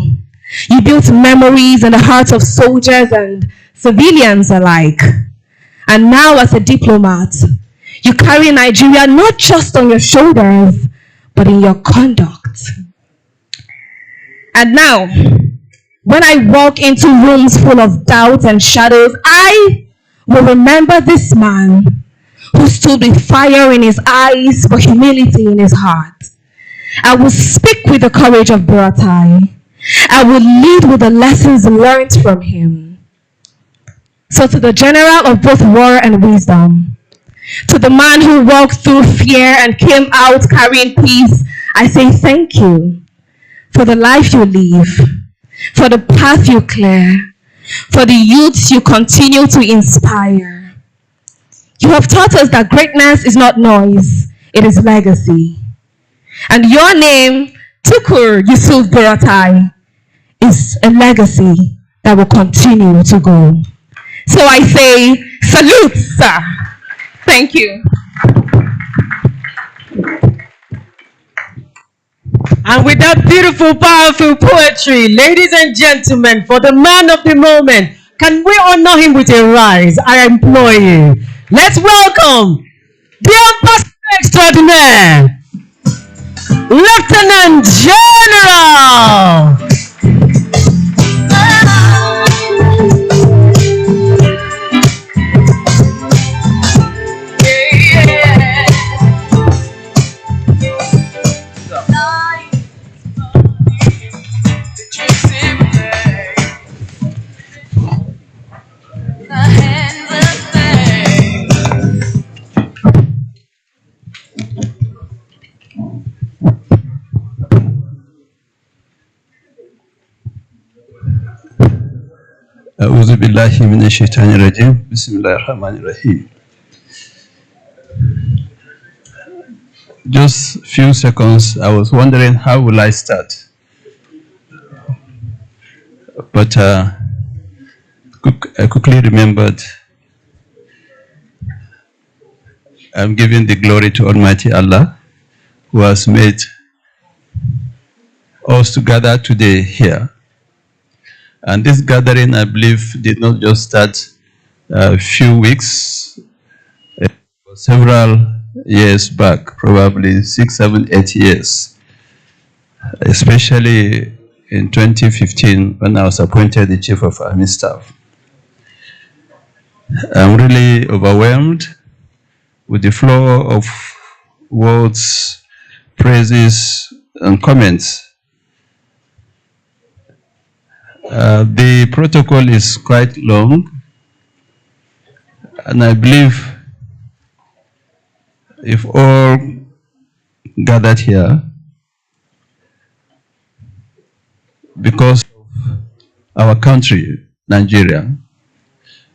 You built memories in the hearts of soldiers and civilians alike. And now as a diplomat, you carry Nigeria not just on your shoulders, but in your conduct. And now, when I walk into rooms full of doubt and shadows, I will remember this man who stood with fire in his eyes but humility in his heart. I will speak with the courage of BURATAI. I will lead with the lessons learned from him. So to the general of both war and wisdom, to the man who walked through fear and came out carrying peace, I say thank you for the life you live, for the path you clear, for the youths you continue to inspire. You have taught us that greatness is not noise, it is legacy. And your name, TUKUR YUSUF BURATAI, is a legacy that will continue to go. So I say, salute, sir. Thank you. And with that beautiful, powerful poetry, ladies and gentlemen, for the man of the moment, can we honor him with a rise? I implore you. Let's welcome the Ambassador Extraordinaire, Lieutenant General. أعوذ بالله من الشيطان الرجيم بسم الله الرحمن الرحيم. Just few seconds, I was wondering how will I start, but I quickly remembered I'm giving the glory to Almighty Allah, who has made us to gather today here. And this gathering, I believe, did not just start a few weeks, several years back, probably 6, 7, 8 years, especially in 2015 when I was appointed the Chief of Army Staff. I'm really overwhelmed with the flow of words, praises, and comments. The protocol is quite long, and I believe if all gathered here, because of our country, Nigeria,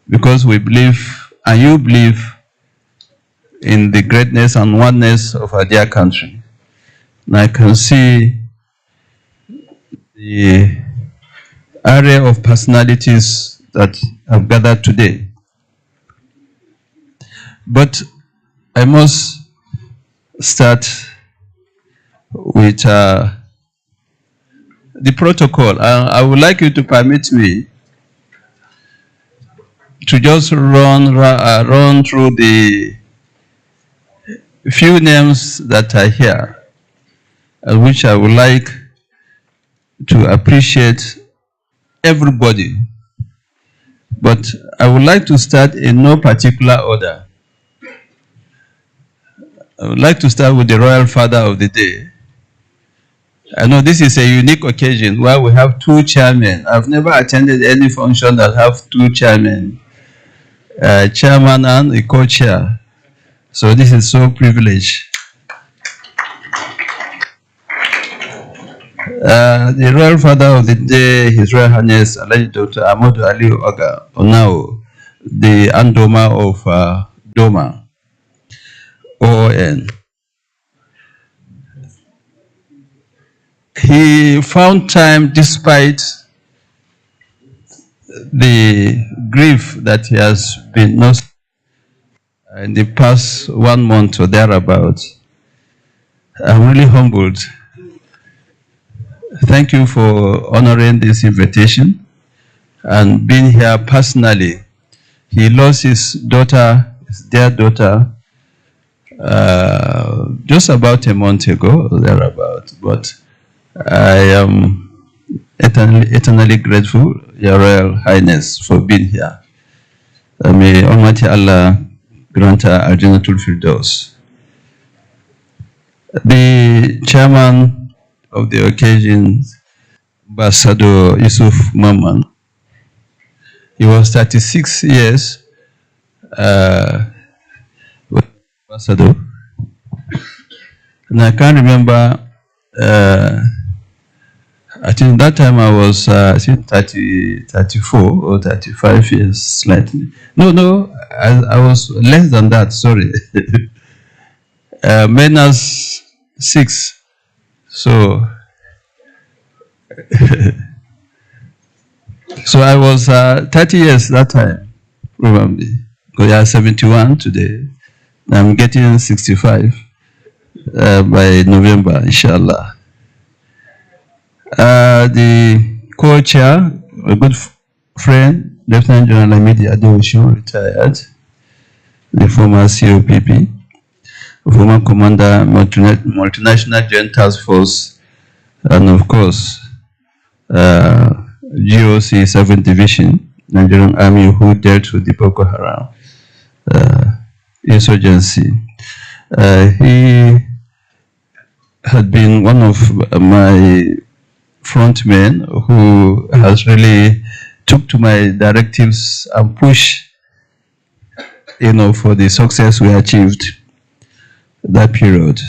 because we believe, and you believe, in the greatness and oneness of our dear country. And I can see the array of personalities that have gathered today. But I must start with the protocol. I would like you to permit me to just run through the few names that are here, which I would like to appreciate everybody. But I would like to start in no particular order. I would like to start with the Royal Father of the Day. I know this is a unique occasion where we have two chairmen. I've never attended any function that have two chairmen, chairman and a co-chair. So this is so privileged. The Royal Father of the Day, His Royal Highness Alhaji Dr. Ahmadu Aliyu Oga Onao, the Andoma of Doma, OON. He found time, despite the grief that he has been nursing in the past 1 month or thereabout. I'm really humbled. Thank you for honoring this invitation and being here personally. He lost his daughter, his dear daughter, just about a month ago or thereabout. But I am eternally grateful, Your Royal Highness, for being here. May Almighty Allah grant her Al-Jannatul Firdaus. The chairman of the occasion, Ambassador Yusuf Maman, he was 36 years ambassador, and I can't remember. I think that time I was 34 or 35 years, slightly. No, I was less than that. Sorry, minus 6. So, so I was 30 years that time, probably. Because I am 71 today. I'm getting 65 by November, inshallah. The co-chair, a good friend, Lieutenant General Lamidi Adewoshu, retired, the former COPP, former commander, multinational joint task force, and of course, GOC 7th Division, Nigerian Army, who dealt with the Boko Haram insurgency. He had been one of my frontmen who has really took to my directives and pushed, for the success we achieved that period.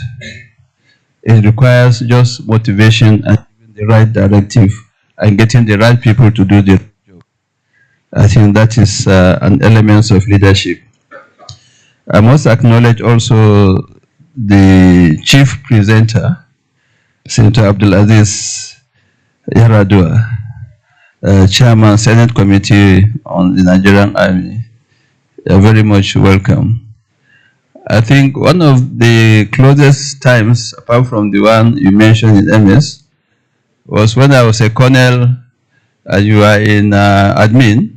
It requires just motivation and the right directive and getting the right people to do the job. I think that is an element of leadership. I must acknowledge also the chief presenter, Senator Abdulaziz Yaradua, Chairman, Senate Committee on the Nigerian Army. You're very much welcome. I think one of the closest times, apart from the one you mentioned in MS, was when I was a colonel and you were in admin.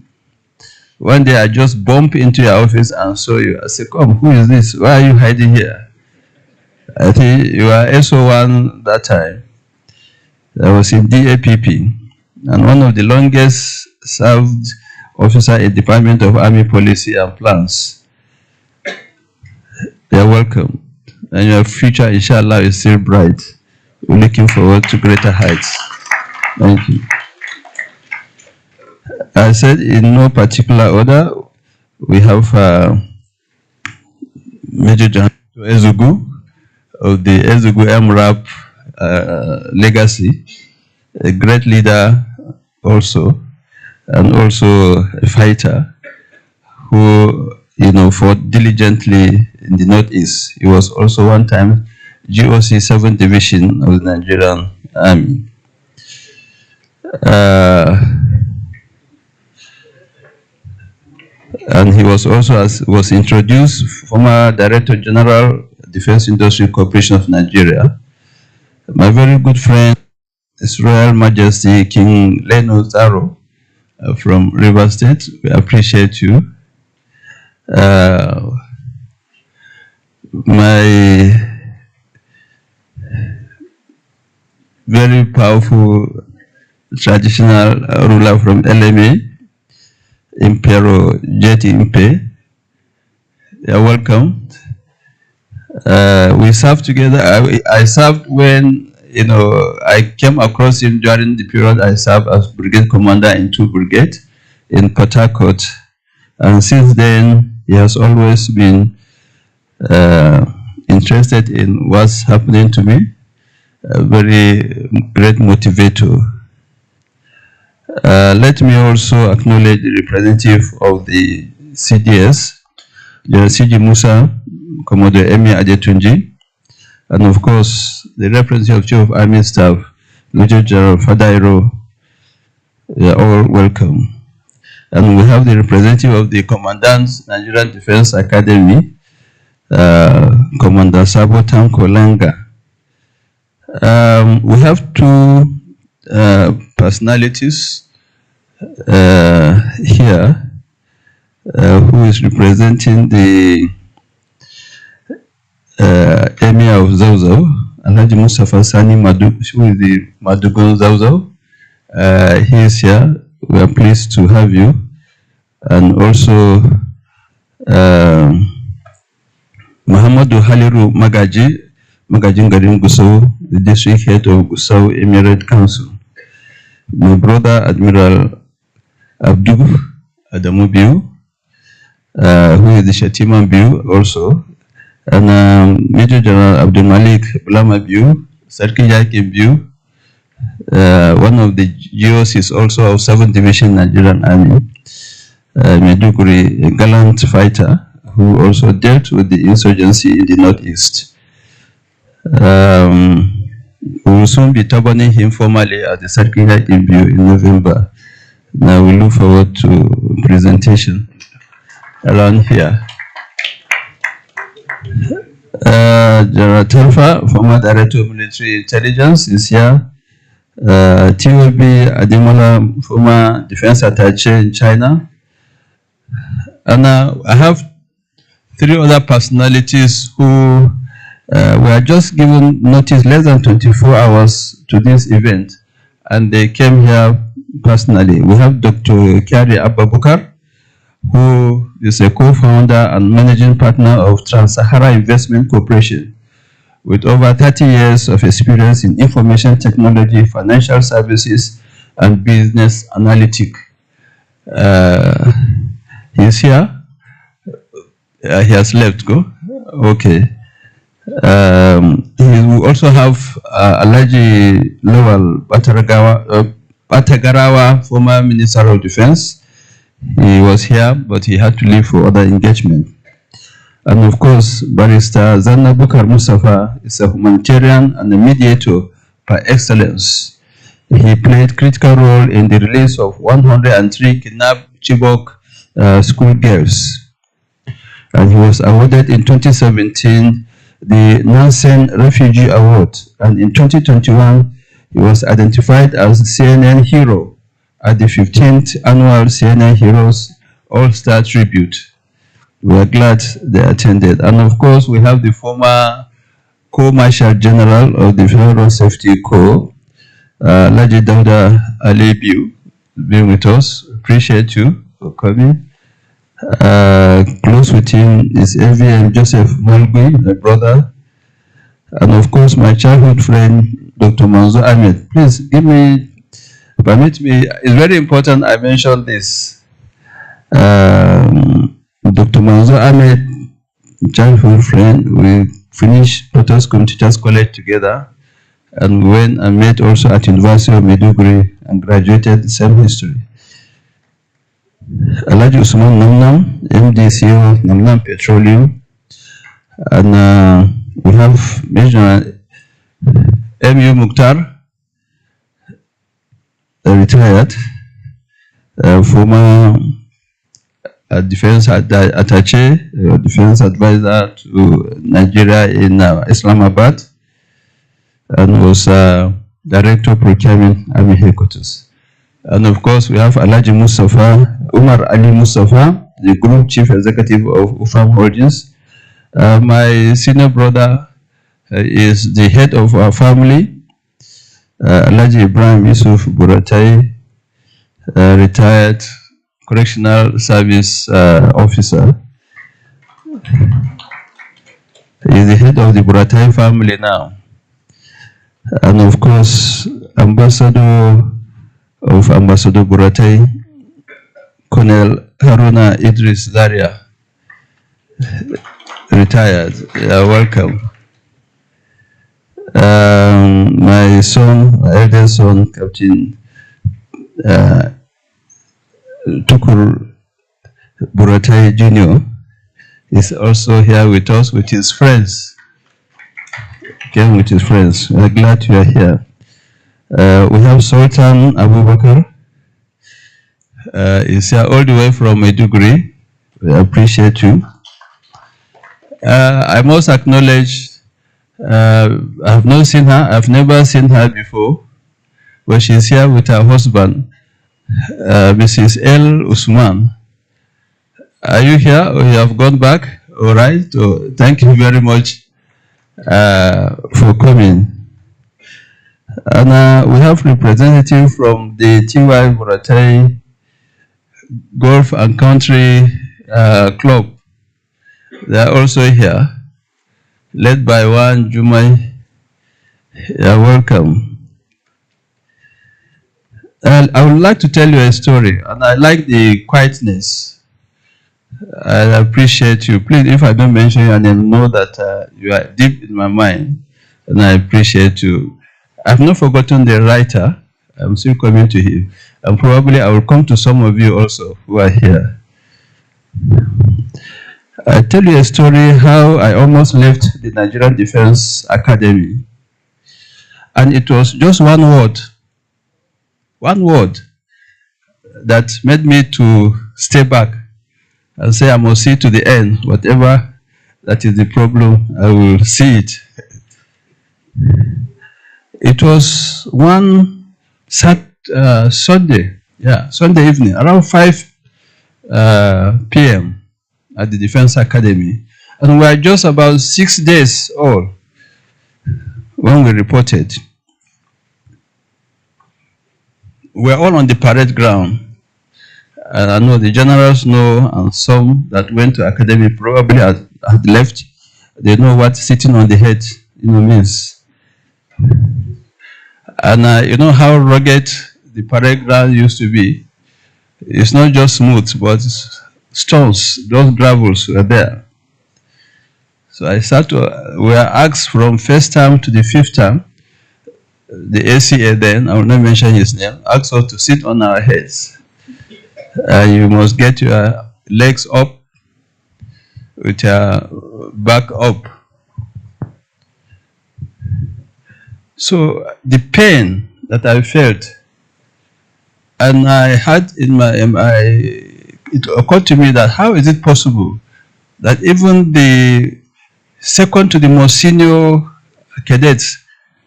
One day I just bumped into your office and saw you. I said, come, who is this? Why are you hiding here? I think you were SO1 that time. I was in DAPP. And one of the longest served officer in the Department of Army Policy and Plans. You're welcome. And your future, inshallah, is still bright. We're looking forward to greater heights. Thank you. I said in no particular order, we have Major General Ezugu of the Ezugu MRAP legacy, a great leader also. and also a fighter who, fought diligently in the Northeast. He was also one time GOC 7th Division of the Nigerian Army. And he was also, as was introduced, former Director General, Defense Industry Corporation of Nigeria. My very good friend, His Royal Majesty King Leno Zaro from River State. We appreciate you. My very powerful traditional ruler from LMA, Impero Jeti Impe. You're welcome. We served together. I served when, I came across him during the period I served as brigade commander in 2 Brigade in Port Harcourt. And since then, he has always been interested in what's happening to me. A very great motivator. Let me also acknowledge the representative of the CDS, General CG Musa, Commodore Emi Adetunji, and of course, the representative of Chief of Army Staff, Major General Fadairo. They are all welcome. And we have the representative of the Commandant's Nigerian Defense Academy, Commander Sabo Tanko Langa. We have 2 personalities here who is representing the Emir of Zauzau, Alhaji Mustafa Sani Maduk, who is the Madugon Zauzau. He is here. We are pleased to have you. And also Muhammadu Haliru Magaji, Magajin Garim Gusau, the district head of Gusau Emirate Council. My brother Admiral Abdu Adamu Biu, who is the Shatiman Biu also, and Major General Abdul Malik Blama Biu, Sarki Yaki Biu, one of the GOs is also of 7th Division Nigerian Army, Meduguri, a gallant fighter who also dealt with the insurgency in the Northeast. We will soon be turbaning him formally at the Sarki Yaki Biu in November. Now we look forward to presentation around here. General Telfa, former Director of Military Intelligence, is here. TUB Ademola, former Defense Attaché in China. And I have 3 other personalities who were just given notice less than 24 hours to this event, and they came here personally. We have Dr. Kyari Ababukar, who is a co-founder and managing partner of Trans-Sahara Investment Corporation, with over 30 years of experience in information technology, financial services, and business analytics. He's here. He has left. Go. Okay. We also have Alhaji Lowell Batagarawa, former Minister of Defense. He was here, but he had to leave for other engagement. And of course, Barrister Zanna Bukar Mustafa is a humanitarian and a mediator par excellence. He played critical role in the release of 103 kidnapped Chibok school girls. And he was awarded in 2017 the Nansen Refugee Award. And in 2021, he was identified as CNN Hero at the 15th Annual CNN Heroes All-Star Tribute. We are glad they attended. And of course, we have the former Co-Marshal General of the Federal Safety Corps, Laji Dauda Alebiu, being with us. Appreciate you for coming. Close with him is AVM Joseph Malgui, my brother. And of course, my childhood friend, Dr. Manzo Ahmed. Please permit me, it's very important I mention this. Dr. Manzo Ahmed, childhood friend, we finished Potoskum Teachers College together, and went and met also at University of Maiduguri and graduated the same history. Alhaji Usman Namnam, MDCO Namnam Petroleum, and we have Major MU Mukhtar, retired, former defense attaché, defense advisor to Nigeria in Islamabad, and was director of procurement Army headquarters. And of course, we have Alhaji Mustafa, Umar Ali Mustafa, the group chief executive of UFAM Holdings. My senior brother is the head of our family, Alhaji Ibrahim Yusuf BURATAI, retired correctional service officer. He is the head of the BURATAI family now. And of course, Ambassador BURATAI, Colonel Haruna Idris Zaria, retired. Welcome. My eldest son, Captain TUKUR BURATAI Jr. is also here with us with his friends. Came with his friends. We're glad you are here. We have Sultan Abubakar. He's here all the way from Maiduguri. We appreciate you. I must acknowledge, I have not seen her. I've never seen her before. But she's here with her husband, Mrs. L. Usman. Are you here or you have gone back? All right. So thank you very much for coming. And we have representative from the TY BURATAI Golf and Country Club. They are also here, led by one Jumai. You're welcome. I would like to tell you a story, and I like the quietness. I appreciate you. Please, if I don't mention your name, know that you are deep in my mind, and I appreciate you. I've not forgotten the writer. I'm still coming to him. And probably I will come to some of you also who are here. I'll tell you a story how I almost left the Nigerian Defense Academy. And it was just one word that made me to stay back and say I must see to the end. Whatever that is the problem, I will see it. It was one Sunday evening, around 5 p.m. at the Defense Academy. And we were just about 6 days old when we reported. We were all on the parade ground. And I know the generals know, and some that went to academy probably had left. They know what sitting on the head means. And you know how rugged the parade ground used to be. It's not just smooth, but stones, those gravels were there. So we were asked from first term to the fifth term. The ACA then, I will not mention his name, asked us to sit on our heads. You must get your legs up with your back up. So the pain that I felt, and I had in it occurred to me that how is it possible that even the second to the most senior cadets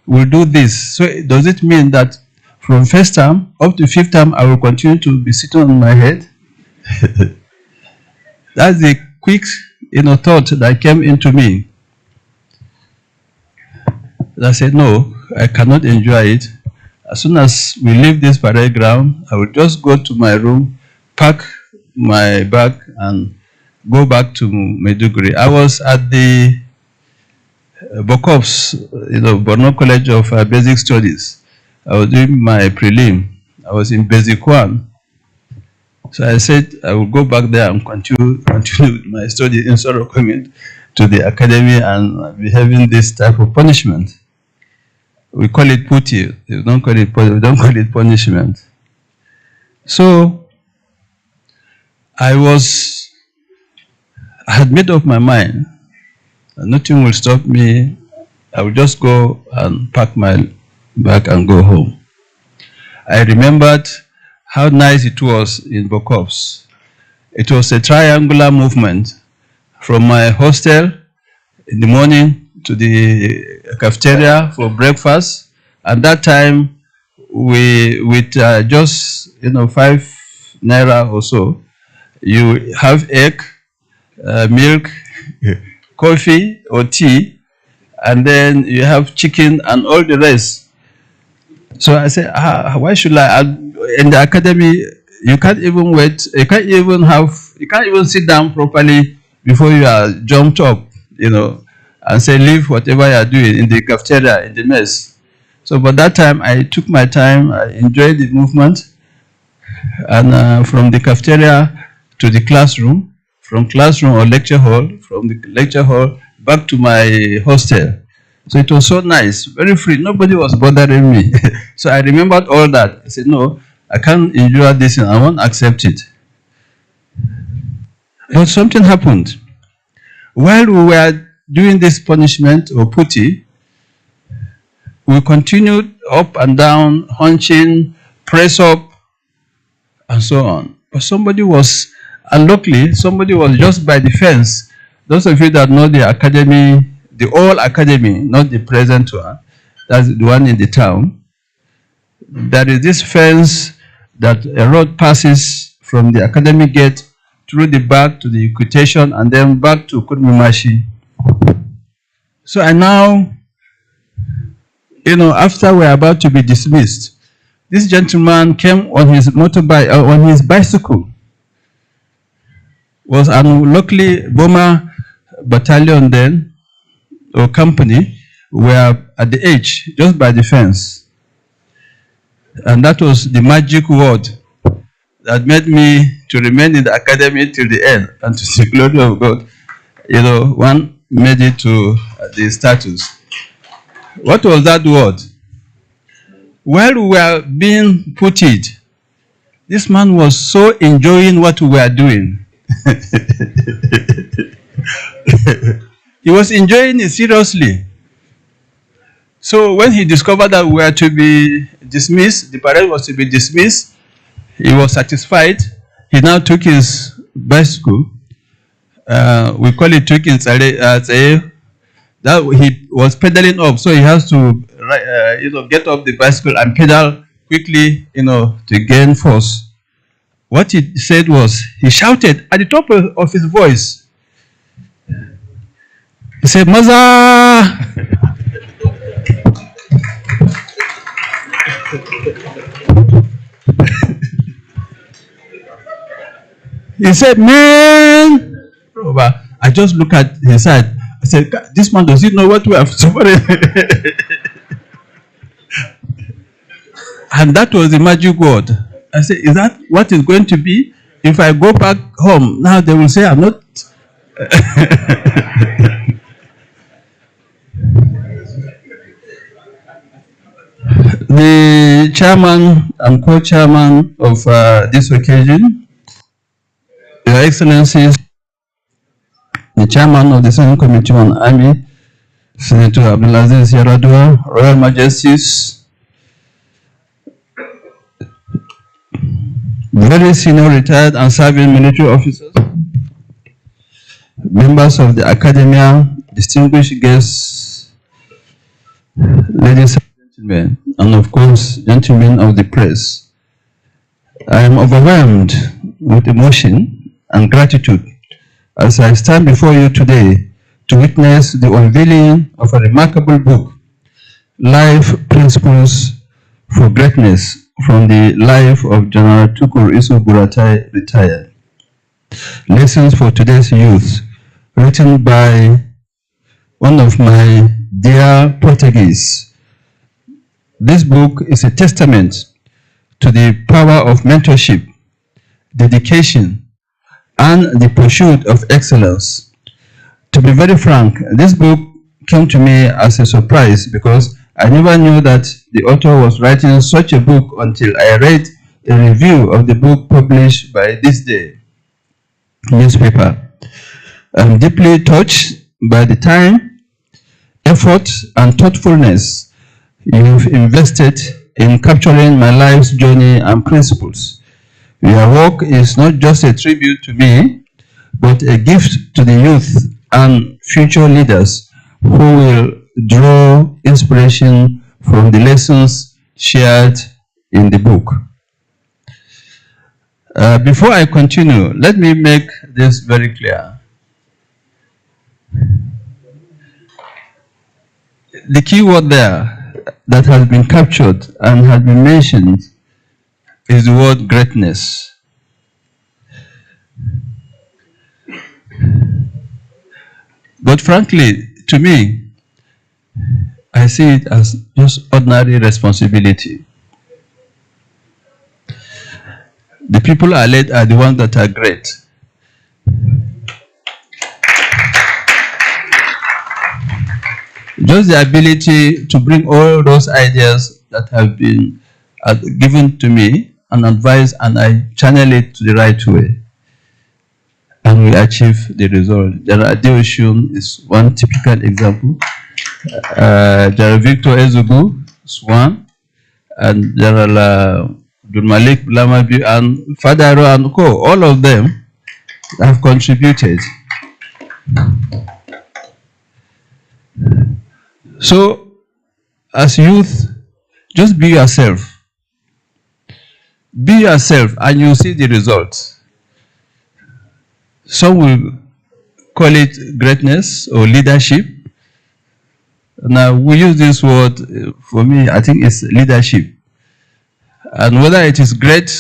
will do this? So does it mean that from first term up to fifth term, I will continue to be sitting on my head? That's the quick, thought that came into me. I said, no, I cannot enjoy it. As soon as we leave this parade ground, I will just go to my room, pack my bag, and go back to Maiduguri. I was at the Bokops, Borno College of Basic Studies. I was doing my prelim. I was in Basic 1. So I said I will go back there and continue my study instead of coming to the academy and be having this type of punishment. We call it putti. We don't call it punishment. So I had made up my mind. Nothing will stop me. I will just go and pack my bag and go home. I remembered how nice it was in Bokovs. It was a triangular movement from my hostel in the morning to the cafeteria for breakfast. At that time, with just 5 naira or so, you have egg, milk, coffee or tea, and then you have chicken and all the rest. So I said, why should I? In the academy, you can't even wait. You can't even sit down properly before you are jumped up, and say leave whatever you are doing in the cafeteria, in the mess. So by that time, I took my time. I enjoyed the movement, and from the cafeteria to the classroom, from classroom or lecture hall, from the lecture hall back to my hostel. So it was so nice, very free. Nobody was bothering me. So I remembered all that. I said, no, I can't endure this and I won't accept it. But something happened. While we were doing this punishment or putti, we continued up and down, hunching, press up, and so on. But somebody was just by the fence. Those of you that know the academy, the old academy, not the present one, that's the one in the town. There is this fence that a road passes from the academy gate through the back to the equitation and then back to Kurmimashi. So I now, after we're about to be dismissed, this gentleman came on his motorbike, on his bicycle. Was luckily Boma battalion then, or company, were at the edge, just by the fence. And that was the magic word that made me to remain in the academy till the end, and to the glory of God, one made it to the status. What was that word? While we were being putted, this man was so enjoying what we were doing. He was enjoying it seriously. So when he discovered that we were to be dismissed, the parade was to be dismissed, he was satisfied. He now took his bicycle. We call it taking that he was pedaling up, so he has to get off the bicycle and pedal quickly, to gain force. What he said was, he shouted at the top of his voice. He said, "Maza!" He said, "Man!" I just look at his side. I said, "This man, does he know what we have suffering?" And that was the magic word. I said, "Is that what is going to be? If I go back home, now they will say I'm not." The chairman and co-chairman of this occasion, Your Excellencies, the chairman of the Senate Committee on Army, Senator Abdulaziz Yaradua, Royal Majesties, very senior retired and serving military officers, members of the academia, distinguished guests, ladies and gentlemen, and of course, gentlemen of the press. I am overwhelmed with emotion and gratitude as I stand before you today to witness the unveiling of a remarkable book, Life Principles for Greatness, from the life of General TUKUR BURATAI, retired. Lessons for Today's Youth, written by one of my dear proteges. This book is a testament to the power of mentorship, dedication, and the pursuit of excellence. To be very frank, this book came to me as a surprise because I never knew that the author was writing such a book until I read a review of the book published by This Day. newspaper. I'm deeply touched by the time, effort, and thoughtfulness you've invested in capturing my life's journey and principles. Your work is not just a tribute to me, but a gift to the youth and future leaders who will draw inspiration from the lessons shared in the book. Before I continue, let me make this very clear. The key word there that has been captured and has been mentioned is the word greatness. But frankly, to me, I see it as just ordinary responsibility. The people I led are the ones that are great. Just the ability to bring all those ideas that have been given to me and advised, and I channel it to the right way. And we achieve the result. General Adeoshun is one typical example. General Victor Ezugu is one. And General Malik Blamabi and Fadaro and Co. All of them have contributed. So, as youth, just be yourself. Be yourself and you'll see the results. Some will call it greatness or leadership. Now, we use this word, for me, I think it's leadership. And whether it is great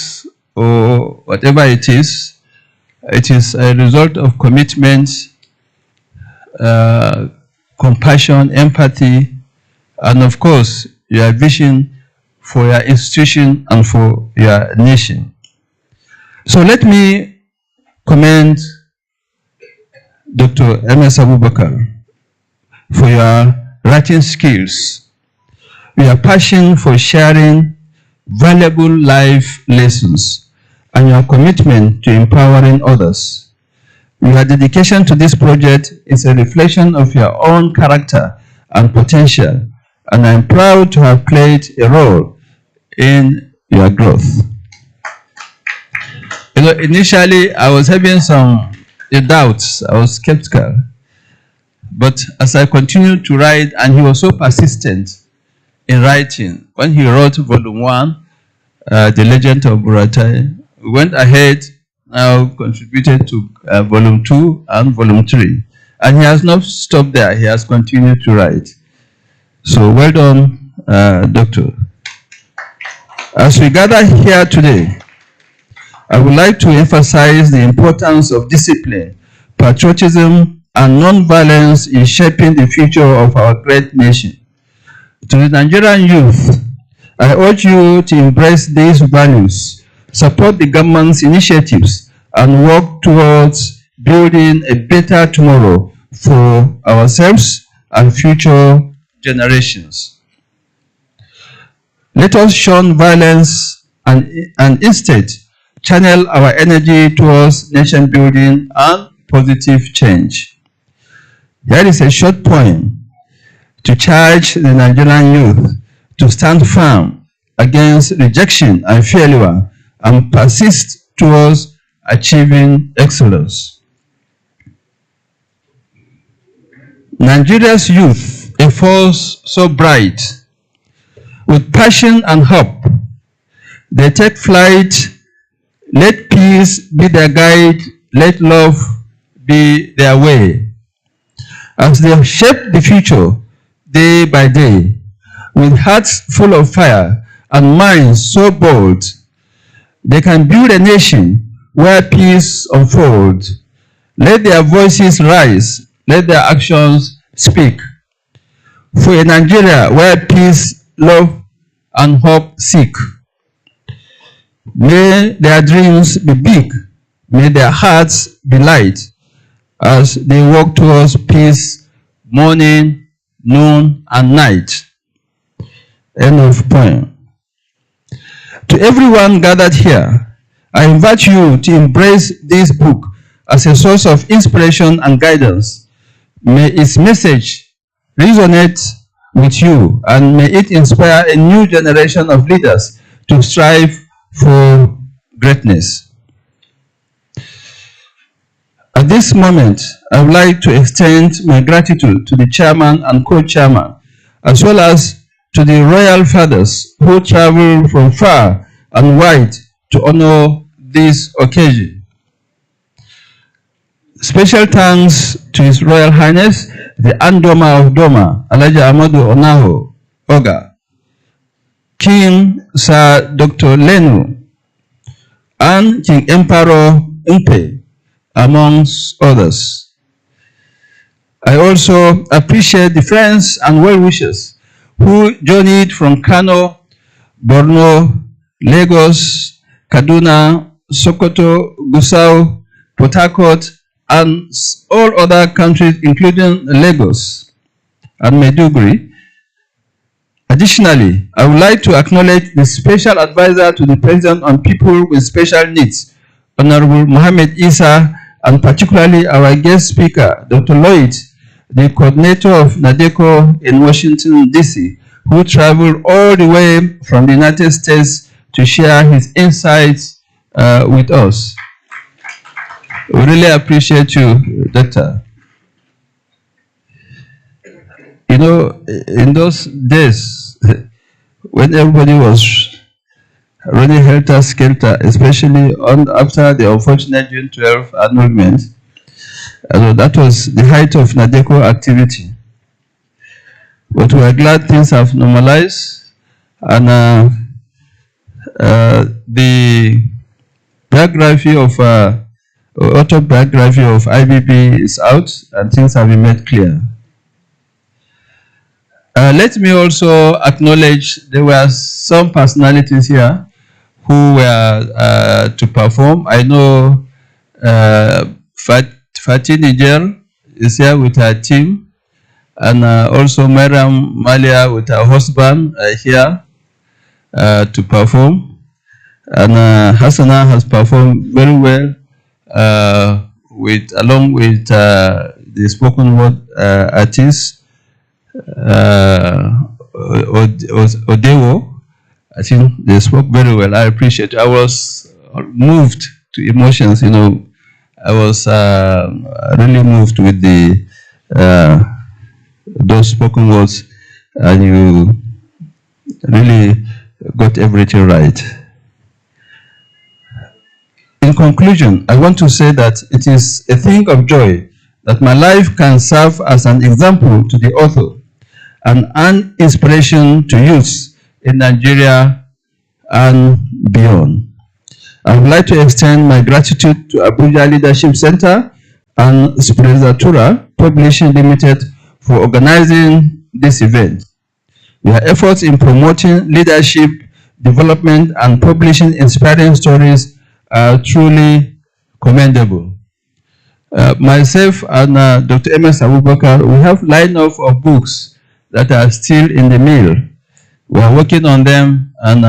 or whatever it is a result of commitment, compassion, empathy, and of course, your vision for your institution and for your nation. So let me commend Dr. MS Abubakar for your writing skills, your passion for sharing valuable life lessons, and your commitment to empowering others. Your dedication to this project is a reflection of your own character and potential, and I'm proud to have played a role in your growth. You know, initially I was having some doubts, I was skeptical, but as I continued to write, and he was so persistent in writing, when he wrote volume 1, The Legend of Buratai, we went ahead, now contributed to volume 2 and volume 3. And he has not stopped there, he has continued to write. So well done, Doctor. As we gather here today, I would like to emphasize the importance of discipline, patriotism, and non-violence in shaping the future of our great nation. To the Nigerian youth, I urge you to embrace these values, support the government's initiatives, and work towards building a better tomorrow for ourselves and future generations. Let us shun violence and instead channel our energy towards nation building and positive change. Here is a short poem to charge the Nigerian youth to stand firm against rejection and failure and persist towards achieving excellence. Nigeria's youth, a force so bright, with passion and hope, they take flight. Let peace be their guide, let love be their way. As they shape the future day by day, with hearts full of fire and minds so bold, they can build a nation where peace unfolds. Let their voices rise, let their actions speak. For a Nigeria where peace, love, and hope seek. May their dreams be big, may their hearts be light, as they walk towards peace, morning, noon, and night. End of poem. To everyone gathered here, I invite you to embrace this book as a source of inspiration and guidance. May its message resonate with you, and may it inspire a new generation of leaders to strive for greatness. At this moment, I would like to extend my gratitude to the chairman and co-chairman, as well as to the royal fathers who traveled from far and wide to honor this occasion. Special thanks to His Royal Highness, the Andoma of Doma, Alhaji Amadu Onaho Oga, King Sir Dr. Lenu, and King Emperor Mpe, amongst others. I also appreciate the friends and well-wishers who journeyed from Kano, Borno, Lagos, Kaduna, Sokoto, Gusau, Port Harcourt, and all other countries, including Lagos and Maiduguri. Additionally, I would like to acknowledge the Special Advisor to the President on People with Special Needs, Honorable Mohammed Isa, and particularly our guest speaker, Dr. Lloyd, the coordinator of NADECO in Washington, D.C., who traveled all the way from the United States to share his insights with us. We really appreciate you, Doctor. You know, in those days, when everybody was really helter-skelter, especially after the unfortunate June 12 annulment, that was the height of NADECO activity. But we are glad things have normalized, and the biography of autobiography of IBB is out, and things have been made clear. Let me also acknowledge there were some personalities here who were to perform. I know Fatih Niger is here with her team, and also Mariam Malia with her husband here to perform. And Hassana has performed very well along with the spoken word artist Odewo. I think they spoke very well. I appreciate it. I was moved to emotions, you know. I was really moved with those spoken words, and you really got everything right. In conclusion, I want to say that it is a thing of joy that my life can serve as an example to the author and an inspiration to youth in Nigeria and beyond. I would like to extend my gratitude to Abuja Leadership Center and Sprezzatura Publishing Limited for organizing this event. Their efforts in promoting leadership, development, and publishing inspiring stories are truly commendable. Myself and Dr. MS Abubakar, we have a lineup of books that are still in the mail. We are working on them, and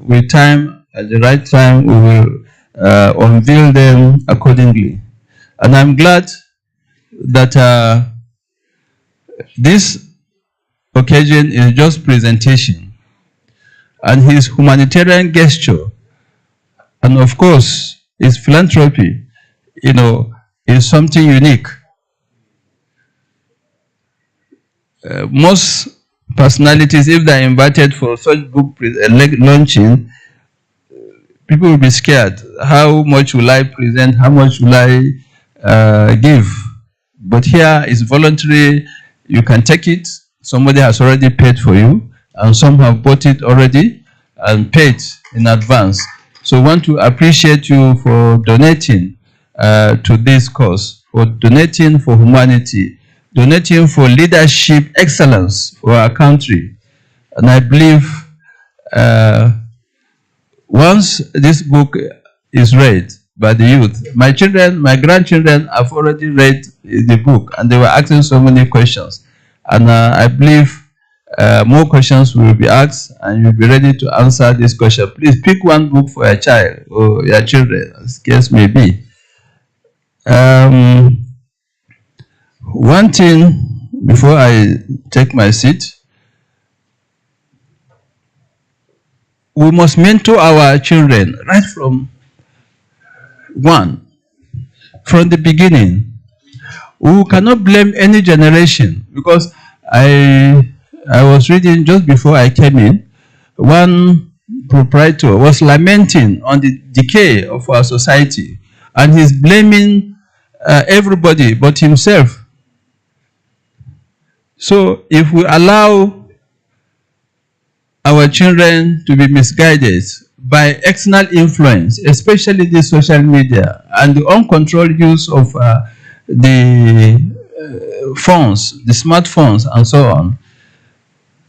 with time, at the right time, we will unveil them accordingly. And I'm glad that this occasion is just presentation, and his humanitarian gesture, and of course, his philanthropy, you know, is something unique. Most personalities, if they're invited for such book launching, people will be scared. How much will I present? How much will I give? But here is voluntary. You can take it. Somebody has already paid for you, and some have bought it already and paid in advance. So I want to appreciate you for donating to this cause, for donating for humanity, donating for leadership excellence for our country. And I believe once this book is read by the youth, my children, my grandchildren have already read the book, and they were asking so many questions. And I believe more questions will be asked, and you'll be ready to answer this question. Please pick one book for your child or your children, as case may be. Um, one thing before I take my seat, we must mentor our children right from the beginning. We cannot blame any generation because I was reading just before I came in, one proprietor was lamenting on the decay of our society, and he's blaming everybody but himself. So if we allow our children to be misguided by external influence, especially the social media and the uncontrolled use of the phones, the smartphones and so on,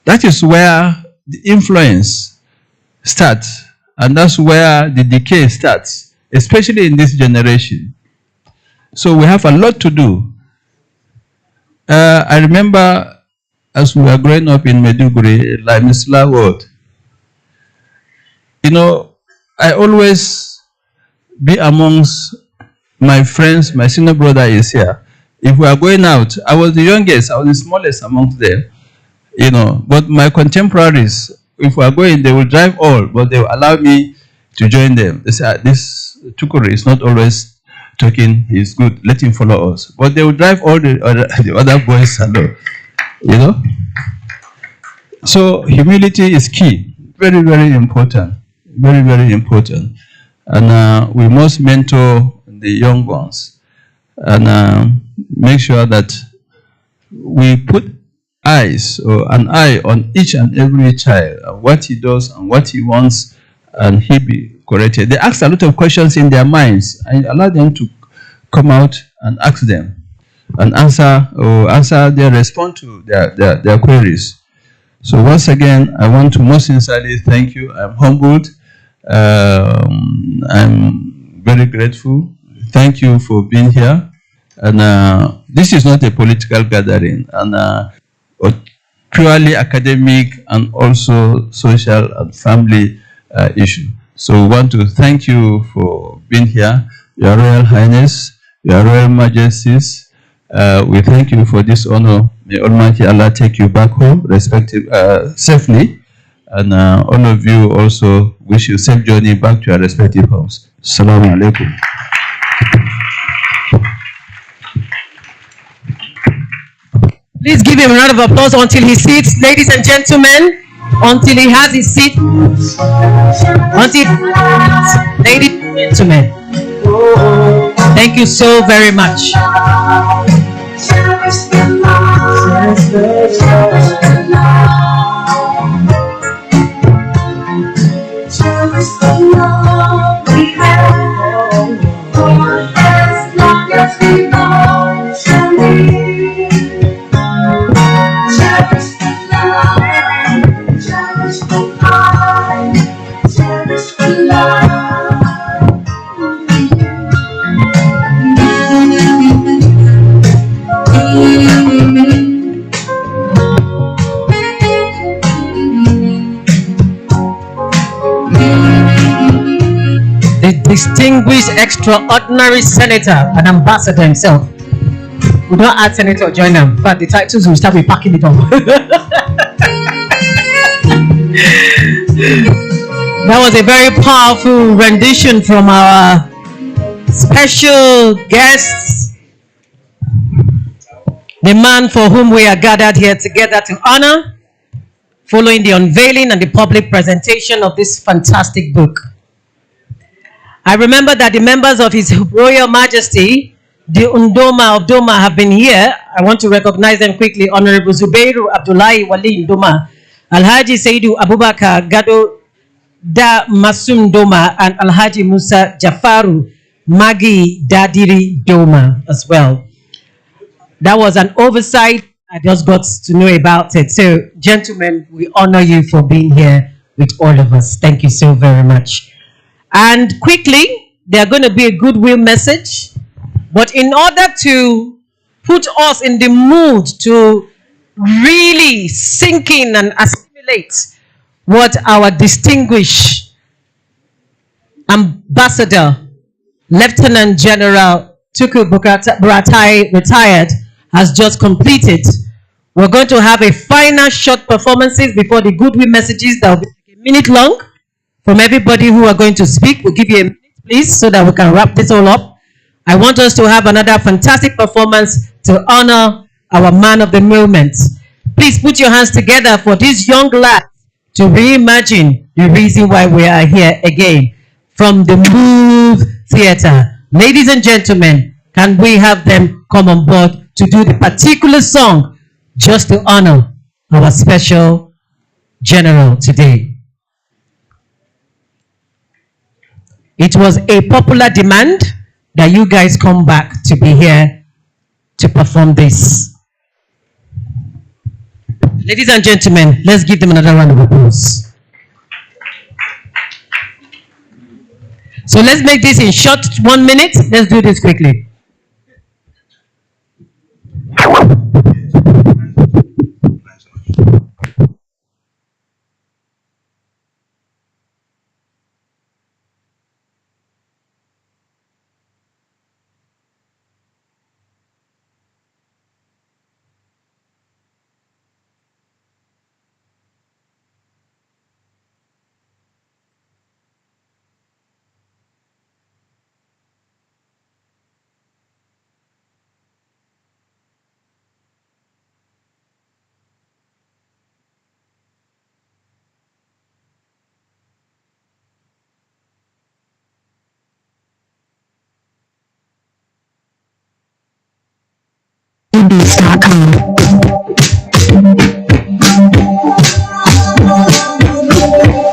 that is where the influence starts, and that's where the decay starts, especially in this generation. So we have a lot to do. I remember as we were growing up in Meduguri, like Mr. Ward, I always be amongst my friends. My senior brother is here. If we are going out, I was the youngest, I was the smallest amongst them, but my contemporaries, if we are going, they will drive all, but they will allow me to join them. They say, this TUKUR is not always talking, he's good, let him follow us. But they will drive all the other boys alone, So humility is key, very, very important, very, very important. And we must mentor the young ones and make sure that we put eyes or an eye on each and every child, what he does and what he wants, and he be corrected. They ask a lot of questions in their minds, and allow them to come out and ask them and answer their response to their queries. So once again, I want to most sincerely thank you. I'm humbled. I'm very grateful. Thank you for being here. And this is not a political gathering, and purely academic and also social and family issue. So we want to thank you for being here, Your Royal Highness, Your Royal Majesties. We thank you for this honor. May Almighty Allah take you back home safely. And all of you also wish you safe journey back to your respective homes. Assalamu alaikum. Please give him a round of applause until he sits, ladies and gentlemen, until he has his seat. Ladies and gentlemen, thank you so very much. Distinguished, extraordinary senator and ambassador himself. We don't add senator, join them. But the titles will start with packing it up. That was a very powerful rendition from our special guests, the man for whom we are gathered here together to honor, following the unveiling and the public presentation of this fantastic book. I remember that the members of His Royal Majesty, the Ndoma of Doma, have been here. I want to recognize them quickly. Honorable Zubairu Abdullahi Wali Ndoma, Alhaji Saidu Abubakar Gado Da Masum Doma, and Alhaji Musa Jafaru Magi Dadiri Doma as well. That was an oversight. I just got to know about it. So, gentlemen, we honor you for being here with all of us. Thank you so very much. And quickly, there's going to be a goodwill message. But in order to put us in the mood to really sink in and assimilate what our distinguished Ambassador, Lieutenant General TUKUR BURATAI retired has just completed. We're going to have a final short performances before the goodwill messages that will be like a minute long from everybody who are going to speak. We'll give you a minute, please, so that we can wrap this all up. I want us to have another fantastic performance to honor our man of the moment. Please put your hands together for these young lads to reimagine the reason why we are here again from the Move Theatre. Ladies and gentlemen, can we have them come on board to do the particular song just to honor our special general today? It was a popular demand that you guys come back to be here to perform this. Ladies and gentlemen, let's give them another round of applause. So let's make this in short 1 minute. Let's do this quickly.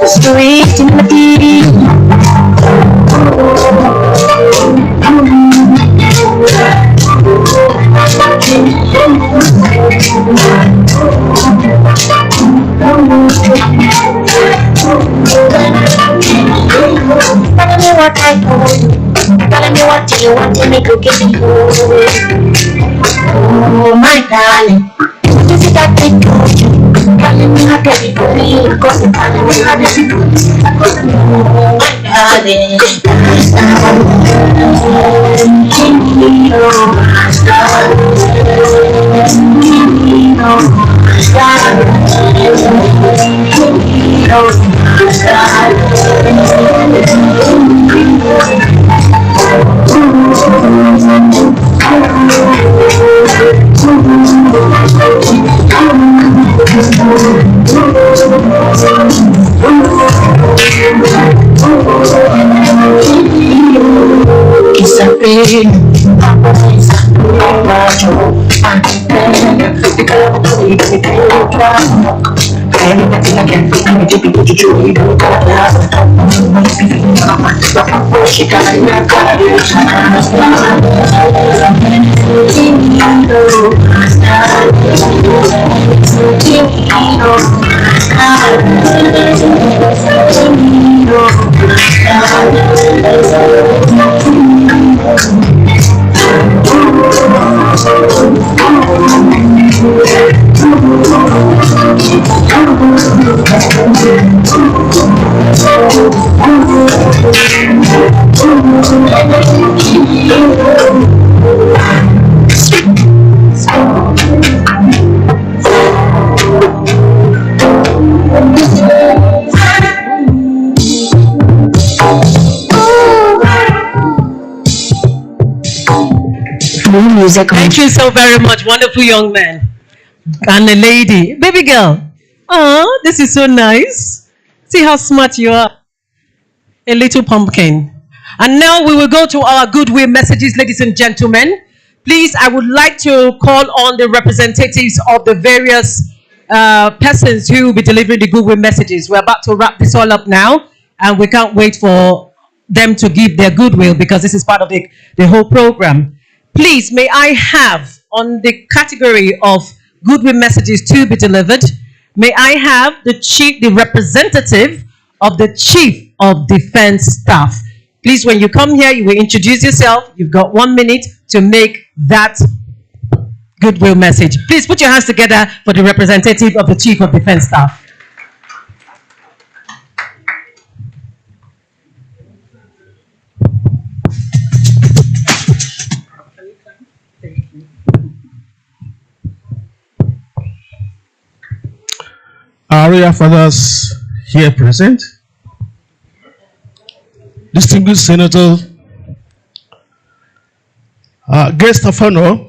Sweet in the Telling me what I do, telling me what you want me to give you. Oh my darling, this is that thing to you. Telling me how to be for me, because you're telling me how to be for me. Oh my darling, it's a pain, it's a pain, the girl with the weed, the girl with the anything I can feel, I'm just people to joy, you don't got love. She got a real music. Thank you so very much, wonderful young man and a lady, baby girl. Oh, this is so nice. See how smart you are, a little pumpkin. And now we will go to our goodwill messages, ladies and gentlemen. Please, I would like to call on the representatives of the various persons who will be delivering the goodwill messages. We're about to wrap this all up now, and we can't wait for them to give their goodwill because this is part of the whole program. Please, may I have on the category of goodwill messages to be delivered, may I have the representative of the Chief of Defense Staff. Please, when you come here, you will introduce yourself. You've got 1 minute to make that goodwill message. Please put your hands together for the representative of the Chief of Defense Staff. Our royal fathers here present, distinguished senator, guest of honor,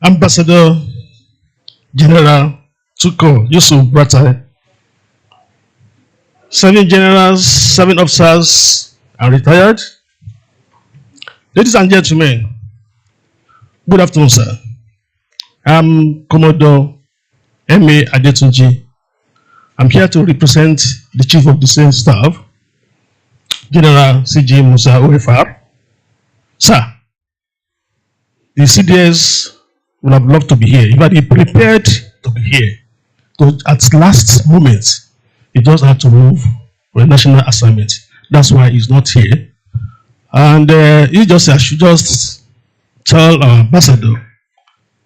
Ambassador General TUKUR YUSUF BURATAI, serving generals, serving officers, and retired. Ladies and gentlemen, good afternoon, sir. I'm Commodore M.A. Adetunji. I'm here to represent the Chief of the Same Staff, General C.G. Musa OFR. Sir, the CDS would have loved to be here. In fact, he prepared to be here. So at last moment, he just had to move for a national assignment. That's why he's not here. And I should just tell our ambassador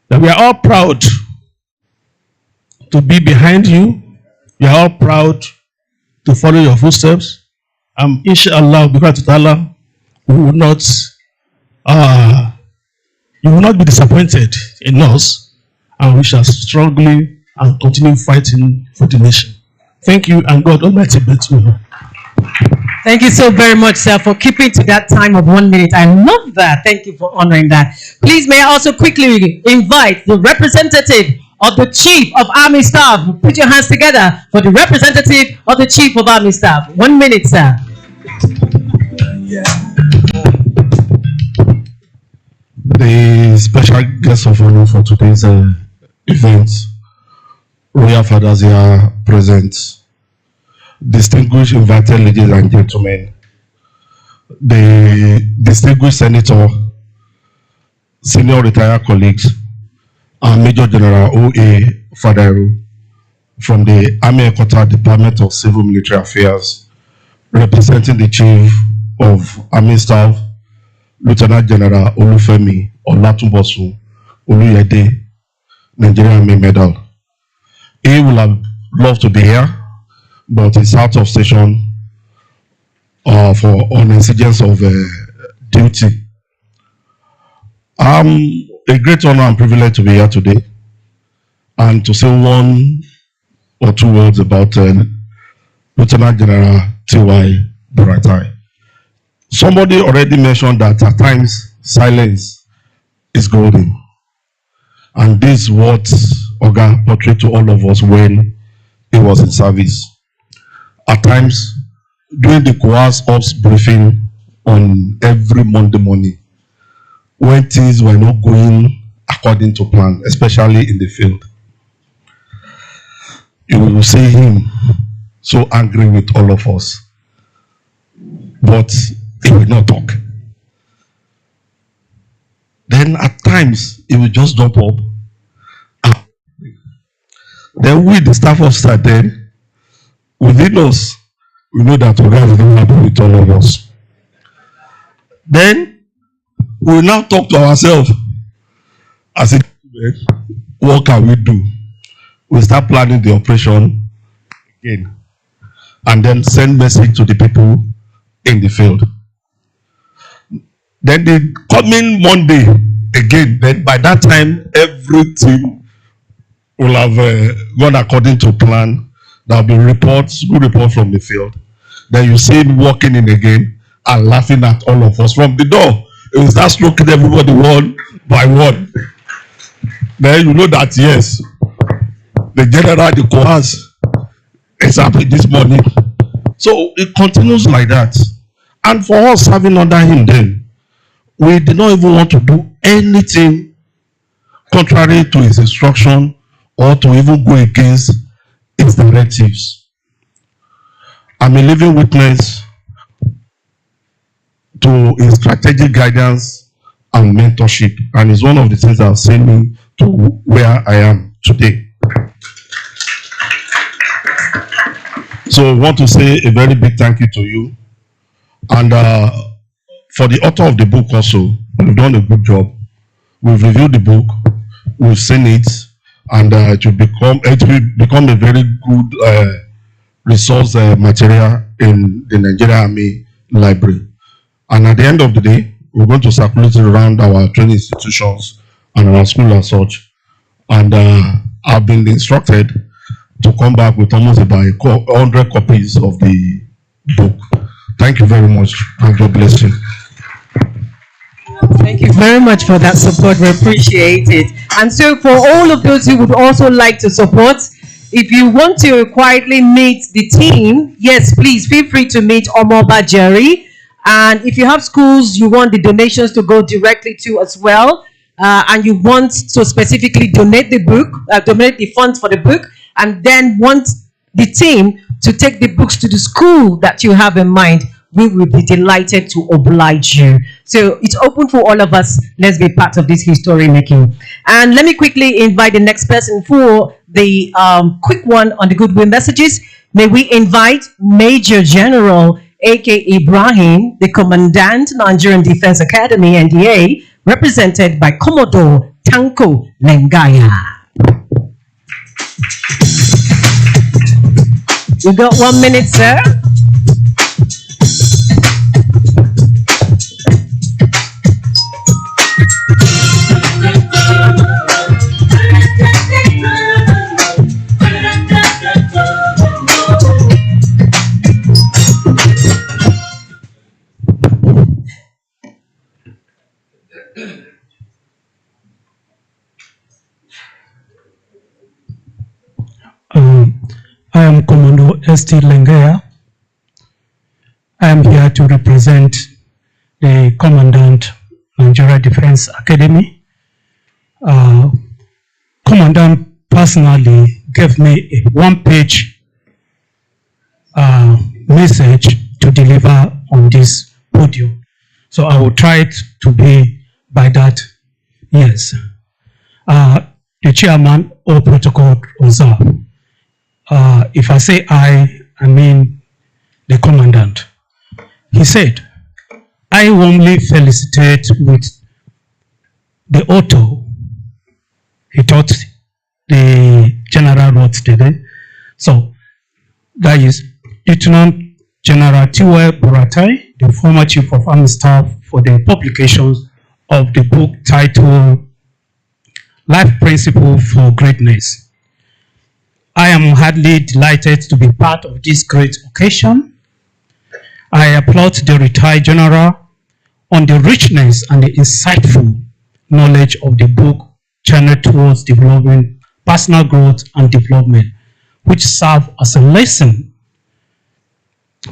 that we are all proud to be behind you. We are all proud to follow your footsteps. Inshallah, because of Allah, we will not, you will not be disappointed in us, and we shall strongly and continue fighting for the nation. Thank you, and God Almighty be with you. Thank you so very much, sir, for keeping to that time of 1 minute. I love that. Thank you for honoring that. Please, may I also quickly invite the representative of the Chief of Army Staff. Put your hands together for the representative of the Chief of Army Staff. 1 minute, sir. The special guest of honor for today's event, royal fathers here present, distinguished invited ladies and gentlemen, the distinguished senator, senior retired colleagues, and Major General O.A. Fadaru from the Army Headquarters Department of Civil Military Affairs, representing the Chief of Army Staff, Lieutenant General Olufemi Olatunbosun Oluyede, Nigerian Army Medal. He would have loved to be here, but he's out of station on exigence of duty. A great honor and privilege to be here today and to say one or two words about Lieutenant General T.Y. Buratai. Somebody already mentioned that at times silence is golden, and this is what Oga portrayed to all of us when he was in service. At times, during the COAS Ops briefing on every Monday morning, when things were not going according to plan, especially in the field, you will see him so angry with all of us, but he will not talk. Then at times, he will just jump up. Then we, the staff officer, then within us, we know that we have to happen with all of us. Then we will now talk to ourselves as a what can we do? We start planning the operation again, and then send message to the people in the field. Then the coming Monday again, then by that time everything will have gone according to plan. There will be reports, good reports from the field. Then you see him walking in again and laughing at all of us from the door. He will start stroking everybody one by one. Then you know that yes, the general, the COAS is happening this morning. So it continues like that. And for us having under him then, we did not even want to do anything contrary to his instruction or to even go against his directives. I'm a living witness to his strategic guidance and mentorship, and it's one of the things that have sent me to where I am today. So I want to say a very big thank you to you, and for the author of the book also. We've done a good job. We've reviewed the book, we've seen it, and it will become a very good resource material in the Nigerian Army Library. And at the end of the day, we're going to circulate it around our training institutions and our school and such. And I've been instructed to come back with almost about 100 copies of the book. Thank you very much, and God bless you. Thank you very much for that support. We appreciate it. And so for all of those who would also like to support, if you want to quietly meet the team, yes, please feel free to meet Omoba Jerry. And if you have schools you want the donations to go directly to as well, and you want to specifically donate the book, donate the funds for the book, and then want the team to take the books to the school that you have in mind, we will be delighted to oblige you. So it's open for all of us. Let's be part of this history making. And let me quickly invite the next person for the quick one on the goodwill messages. May we invite Major General A.K. Ibrahim, the Commandant, Nigerian Defense Academy, NDA, represented by Commodore Tanko Lengaya. You got 1 minute, sir. I am Commodore S.T. Lengaya. I am here to represent the Commandant Nigeria Defense Academy. Commandant personally gave me a one-page message to deliver on this podium. So I will try to be by that. Yes. The chairman or protocol observed. If I say I mean the commandant. He said, I warmly felicitate with the author. He taught the general wrote today. So that is Lieutenant General T.Y. BURATAI, the former Chief of Army Staff, for the publications of the book titled Life Principle for Greatness. I am hardly delighted to be part of this great occasion. I applaud the retired general on the richness and the insightful knowledge of the book channeled towards developing personal growth and development, which serve as a lesson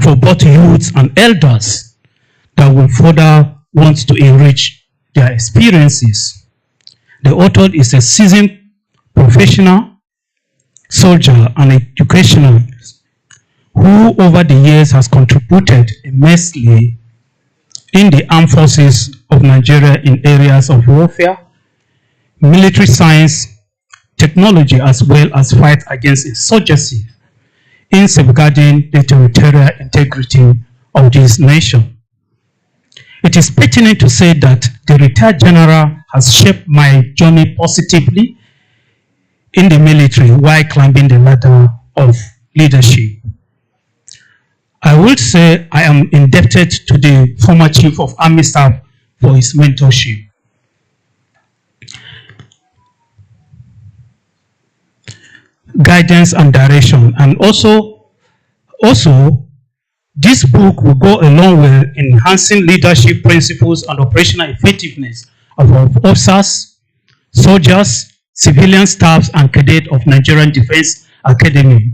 for both youths and elders that will further want to enrich their experiences. The author is a seasoned professional, soldier, and educationalist who over the years has contributed immensely in the armed forces of Nigeria in areas of warfare, military science, technology, as well as fight against insurgency in safeguarding the territorial integrity of this nation. It is pertinent to say that the retired general has shaped my journey positively in the military while climbing the ladder of leadership. I would say I am indebted to the former Chief of Army Staff for his mentorship. Guidance and direction, and also this book will go a long way in enhancing leadership principles and operational effectiveness of our officers, soldiers, civilian staffs, and cadets of Nigerian Defense Academy.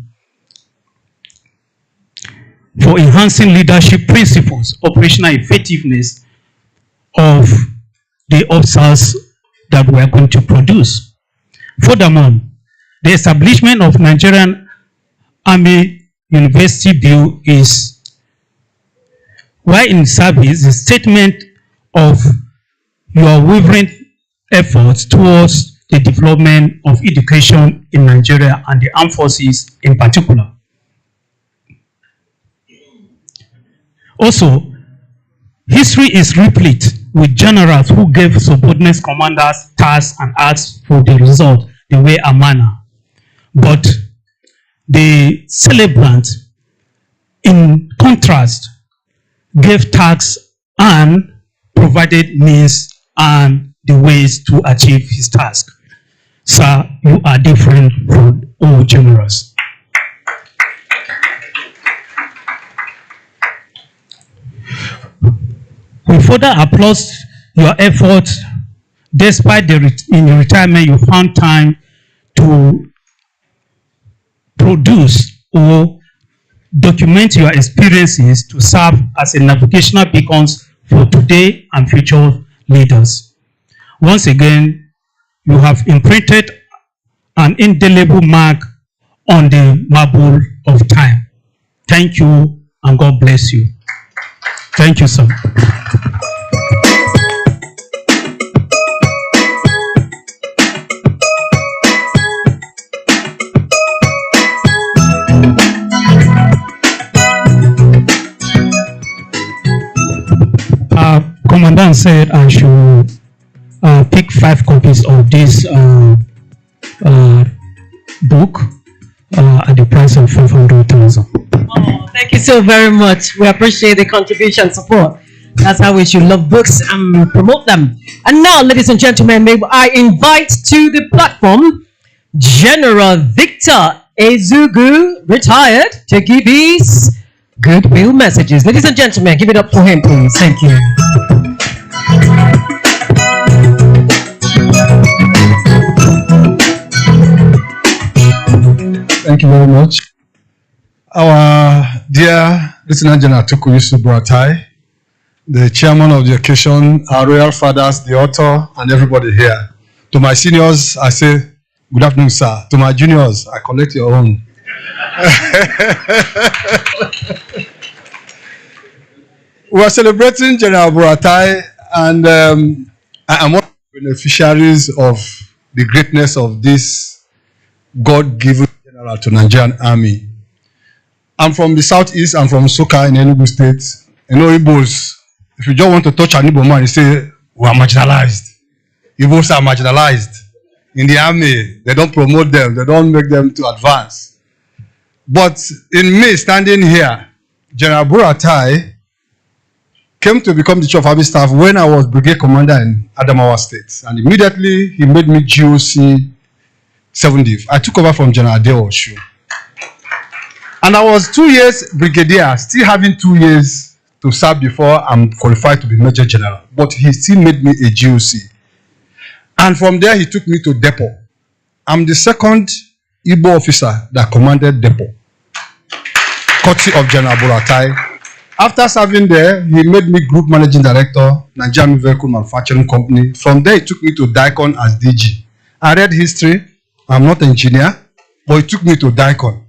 For enhancing leadership principles, operational effectiveness of the officers that we are going to produce. Furthermore, the establishment of Nigerian Army University Bill is, while in service, a statement of your wavering efforts towards the development of education in Nigeria and the armed forces in particular. Also, history is replete with generals who gave subordinate commanders tasks and asked for the result the way and manner. But the celebrant, in contrast, gave tasks and provided means and the ways to achieve his task. Sir, you are different from all generals. We further applaud your efforts. Despite in your retirement, you found time to produce or document your experiences to serve as a navigational beacons for today and future leaders. Once again, you have imprinted an indelible mark on the marble of time. Thank you, and God bless you. Thank you, sir. Commandant said I should pick 5 copies of this book at the price of 500,000. Oh, thank you so very much. We appreciate the contribution support. That's how we should love books and promote them. And now, ladies and gentlemen, may I invite to the platform General Victor Ezugu, retired, to give his goodwill messages. Ladies and gentlemen, give it up for him, please. Thank you. Thank you very much. Our dear Lieutenant General TUKUR YUSUF BURATAI, the chairman of the occasion, our royal fathers, the author, and everybody here. To my seniors, I say, good afternoon, sir. To my juniors, I collect your own. We are celebrating General BURATAI, and I am one of the beneficiaries of the greatness of this God-given general to Nigerian Army. I'm from the southeast. I'm from Soka in Enugu State. You know, Igbos, if you just want to touch an Igbo man, you say, we are marginalized. Igbos are marginalized. In the army, they don't promote them. They don't make them to advance. But in me standing here, General BURATAI came to become the Chief of Army Staff when I was Brigade Commander in Adamawa State. And immediately, he made me GOC 7th. I took over from General Adewoshu. And I was 2 years brigadier, still having 2 years to serve before I'm qualified to be Major General. But he still made me a GOC. And from there, he took me to depot. I'm the second Igbo officer that commanded depot, courtesy of General BURATAI. After serving there, he made me Group Managing Director, Nigerian Vehicle Manufacturing Company. From there, he took me to DICON as DG. I read history. I'm not an engineer, but he took me to DICON.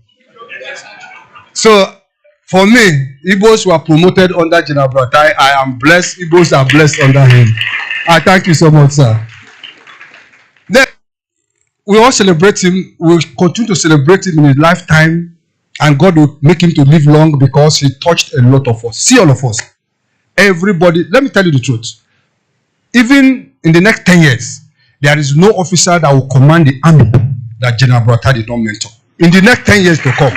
So, for me, Igbos were promoted under General BURATAI. I am blessed. Igbos are blessed under him. I thank you so much, sir. Then, we all celebrate him. We'll continue to celebrate him in his lifetime, and God will make him to live long because he touched a lot of us. See, all of us. Everybody, let me tell you the truth. Even in the next 10 years, there is no officer that will command the army that General BURATAI did not mentor. In the next 10 years to come.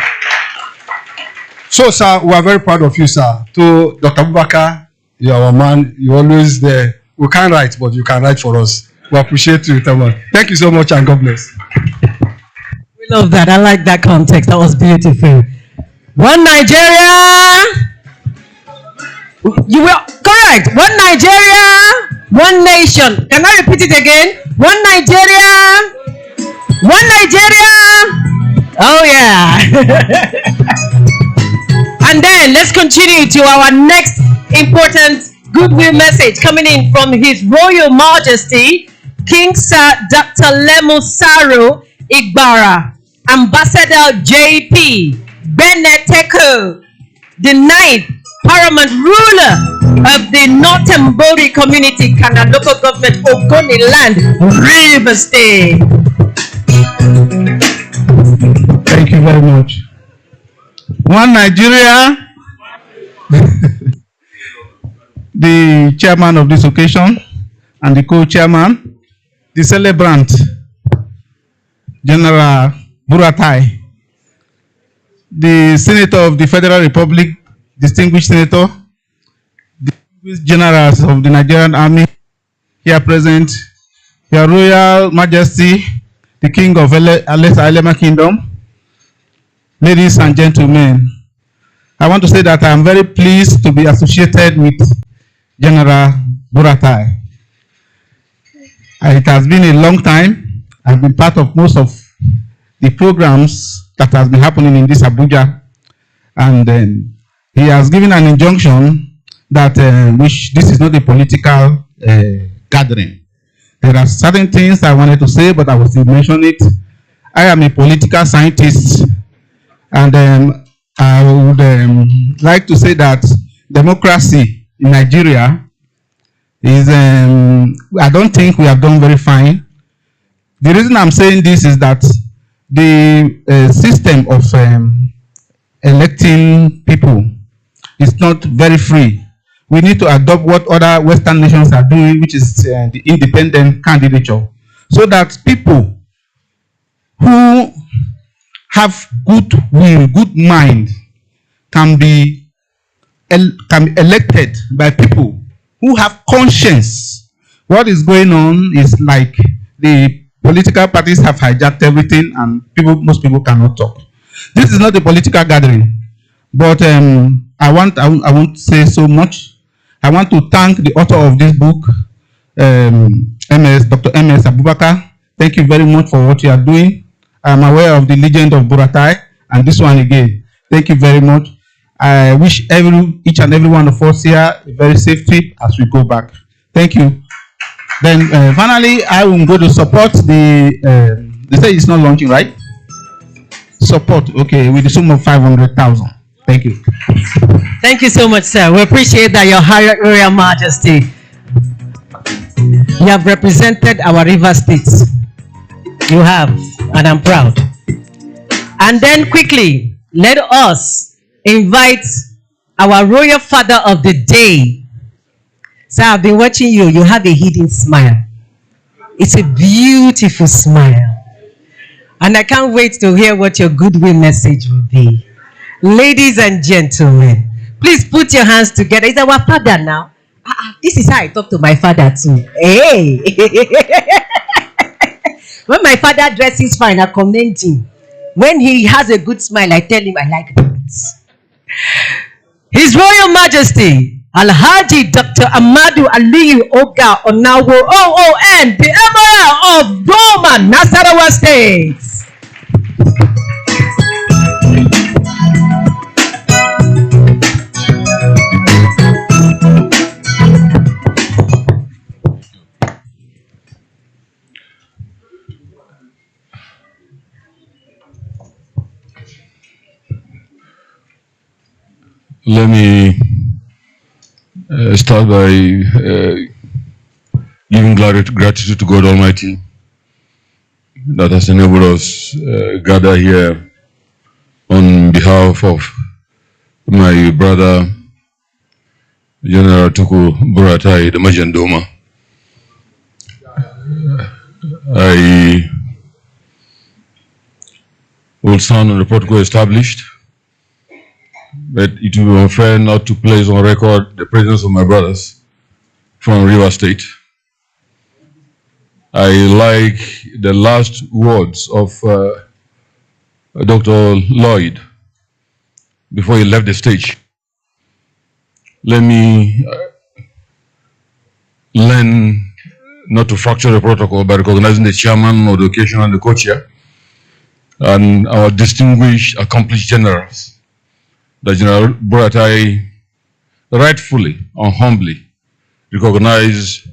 So, sir, we are very proud of you, sir. To Dr. Abubakar, you are our man. You're always there. We can't write, but you can write for us. We appreciate you, Thomas. Thank you so much, and God bless. We love that. I like that context. That was beautiful. One Nigeria. You were correct. One Nigeria, one nation. Can I repeat it again? One Nigeria. One Nigeria. Oh, yeah. And then let's continue to our next important goodwill message coming in from His Royal Majesty, King Sir Dr. Lemusaro Igbara, Ambassador J.P. Beneteko, the 9th Paramount Ruler of the Northern Bori Community, Kana Local Government, Ogoni Land, River State. Thank you very much. One Nigeria, the chairman of this occasion and the co-chairman, the celebrant, General BURATAI, the Senator of the Federal Republic, distinguished Senator, the distinguished generals of the Nigerian Army here present, Your Royal Majesty, the king of Alesa Elema Kingdom, ladies and gentlemen, I want to say that I am very pleased to be associated with General BURATAI. It has been a long time. I've been part of most of the programs that has been happening in this Abuja, and he has given an injunction that this is not a political gathering. There are certain things I wanted to say, but I will still mention it. I am a political scientist, and I would like to say that democracy in Nigeria is, I don't think we have done very fine. The reason I'm saying this is that the system of electing people is not very free. We need to adopt what other Western nations are doing, which is the independent candidature, so that people who have good will, good mind, can be elected by people who have conscience. What is going on is like the political parties have hijacked everything, and most people cannot talk. This is not a political gathering, but I won't say so much. I want to thank the author of this book, Dr. MS Abubakar. Thank you very much for what you are doing. I am aware of the legend of BURATAI, and this one again. Thank you very much. I wish each and every one of us here a very safe trip as we go back. Thank you. Then finally, I will go to support the. They say it's not launching, right? Support, okay, with the sum of 500,000. Thank you. Thank you so much, sir. We appreciate that, Your High Royal Majesty. You have represented our river states. You have, and I'm proud. And then quickly, let us invite our royal father of the day. Sir, I've been watching you. You have a hidden smile. It's a beautiful smile. And I can't wait to hear what your goodwill message will be. Ladies and gentlemen, please put your hands together. It's our father now. This is how I talk to my father too. Hey! When my father dresses fine, I commend him. When he has a good smile, I tell him I like that. His Royal Majesty, Alhaji Dr. Amadu Aliyu Oga Onawo OON, the Emperor of Doma, Nasarawa State. Let me start by giving gratitude to God Almighty that has enabled us gather here on behalf of my brother, General TUKUR BURATAI, the Majandoma. I will stand on the protocol established, but it will be unfair not to place on record the presence of my brothers from River State. I like the last words of Dr. Lloyd before he left the stage. Let me learn not to fracture the protocol by recognizing the chairman of the occasion and the co-chair and our distinguished, accomplished generals. The General BURATAI rightfully and humbly recognized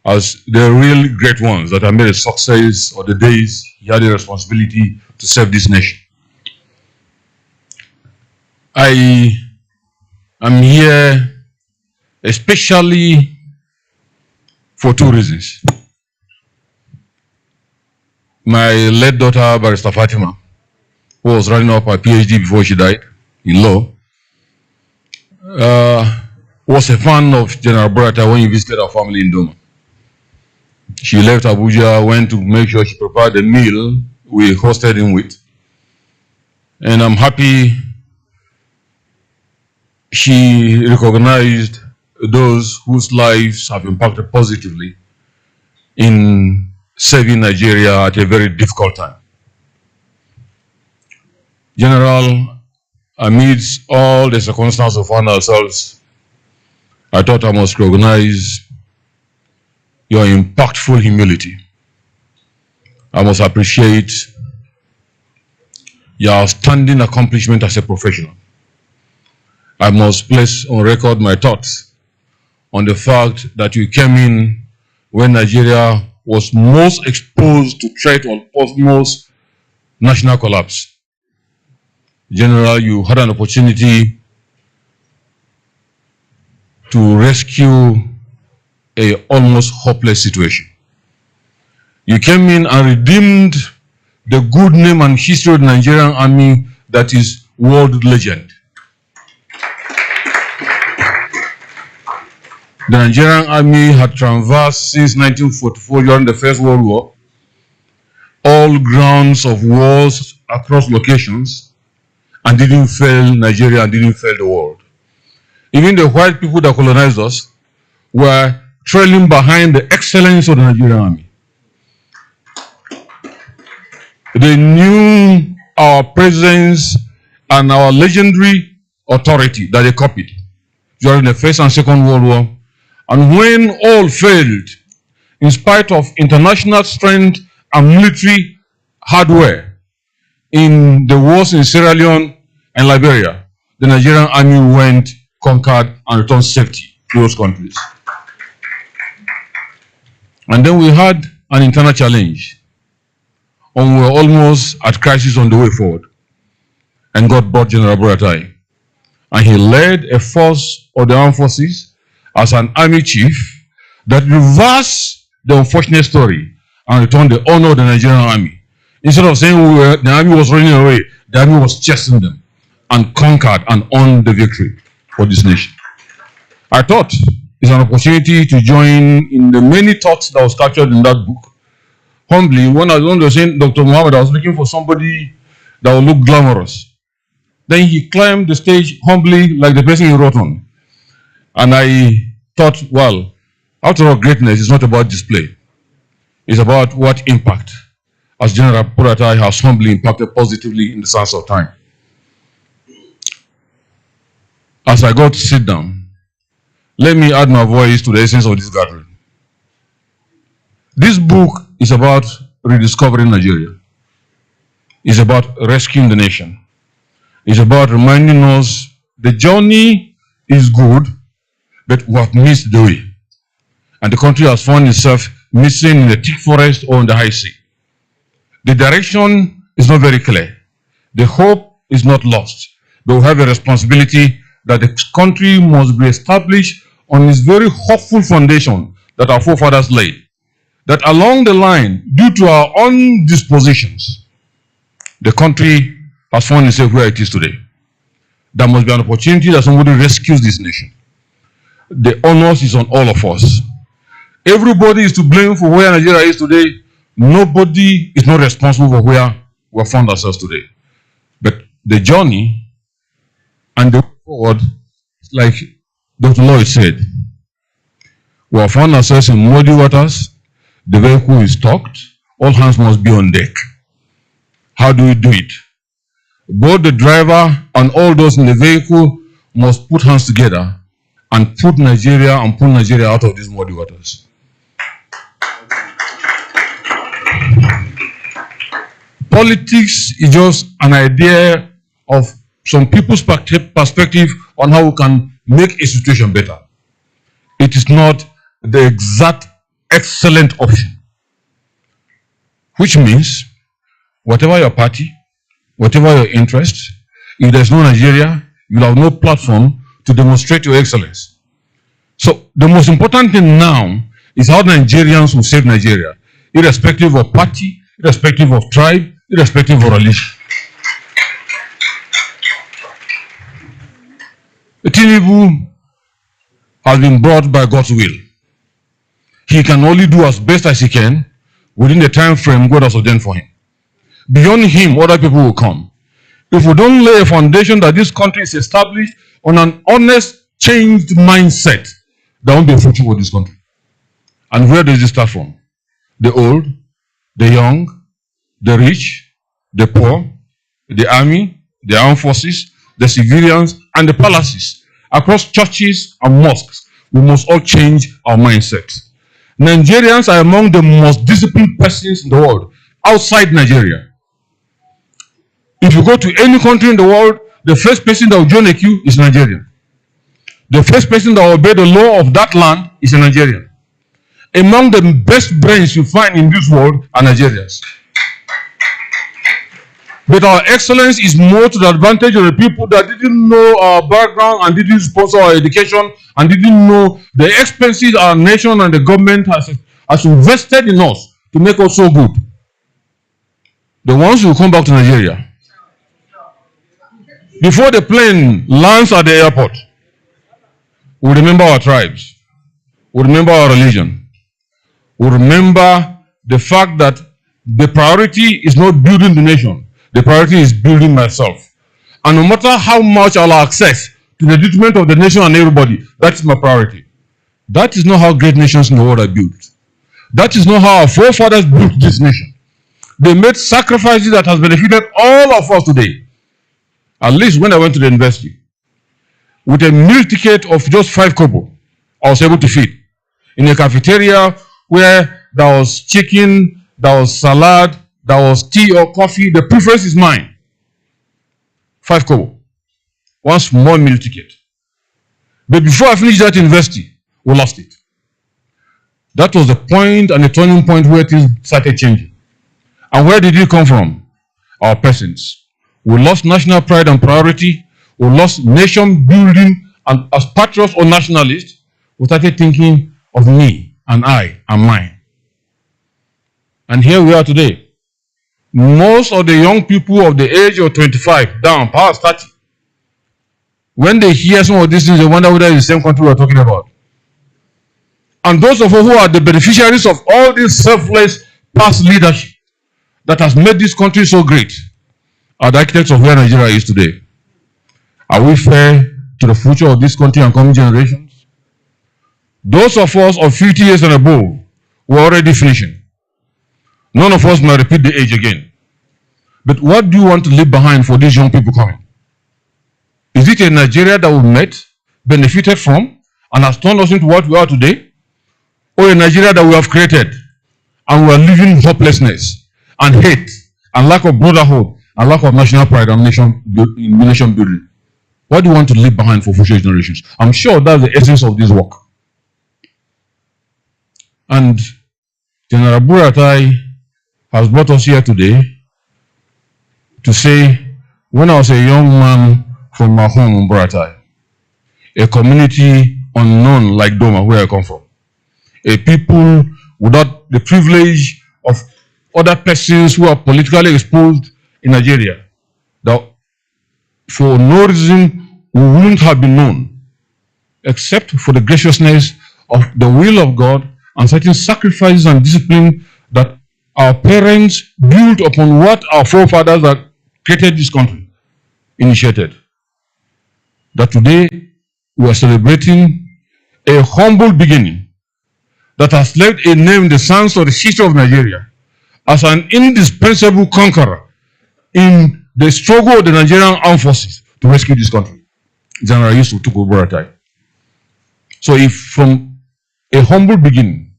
as the real great ones that have made a success of the days he had the responsibility to serve this nation. I am here especially for two reasons. My late daughter, Barrister Fatima, who was running up her PhD before she died in law, was a fan of General BURATAI when he visited our family in Doma. She left Abuja, went to make sure she prepared the meal we hosted him with. And I'm happy she recognized those whose lives have impacted positively in saving Nigeria at a very difficult time. General, amidst all the circumstances we found ourselves, I thought I must recognize your impactful humility. I must appreciate your outstanding accomplishment as a professional. I must place on record my thoughts on the fact that you came in when Nigeria was most exposed to threat of almost national collapse. General, you had an opportunity to rescue a almost hopeless situation. You came in and redeemed the good name and history of the Nigerian Army that is world legend. The Nigerian Army had traversed since 1944 during the First World War all grounds of wars across locations and didn't fail Nigeria and didn't fail the world. Even the white people that colonized us were trailing behind the excellence of the Nigerian Army. They knew our presence and our legendary authority that they copied during the First and Second World War. And when all failed, in spite of international strength and military hardware in the wars in Sierra Leone and Liberia, the Nigerian Army went, conquered, and returned safety to those countries. And then we had an internal challenge, and we were almost at crisis on the way forward. And God brought General BURATAI, and he led a force of the armed forces as an army chief that reversed the unfortunate story and returned the honor of the Nigerian Army. Instead of saying the army was running away, the army was chasing them and conquered and won the victory for this nation. I thought it's an opportunity to join in the many thoughts that was captured in that book. Humbly, when I was saying Dr. Muhammad, I was looking for somebody that would look glamorous. Then he climbed the stage humbly like the person he wrote on. And I thought, well, after all, greatness is not about display. It's about what impact, as General BURATAI has humbly impacted positively in the sense of time. As I got to sit down, let me add my voice to the essence of this gathering. This book is about rediscovering Nigeria. It's about rescuing the nation. It's about reminding us the journey is good, but we have missed the way. And the country has found itself missing in the thick forest or in the high sea. The direction is not very clear. The hope is not lost. But we have a responsibility that the country must be established on its very hopeful foundation that our forefathers laid. That along the line, due to our own dispositions, the country has found itself where it is today. There must be an opportunity that somebody rescues this nation. The onus is on all of us. Everybody is to blame for where Nigeria is today. Nobody is not responsible for where we have found ourselves today. But the journey and the way forward, like Dr. Lloyd said, we have found ourselves in muddy waters. The vehicle is stocked. All hands must be on deck. How do we do it? Both the driver and all those in the vehicle must put hands together and put Nigeria and pull Nigeria out of these muddy waters. Politics is just an idea of some people's perspective on how we can make a situation better. It is not the exact excellent option. Which means, whatever your party, whatever your interest, if there's no Nigeria, you'll have no platform to demonstrate your excellence. So the most important thing now is how Nigerians will save Nigeria, irrespective of party, irrespective of tribe, irrespective of religion. Tinubu has been brought by God's will. He can only do as best as he can within the time frame God has ordained for him. Beyond him, other people will come. If we don't lay a foundation that this country is established on an honest, changed mindset, there won't be a future for this country. And where does it start from? The old, the young, the rich, the poor, the army, the armed forces, the civilians, and the palaces. Across churches and mosques, we must all change our mindset. Nigerians are among the most disciplined persons in the world, outside Nigeria. If you go to any country in the world, the first person that will join a queue is Nigerian. The first person that will obey the law of that land is a Nigerian. Among the best brains you find in this world are Nigerians. But our excellence is more to the advantage of the people that didn't know our background and didn't sponsor our education and didn't know the expenses our nation and the government has invested in us to make us so good. The ones who come back to Nigeria. Before the plane lands at the airport, we remember our tribes. We remember our religion. We remember the fact that the priority is not building the nation. The priority is building myself. And no matter how much I'll access to the detriment of the nation and everybody, that is my priority. That is not how great nations in the world are built. That is not how our forefathers built this nation. They made sacrifices that has benefited all of us today. At least when I went to the university, with a meal ticket of just 5 kobo, I was able to feed. In a cafeteria where there was chicken, there was salad, there was tea or coffee, the preference is mine. 5 kobo. One small meal ticket. But before I finished that university, we lost it. That was the point and the turning point where things started changing. And where did it come from? Our peasants. We lost national pride and priority. We lost nation building, and as patriots or nationalists, we started thinking of me and I and mine. And here we are today. Most of the young people of the age of 25 down, past 30, when they hear some of these things, they wonder whether it's the same country we're talking about. And those of us who are the beneficiaries of all this selfless past leadership that has made this country so great are the architects of where Nigeria is today. Are we fair to the future of this country and coming generations? Those of us of 50 years and above were already finishing. None of us might repeat the age again. But what do you want to leave behind for these young people coming? Is it a Nigeria that we met, benefited from, and has turned us into what we are today? Or a Nigeria that we have created, and we are living in hopelessness, and hate, and lack of brotherhood, and lack of national pride and nation building? What do you want to leave behind for future generations? I'm sure that's the essence of this work. And General BURATAI has brought us here today to say, when I was a young man from my home in BURATAI, a community unknown like Doma, where I come from, a people without the privilege of other persons who are politically exposed in Nigeria, that for no reason we wouldn't have been known, except for the graciousness of the will of God and certain sacrifices and discipline that our parents built upon what our forefathers that created this country initiated. That today we are celebrating a humble beginning that has left a name in the sands of the history of Nigeria as an indispensable conqueror in the struggle of the Nigerian armed forces to rescue this country. General YUSUF BURATAI. So if from a humble beginning,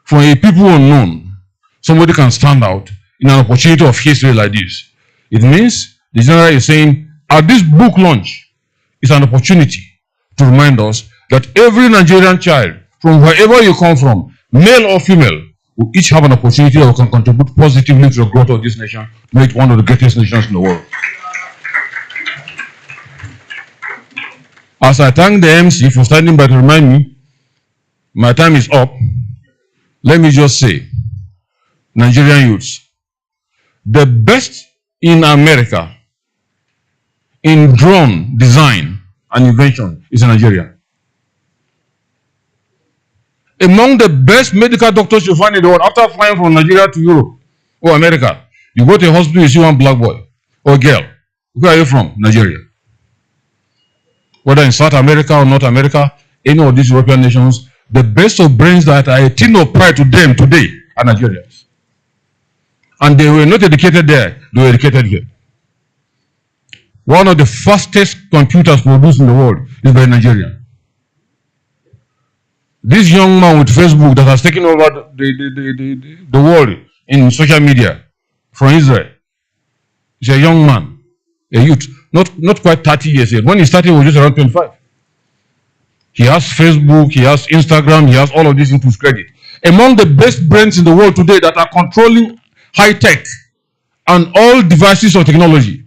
from a people unknown, somebody can stand out in an opportunity of history like this, it means the general is saying, at this book launch, is an opportunity to remind us that every Nigerian child, from wherever you come from, male or female, will each have an opportunity that can contribute positively to the growth of this nation, to make it one of the greatest nations in the world. As I thank the MC for standing by to remind me, my time is up. Let me just say, Nigerian youths, the best in America in drone design and invention is in Nigeria. Among the best medical doctors you find in the world, after flying from Nigeria to Europe or America, you go to a hospital, you see one black boy or girl. Where are you from? Nigeria. Whether in South America or North America, any of these European nations, the best of brains that are a thing of pride to them today are Nigerians. And they were not educated there, they were educated here. One of the fastest computers produced in the world is by Nigerian. This young man with Facebook that has taken over the world in social media from Israel is a young man, a youth, not quite 30 years yet. When he started, he was just around 25. He has Facebook, he has Instagram, he has all of this into his credit. Among the best brains in the world today that are controlling high tech and all devices of technology,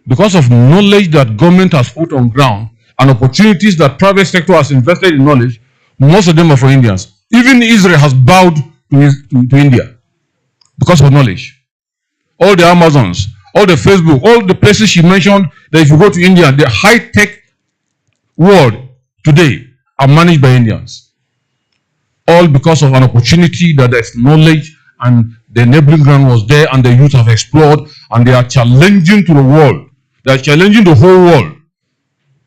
because of knowledge that government has put on ground and opportunities that private sector has invested in knowledge, most of them are for Indians. Even Israel has bowed to India because of knowledge. All the Amazons, all the Facebook, all the places she mentioned that if you go to India, the high-tech world today are managed by Indians. All because of an opportunity that there's knowledge and the enabling ground was there and the youth have explored and they are challenging to the world. They are challenging the whole world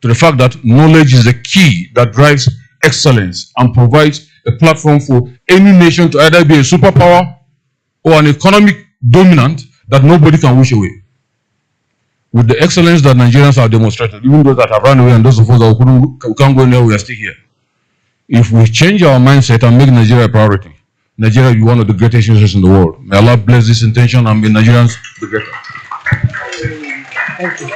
to the fact that knowledge is the key that drives excellence and provides a platform for any nation to either be a superpower or an economic dominant that nobody can wish away. With the excellence that Nigerians have demonstrated, even those that have run away and those of us that can't go anywhere, we are still here. If we change our mindset and make Nigeria a priority, Nigeria will be one of the greatest nations in the world. May Allah bless this intention and may Nigerians be greater. Thank you.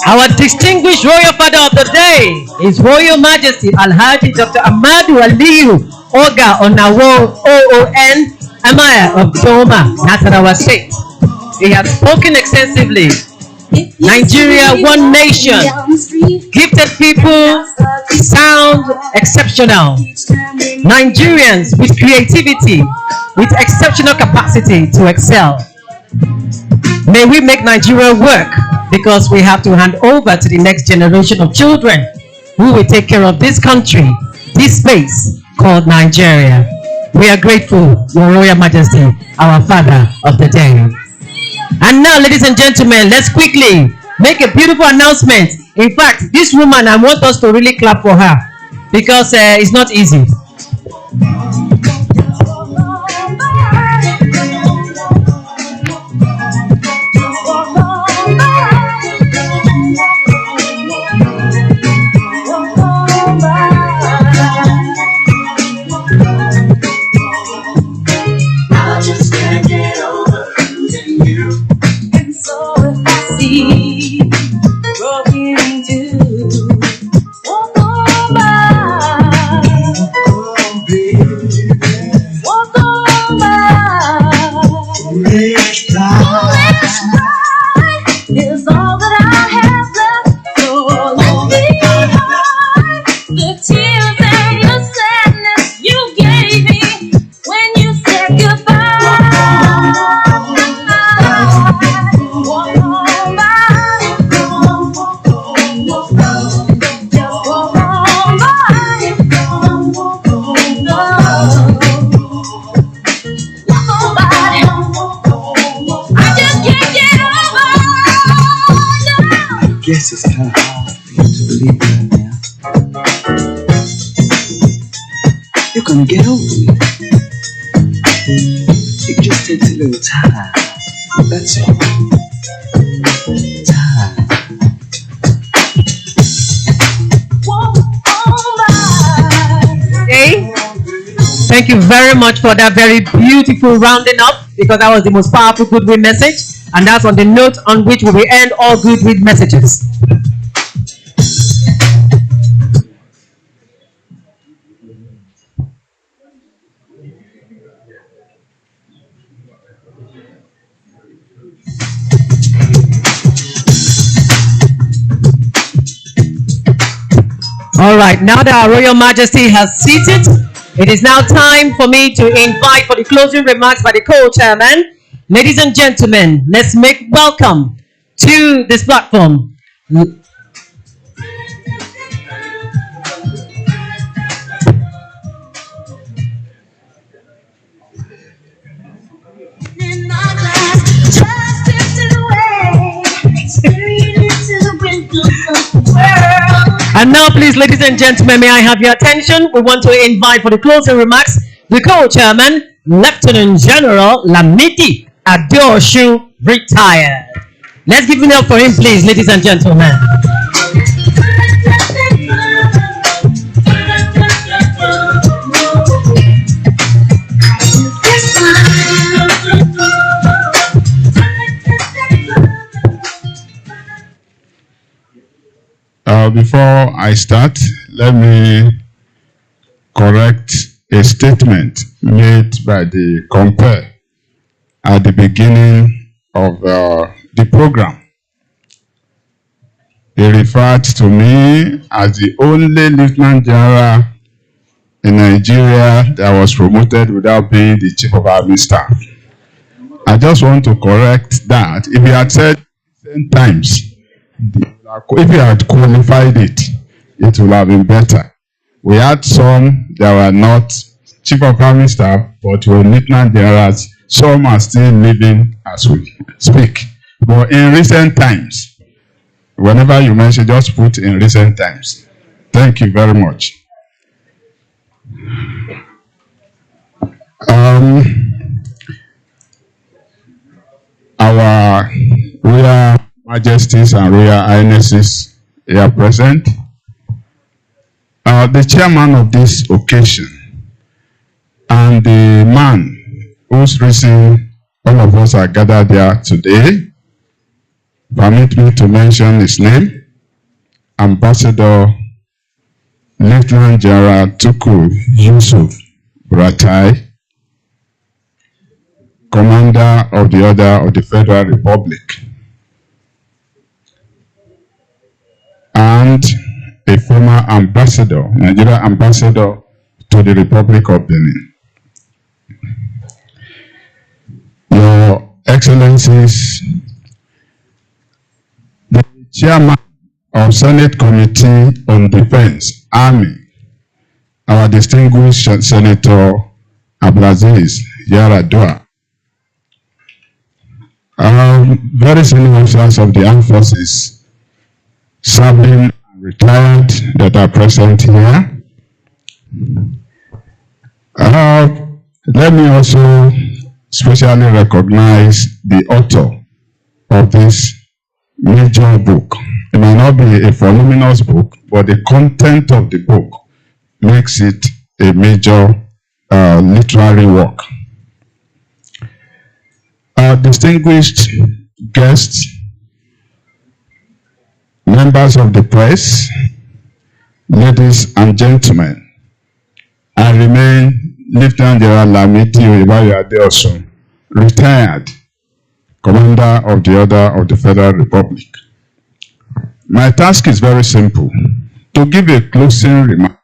Our distinguished royal father of the day is Royal Majesty Alhaji Dr. Amadu Aliyu Oga Onawo OON Amaya of Doma, Nasarawa State. He has spoken extensively. Nigeria, one nation, gifted people, sound exceptional. Nigerians with creativity, with exceptional capacity to excel. May we make Nigeria work, because we have to hand over to the next generation of children who will take care of this country, this space called Nigeria. We are grateful, Your Royal Majesty, our father of the day. And now, ladies and gentlemen, let's quickly make a beautiful announcement. In fact, this woman, I want us to really clap for her, because it's not easy. Guess it's kind of hard for you to believe right now. You're gonna get over it. It just takes a little time. That's all. Time. Hey, thank you very much for that very beautiful rounding up, because that was the most powerful goodwill message. And that's on the note on which we will end all goodwill messages. All right, now that our Royal Majesty has seated, it is now time for me to invite for the closing remarks by the co-chairman. Ladies and gentlemen, let's make welcome to this platform. And now, please, ladies and gentlemen, may I have your attention? We want to invite for the closing remarks the co-chairman, Lieutenant General Lamidi Adeosun, retired. Let's give it up for him, please, ladies and gentlemen. Before I start, let me correct a statement made by the compare at the beginning of the program. They referred to me as the only Lieutenant General in Nigeria that was promoted without being the Chief of Army Staff. I just want to correct that. If you had said 10 times, if you had qualified it, it would have been better. We had some that were not Chief of Army Staff, but were Lieutenant Generals. Some are still living as we speak. But in recent times, whenever you mention, just put in recent times. Thank you very much. Our Royal Majesties and Royal Highnesses here present. The chairman of this occasion and the man whose reason all of us are gathered here today, permit me to mention his name, Ambassador Lieutenant General TUKUR YUSUF BURATAI, Commander of the Order of the Federal Republic, and a former ambassador, Nigeria ambassador to the Republic of Benin. Your Excellencies, the Chairman of Senate Committee on Defense, Army, our distinguished Senator Abdulaziz Yaradua, very senior officers of the armed forces, serving and retired that are present here. Let me also specially recognize the author of this major book. It may not be a voluminous book, but the content of the book makes it a major literary work. Distinguished guests, members of the press, ladies and gentlemen, I remain Lieutenant General Lamidi Adeosun, retired Commander of the Order of the Federal Republic. My task is very simple, to give a closing remark,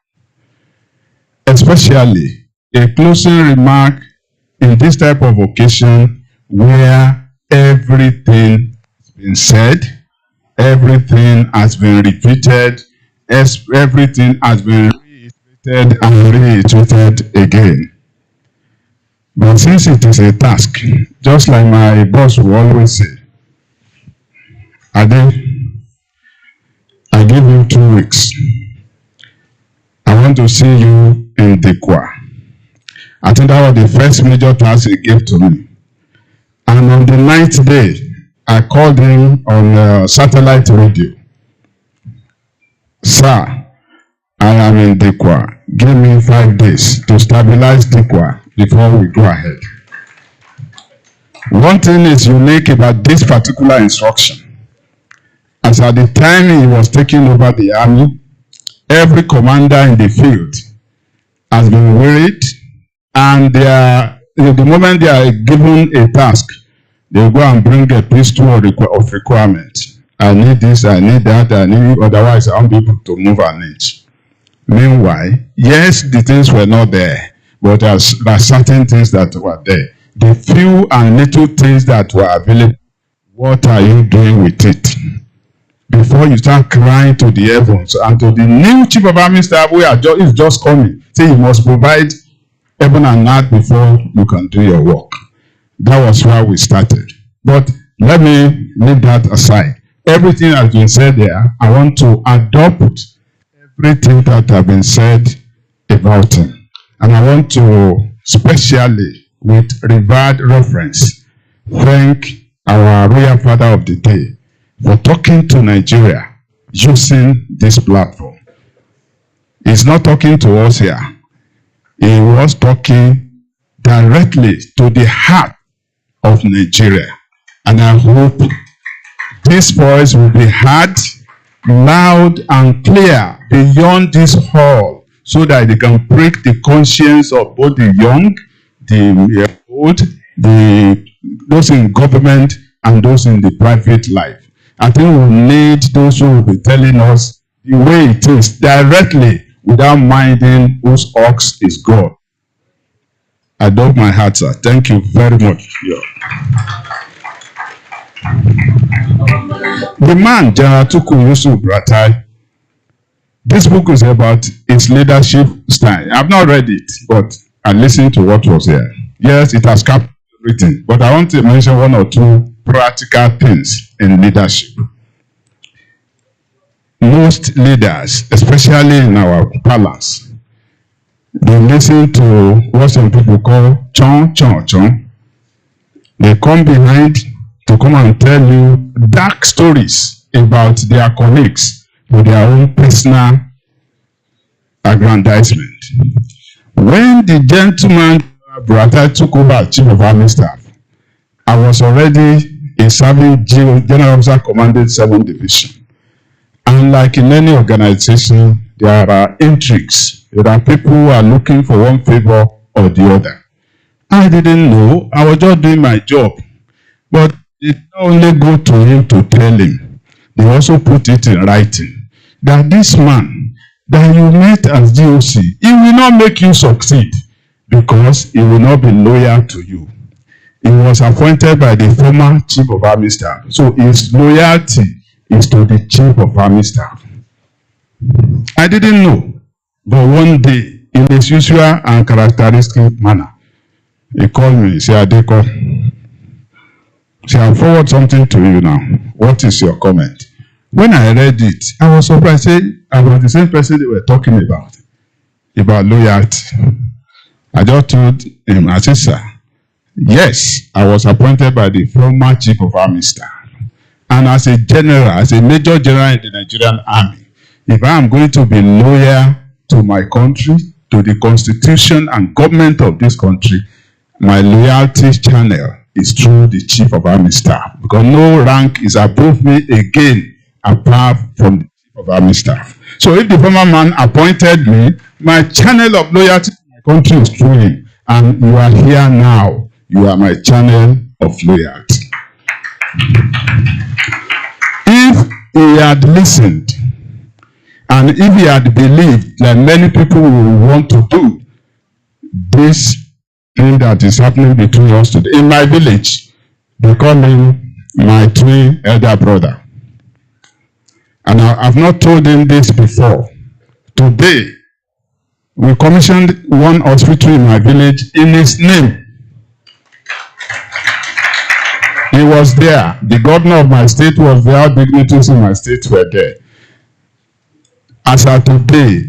especially a closing remark in this type of occasion where everything has been said, everything has been repeated, everything has been reiterated and reiterated again. But since it is a task, just like my boss will always say, Ade, I give you 2 weeks. I want to see you in TUKUR. I think that was the first major task he gave to me. And on the 9th day, I called him on satellite radio. Sir, I am in TUKUR. Give me 5 days to stabilize TUKUR before we go ahead. One thing is unique about this particular instruction. As at the time he was taking over the army, every commander in the field has been worried, and the moment they are given a task, they go and bring a pistol of requirement. I need this, I need that, I need, otherwise I won't be able to move an inch. Meanwhile, yes, the things were not there, but there are certain things that were there. The few and little things that were available, what are you doing with it? Before you start crying to the heavens and to the new Chief of Army Staff who is just coming, say you must provide heaven and earth before you can do your work. That was why we started. But let me leave that aside. Everything has been said there. I want to adopt everything that has been said about him. And I want to specially with revered reference, thank our royal father of the day for talking to Nigeria using this platform. He's not talking to us here. He was talking directly to the heart of Nigeria. And I hope this voice will be heard loud and clear beyond this hall so that they can break the conscience of both the young, the old, those in government and those in the private life. I think we need those who will be telling us the way it is directly without minding whose ox is God. I love my heart, sir. Thank you very much. Yeah. The man, General TUKUR YUSUF BURATAI, this book is about his leadership style. I've not read it, but I listened to what was here. Yes, it has captured everything, but I want to mention one or two practical things in leadership. Most leaders, especially in our palace, they listen to what some people call chon, chon, chon. They come behind to come and tell you dark stories about their colleagues for their own personal aggrandizement. When the gentleman BURATAI took over as Chief of Army Staff, I was already a serving General Officer commanding 7th Division. And like in any organization, there are intrigues. There are people who are looking for one favor or the other. I didn't know. I was just doing my job. But they not only go to him to tell him, they also put it in writing that this man that you met as DOC, he will not make you succeed because he will not be loyal to you. He was appointed by the former Chief of Army Staff. So his loyalty is to the Chief of Army Staff. I didn't know. But one day, in his usual and characteristic manner, he called me. He said, Adeko, I'll forward something to you now. What is your comment? When I read it, I was surprised. I was the same person they were talking about loyalty. I just told him, I said, sir, yes, I was appointed by the former Chief of Army Staff. And as a general, as a major general in the Nigerian Army, if I am going to be loyal to my country, to the constitution and government of this country, my loyalty channel is through the Chief of Army Staff. Because no rank is above me again, apart from the Chief of Army Staff. So if the former man appointed me, my channel of loyalty to my country is through him. And you are here now. You are my channel of loyalty. If he had listened, and if he had believed that many people will want to do this thing that is happening between us today, in my village, they call him my twin elder brother. And I've not told him this before. Today, we commissioned one hospital in my village in his name. He was there. The governor of my state was there. All dignitaries in my state were there. As of today,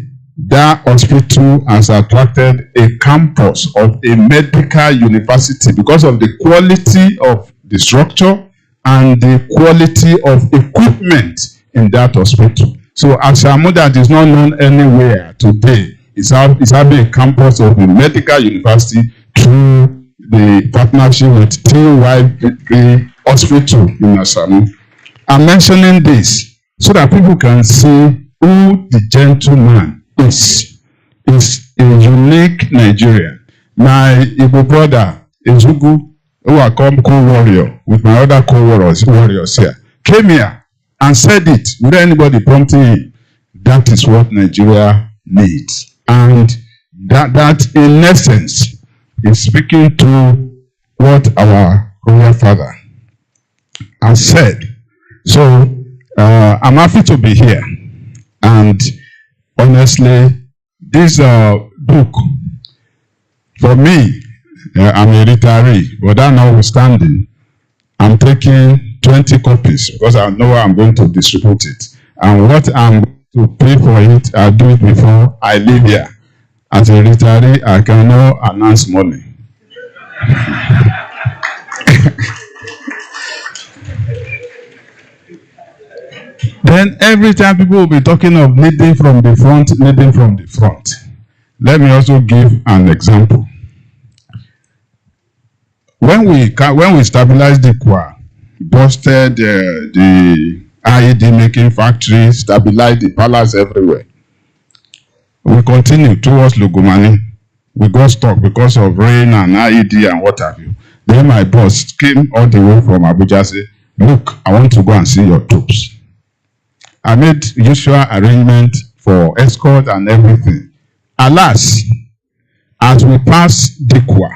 that hospital has attracted a campus of a medical university because of the quality of the structure and the quality of equipment in that hospital. So Ashamu that is not known anywhere today is having a campus of a medical university through the partnership with TUKUR Hospital in Ashamu. I'm mentioning this so that people can see who the gentleman is. Is a unique Nigerian. My Igbo brother, Ezugu, who I call co-warrior with my other co-warriors here, came here and said it without anybody prompting him. That is what Nigeria needs. And that in essence is speaking to what our royal father has said. So I'm happy to be here. And honestly, this book, for me, I'm a retiree, but that notwithstanding, I'm taking 20 copies because I know I'm going to distribute it. And what I'm going to pay for it, I'll do it before I leave here. As a retiree, I cannot announce money. Then every time people will be talking of leading from the front, leading from the front. Let me also give an example. When we stabilized the QUA, busted the IED making factory, stabilized the palace everywhere, we continued towards Lugumani. We got stuck because of rain and IED and what have you. Then my boss came all the way from Abuja and said, look, I want to go and see your troops. I made usual arrangement for escort and everything. Alas, as we passed Dikwa,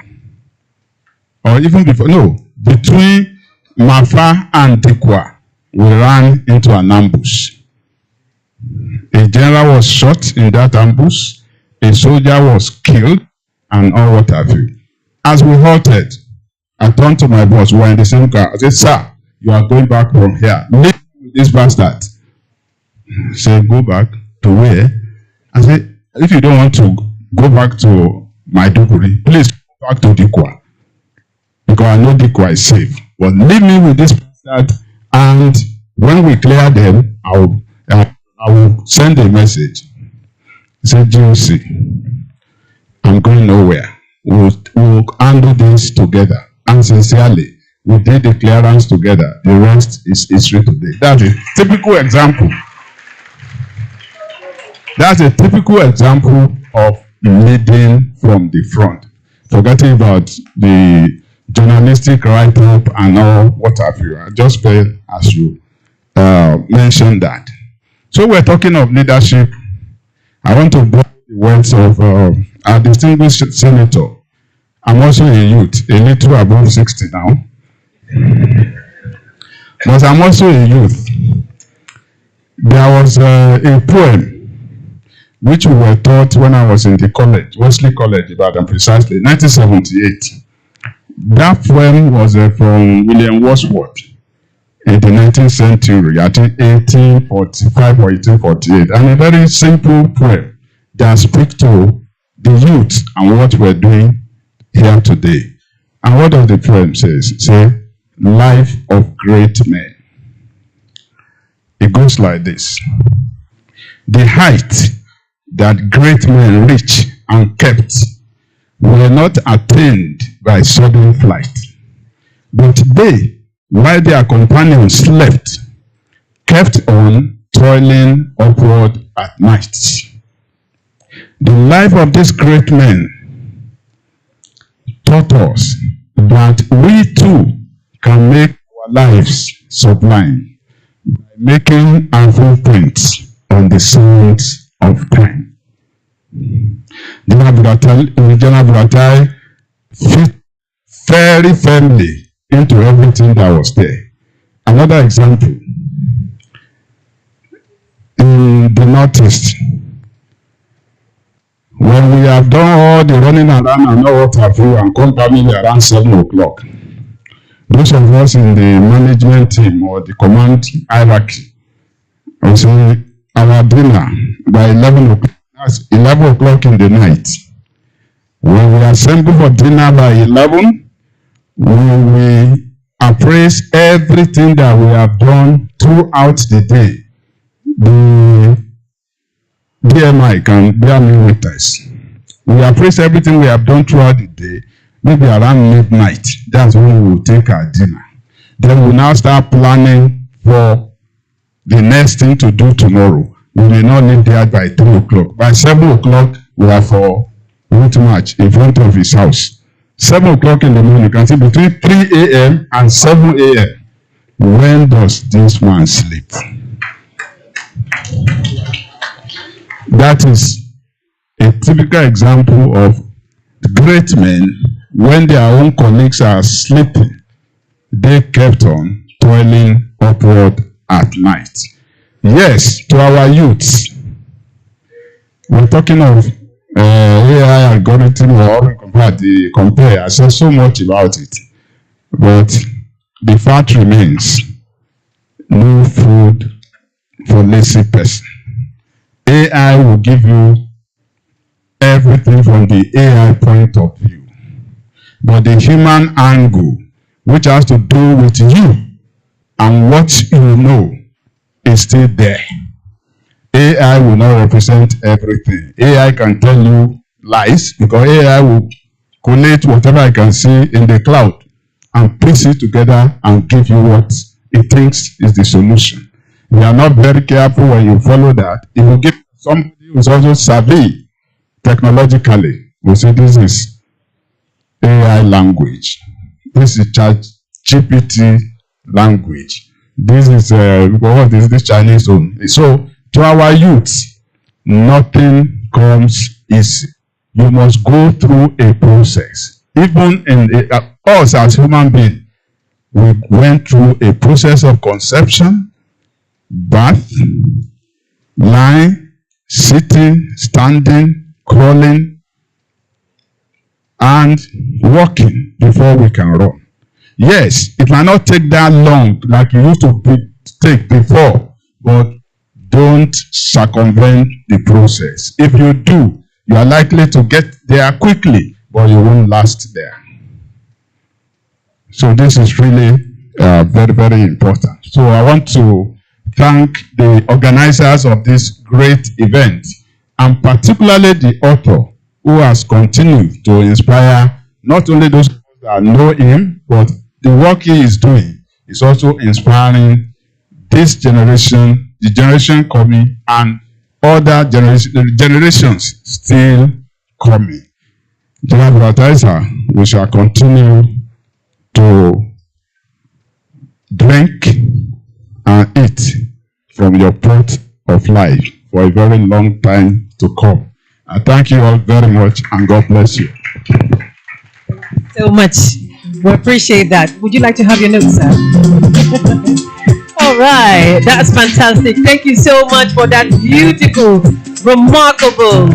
or even before, no, between Mafa and Dikwa, we ran into an ambush. A general was shot in that ambush, a soldier was killed, and all what have you. As we halted, I turned to my boss, we were in the same car. I said, sir, you are going back from here. Leave this bastard. He said, go back to where? I said, if you don't want to go back to my Maiduguri, please go back to Dikwa. Because I know Dikwa is safe. But leave me with this bastard, and when we clear them, I will send a message. He said, GOC, I'm going nowhere. We'll handle this together. And sincerely, we did the clearance together. The rest is history today. That's a typical example. That's a typical example of leading from the front. Forgetting about the journalistic write-up and all what have you. I just felt as you mentioned that. So we're talking of leadership. I want to borrow the words of our distinguished senator. I'm also a youth, a little above 60 now. But I'm also a youth. There was a poem which we were taught when I was in the college, Wesley College, Ibadan, precisely, 1978. That poem was from William Wordsworth in the 19th century, I think 1845 or 1848, and a very simple poem that speaks to the youth and what we're doing here today. And what does the poem say? Say, life of great men. It goes like this. The height that great men reached and kept were not attained by sudden flight, but they, while their companions slept, kept on toiling upward at night. The life of these great men taught us that we too can make our lives sublime by making our footprints on the sands of time. General Buratai fit very firmly into everything that was there. Another example, in the Northeast, when we have done all the running around and all what have you and come family around 7 o'clock, those of us in the management team or the command hierarchy will say our dinner by 11 o'clock. That's 11 o'clock in the night. When we assemble for dinner by 11, we will appraise everything that we have done throughout the day. The DMI can bear me witness. We appraise everything we have done throughout the day, maybe around midnight. That's when we will take our dinner. Then we now start planning for the next thing to do tomorrow. We may not leave there by 3 o'clock. By 7 o'clock, we are for route march in front of his house. 7 o'clock in the morning, you can see between 3 a.m. and 7 a.m. When does this man sleep? That is a typical example of great men. When their own colleagues are sleeping, they kept on toiling upward at night. Yes, to our youths, we're talking of AI algorithm or compare. I said so much about it, but the fact remains: no food for lazy person. AI will give you everything from the AI point of view. But the human angle, which has to do with you and what you know, is still there. AI will not represent everything. AI can tell you lies because AI will collate whatever I can see in the cloud and piece it together and give you what it thinks is the solution. If you are not very careful when you follow that, it will give somebody who is also savvy technologically. We say this is AI language. This is GPT language. This is what is this Chinese one? So to our youth, nothing comes easy. You must go through a process. Even in us as human beings, we went through a process of conception, birth, lying, sitting, standing, crawling, and walking before we can run. Yes, it might not take that long like it used to take before, but don't circumvent the process. If you do, you are likely to get there quickly, but you won't last there. So this is really very, very important. So I want to thank the organizers of this great event, and particularly the author who has continued to inspire not only those that know him, but the work he is doing is also inspiring this generation, the generation coming, and other generations still coming. Dear BURATAI, we shall continue to drink and eat from your pot of life for a very long time to come. I thank you all very much, and God bless you. So much. We appreciate that. Would you like to have your notes, sir? All right. That's fantastic. Thank you so much for that beautiful, remarkable,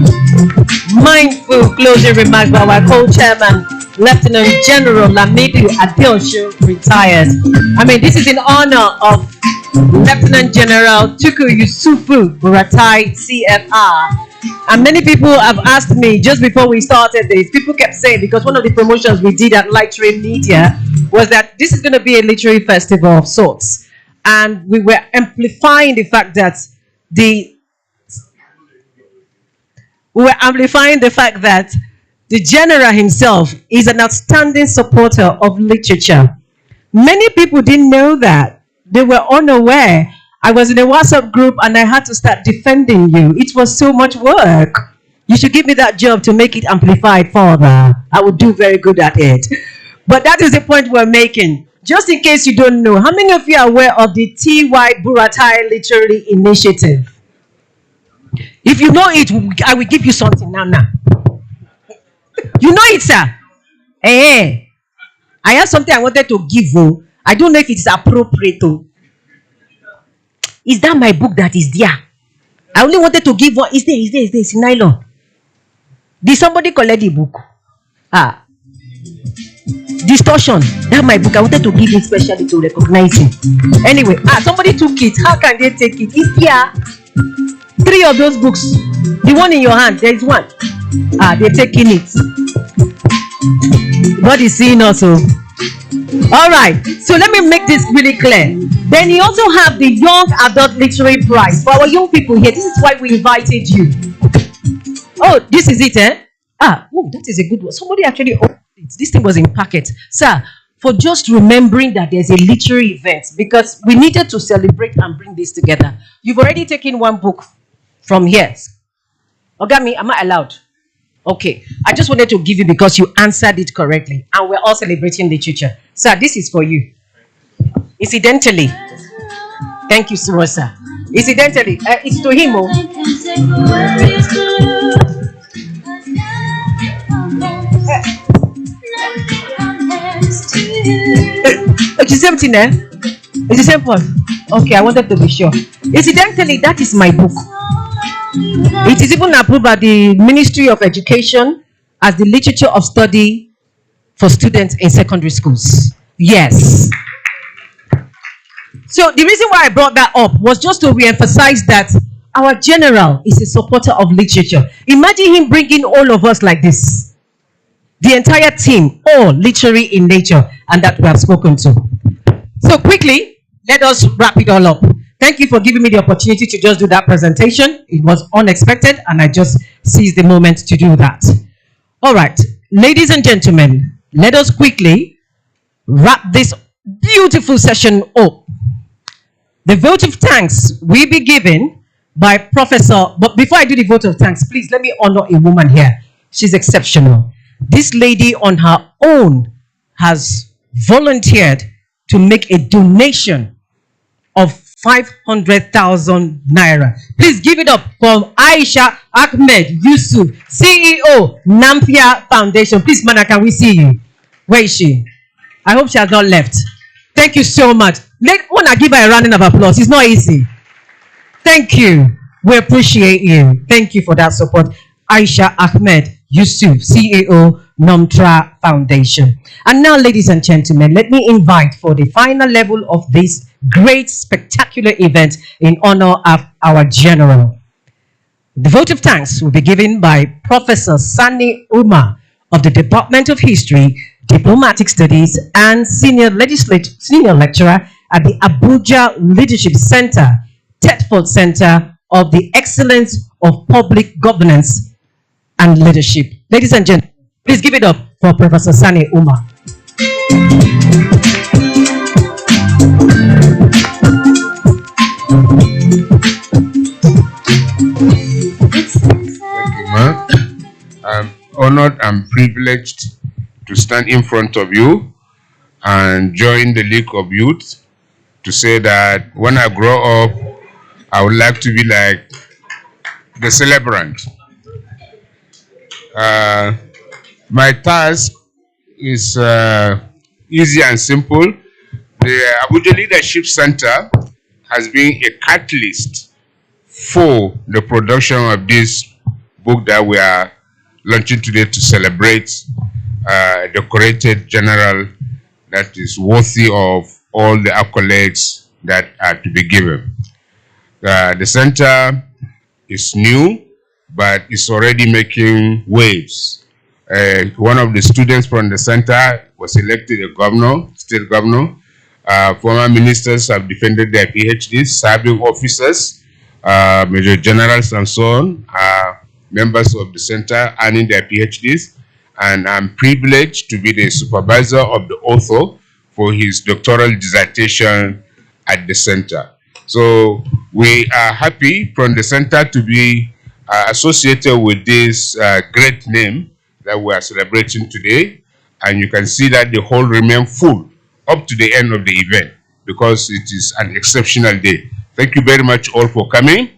mindful closing remarks by our co-chairman, Lieutenant General Lamidi Adeosho, retired. I mean, this is in honor of Lieutenant General TUKUR YUSUF, BURATAI CFR. And many people have asked me just before we started this, people kept saying, because one of the promotions we did at Literary Media was that this is going to be a literary festival of sorts. And we were amplifying the fact that the general himself is an outstanding supporter of literature. Many people didn't know that. They were unaware. I was in a WhatsApp group and I had to start defending you. It was so much work. You should give me that job to make it amplified further. I would do very good at it. But that is the point we're making. Just in case you don't know, how many of you are aware of the TY BURATAI Literary Initiative? If you know it, I will give you something now. You know it, sir. Hey, I have something I wanted to give you. I don't know if it's appropriate. Is that my book that is there? I only wanted to give one. Is there? It's in nylon. Did somebody collect the book? Distortion. That my book. I wanted to give it specially to recognize him. Anyway, somebody took it. How can they take it? It's here. 3 of those books. The one in your hand, there is one. They're taking it. God is seeing also. All right. So let me make this really clear. Then you also have the Young Adult Literary Prize for our young people here. This is why we invited you. Oh, this is it, eh? Oh, that is a good one. Somebody actually opened it. This thing was in packet. Sir, for just remembering that there's a literary event, because we needed to celebrate and bring this together. You've already taken one book from here. Ogami, am I allowed? Okay. I just wanted to give you because you answered it correctly. And we're all celebrating literature. Sir, this is for you. Incidentally. Thank you so much, sir. Incidentally, it's to him. It's the same thing, eh? It's the same one. Okay, I wanted to be sure. Incidentally, that is my book. It is even approved by the Ministry of Education as the literature of study for students in secondary schools. Yes. So the reason why I brought that up was just to re-emphasize that our general is a supporter of literature. Imagine him bringing all of us like this. The entire team, all literary in nature, and that we have spoken to. So quickly, let us wrap it all up. Thank you for giving me the opportunity to just do that presentation. It was unexpected, and I just seized the moment to do that. All right, ladies and gentlemen, let us quickly wrap this beautiful session up. The vote of thanks will be given by Professor, but before I do the vote of thanks, please let me honor a woman here. She's exceptional. This lady on her own has volunteered to make a donation of 500,000 naira. Please give it up for Aisha Ahmed Yusuf, CEO, Nampia Foundation. Please, Mana, can we see you? Where is she? I hope she has not left. Thank you so much. Let Una give her a round of applause. It's not easy. Thank you. We appreciate you. Thank you for that support. Aisha Ahmed Yusuf, CEO, Namtra Foundation. And now, ladies and gentlemen, let me invite for the final level of this great, spectacular event in honor of our general. The vote of thanks will be given by Professor Sani Umar of the Department of History, Diplomatic Studies, and Senior Lecturer at the Abuja Leadership Center, Thetford Center of the Excellence of Public Governance and Leadership. Ladies and gentlemen, please give it up for Professor Sani Umar. I'm honored and privileged to stand in front of you and join the League of Youth to say that when I grow up, I would like to be like the celebrant. My task is easy and simple. The Abuja Leadership Center has been a catalyst for the production of this book that we are launching today to celebrate a decorated general that is worthy of all the accolades that are to be given. The center is new, but it's already making waves. One of the students from the center was elected a governor, state governor. Former ministers have defended their PhDs, serving officers, major generals and so on, members of the center earning their PhDs. And I'm privileged to be the supervisor of the author for his doctoral dissertation at the center. So we are happy from the center to be associated with this great name that we are celebrating today. And you can see that the hall remains full up to the end of the event because it is an exceptional day. Thank you very much all for coming.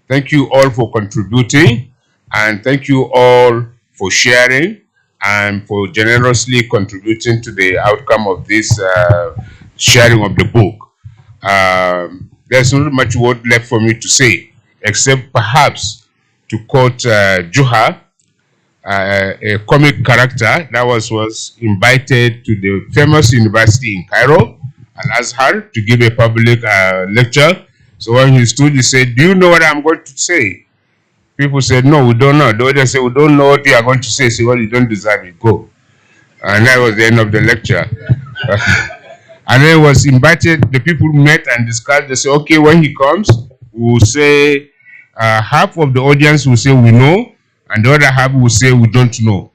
Thank you all for contributing. And thank you all for sharing and for generously contributing to the outcome of this sharing of the book. There's not much word left for me to say, except perhaps to quote Juha, a comic character that was invited to the famous university in Cairo, Al-Azhar, to give a public lecture. So when he stood, he said, "Do you know what I'm going to say?" People said, "No, we don't know." The others said, "We don't know what you are going to say." So, "Well, you don't deserve it, go." And that was the end of the lecture. And then was invited, the people met and discussed. They said, "Okay, when he comes, we'll say, half of the audience will say we know, and the other half will say we don't know."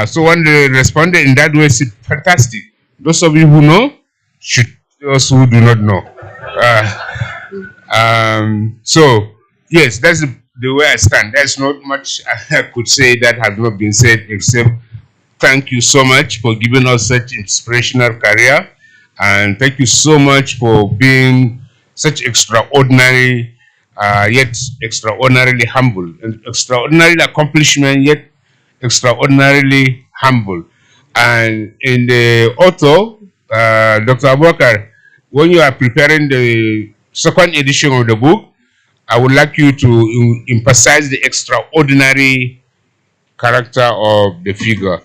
So when they responded in that way, said, "Fantastic. Those of you who know should tell us who do not know." So, yes, that's the way I stand. There's not much I could say that has not been said, except thank you so much for giving us such inspirational career. And thank you so much for being such extraordinary, yet extraordinarily humble. And extraordinary accomplishment, yet extraordinarily humble. And in the author, Dr. Abubakar, when you are preparing the second edition of the book, I would like you to emphasize the extraordinary character of the figure.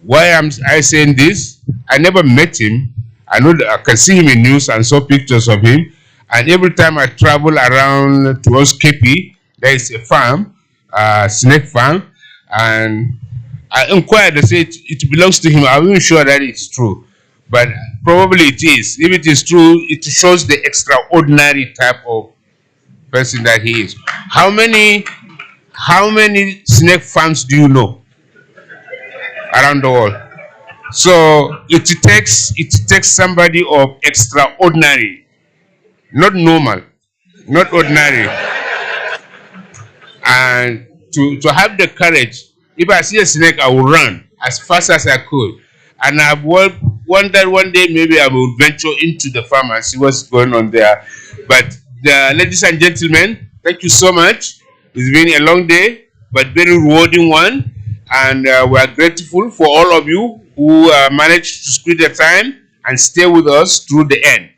Why am I saying this? I never met him. I know that I can see him in news and saw pictures of him. And every time I travel around towards KP, there is a farm, snake farm, and I inquired. They say it belongs to him. I'm not sure that it's true, but probably it is. If it is true, it shows the extraordinary type of person that he is. How many snake farms do you know around the world? So it takes somebody of extraordinary, not normal, not ordinary, and to have the courage. If I see a snake, I will run as fast as I could. And I've wondered one day maybe I will venture into the farm and see what's going on there. But ladies and gentlemen, thank you so much. It's been a long day, but very rewarding one. And we are grateful for all of you who managed to squeeze the time and stay with us through the end.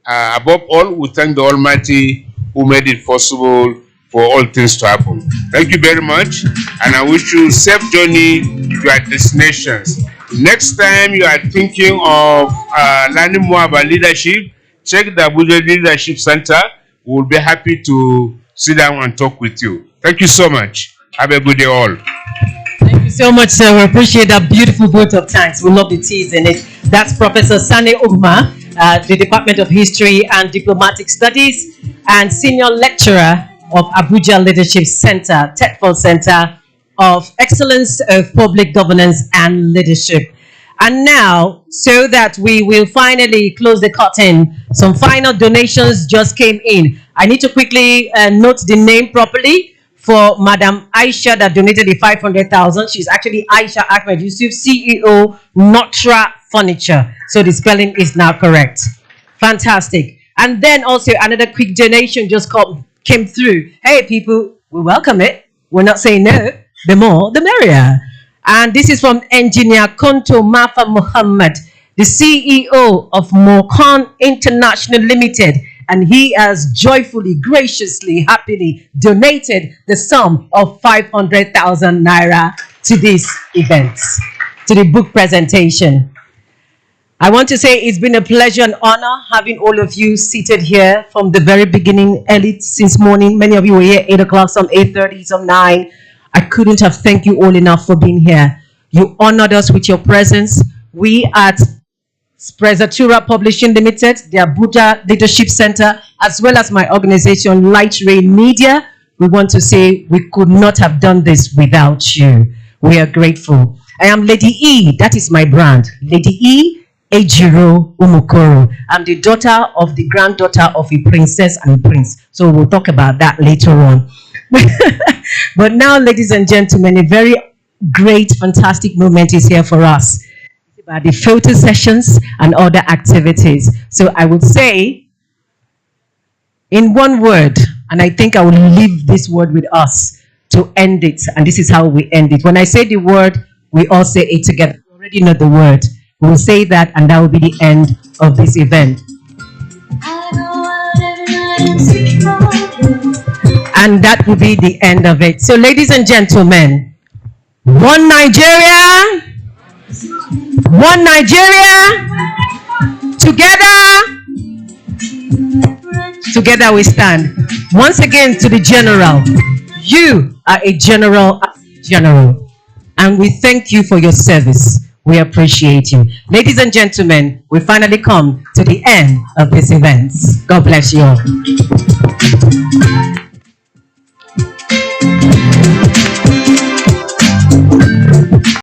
Above all, we thank the Almighty who made it possible for all things to happen. Thank you very much, and I wish you safe journey to your destinations. Next time you are thinking of learning more about leadership, check the Abuja Leadership Center. We will be happy to sit down and talk with you. Thank you so much. Have a good day all. Thank you so much, sir. We appreciate that beautiful vote of thanks. We love the teas in it. That's Professor Sane Ugma, the Department of History and Diplomatic Studies, and Senior Lecturer of Abuja Leadership Center, TETFL Center of Excellence of Public Governance and Leadership. And now, so that we will finally close the curtain, some final donations just came in. I need to quickly note the name properly for Madam Aisha that donated the 500,000. She's actually Aisha Ahmed Yusuf, CEO, Notra Furniture. So the spelling is now correct. Fantastic. And then also another quick donation just came through. Hey, people, we welcome it. We're not saying no. The more, the merrier. And this is from Engineer Konto Mafa Muhammad, the CEO of Mokon International Limited. And he has joyfully, graciously, happily donated the sum of 500,000 naira to this event, to the book presentation. I want to say it's been a pleasure and honor having all of you seated here from the very beginning, early since morning. Many of you were here 8 o'clock, some 8:30, some 9. I couldn't have thanked you all enough for being here. You honored us with your presence. We at Sprezatura Publishing Limited, the Abuja Leadership Center, as well as my organization, Light Rain Media, we want to say we could not have done this without you. We are grateful. I am Lady E. That is my brand. Lady E. Ejiro Umukoro. I'm the daughter of the granddaughter of a princess and prince. So we'll talk about that later on. But now, ladies and gentlemen, a very great, fantastic moment is here for us. It's about the photo sessions and other activities. So I would say, in one word, and I think I will leave this word with us to end it. And this is how we end it. When I say the word, we all say it together. You already know the word. We'll say that, and that will be the end of this event. And that will be the end of it. So, ladies and gentlemen, one Nigeria, together we stand. Once again, to the general, you are a general, and we thank you for your service. We appreciate you. Ladies and gentlemen, we finally come to the end of this event. God bless you all.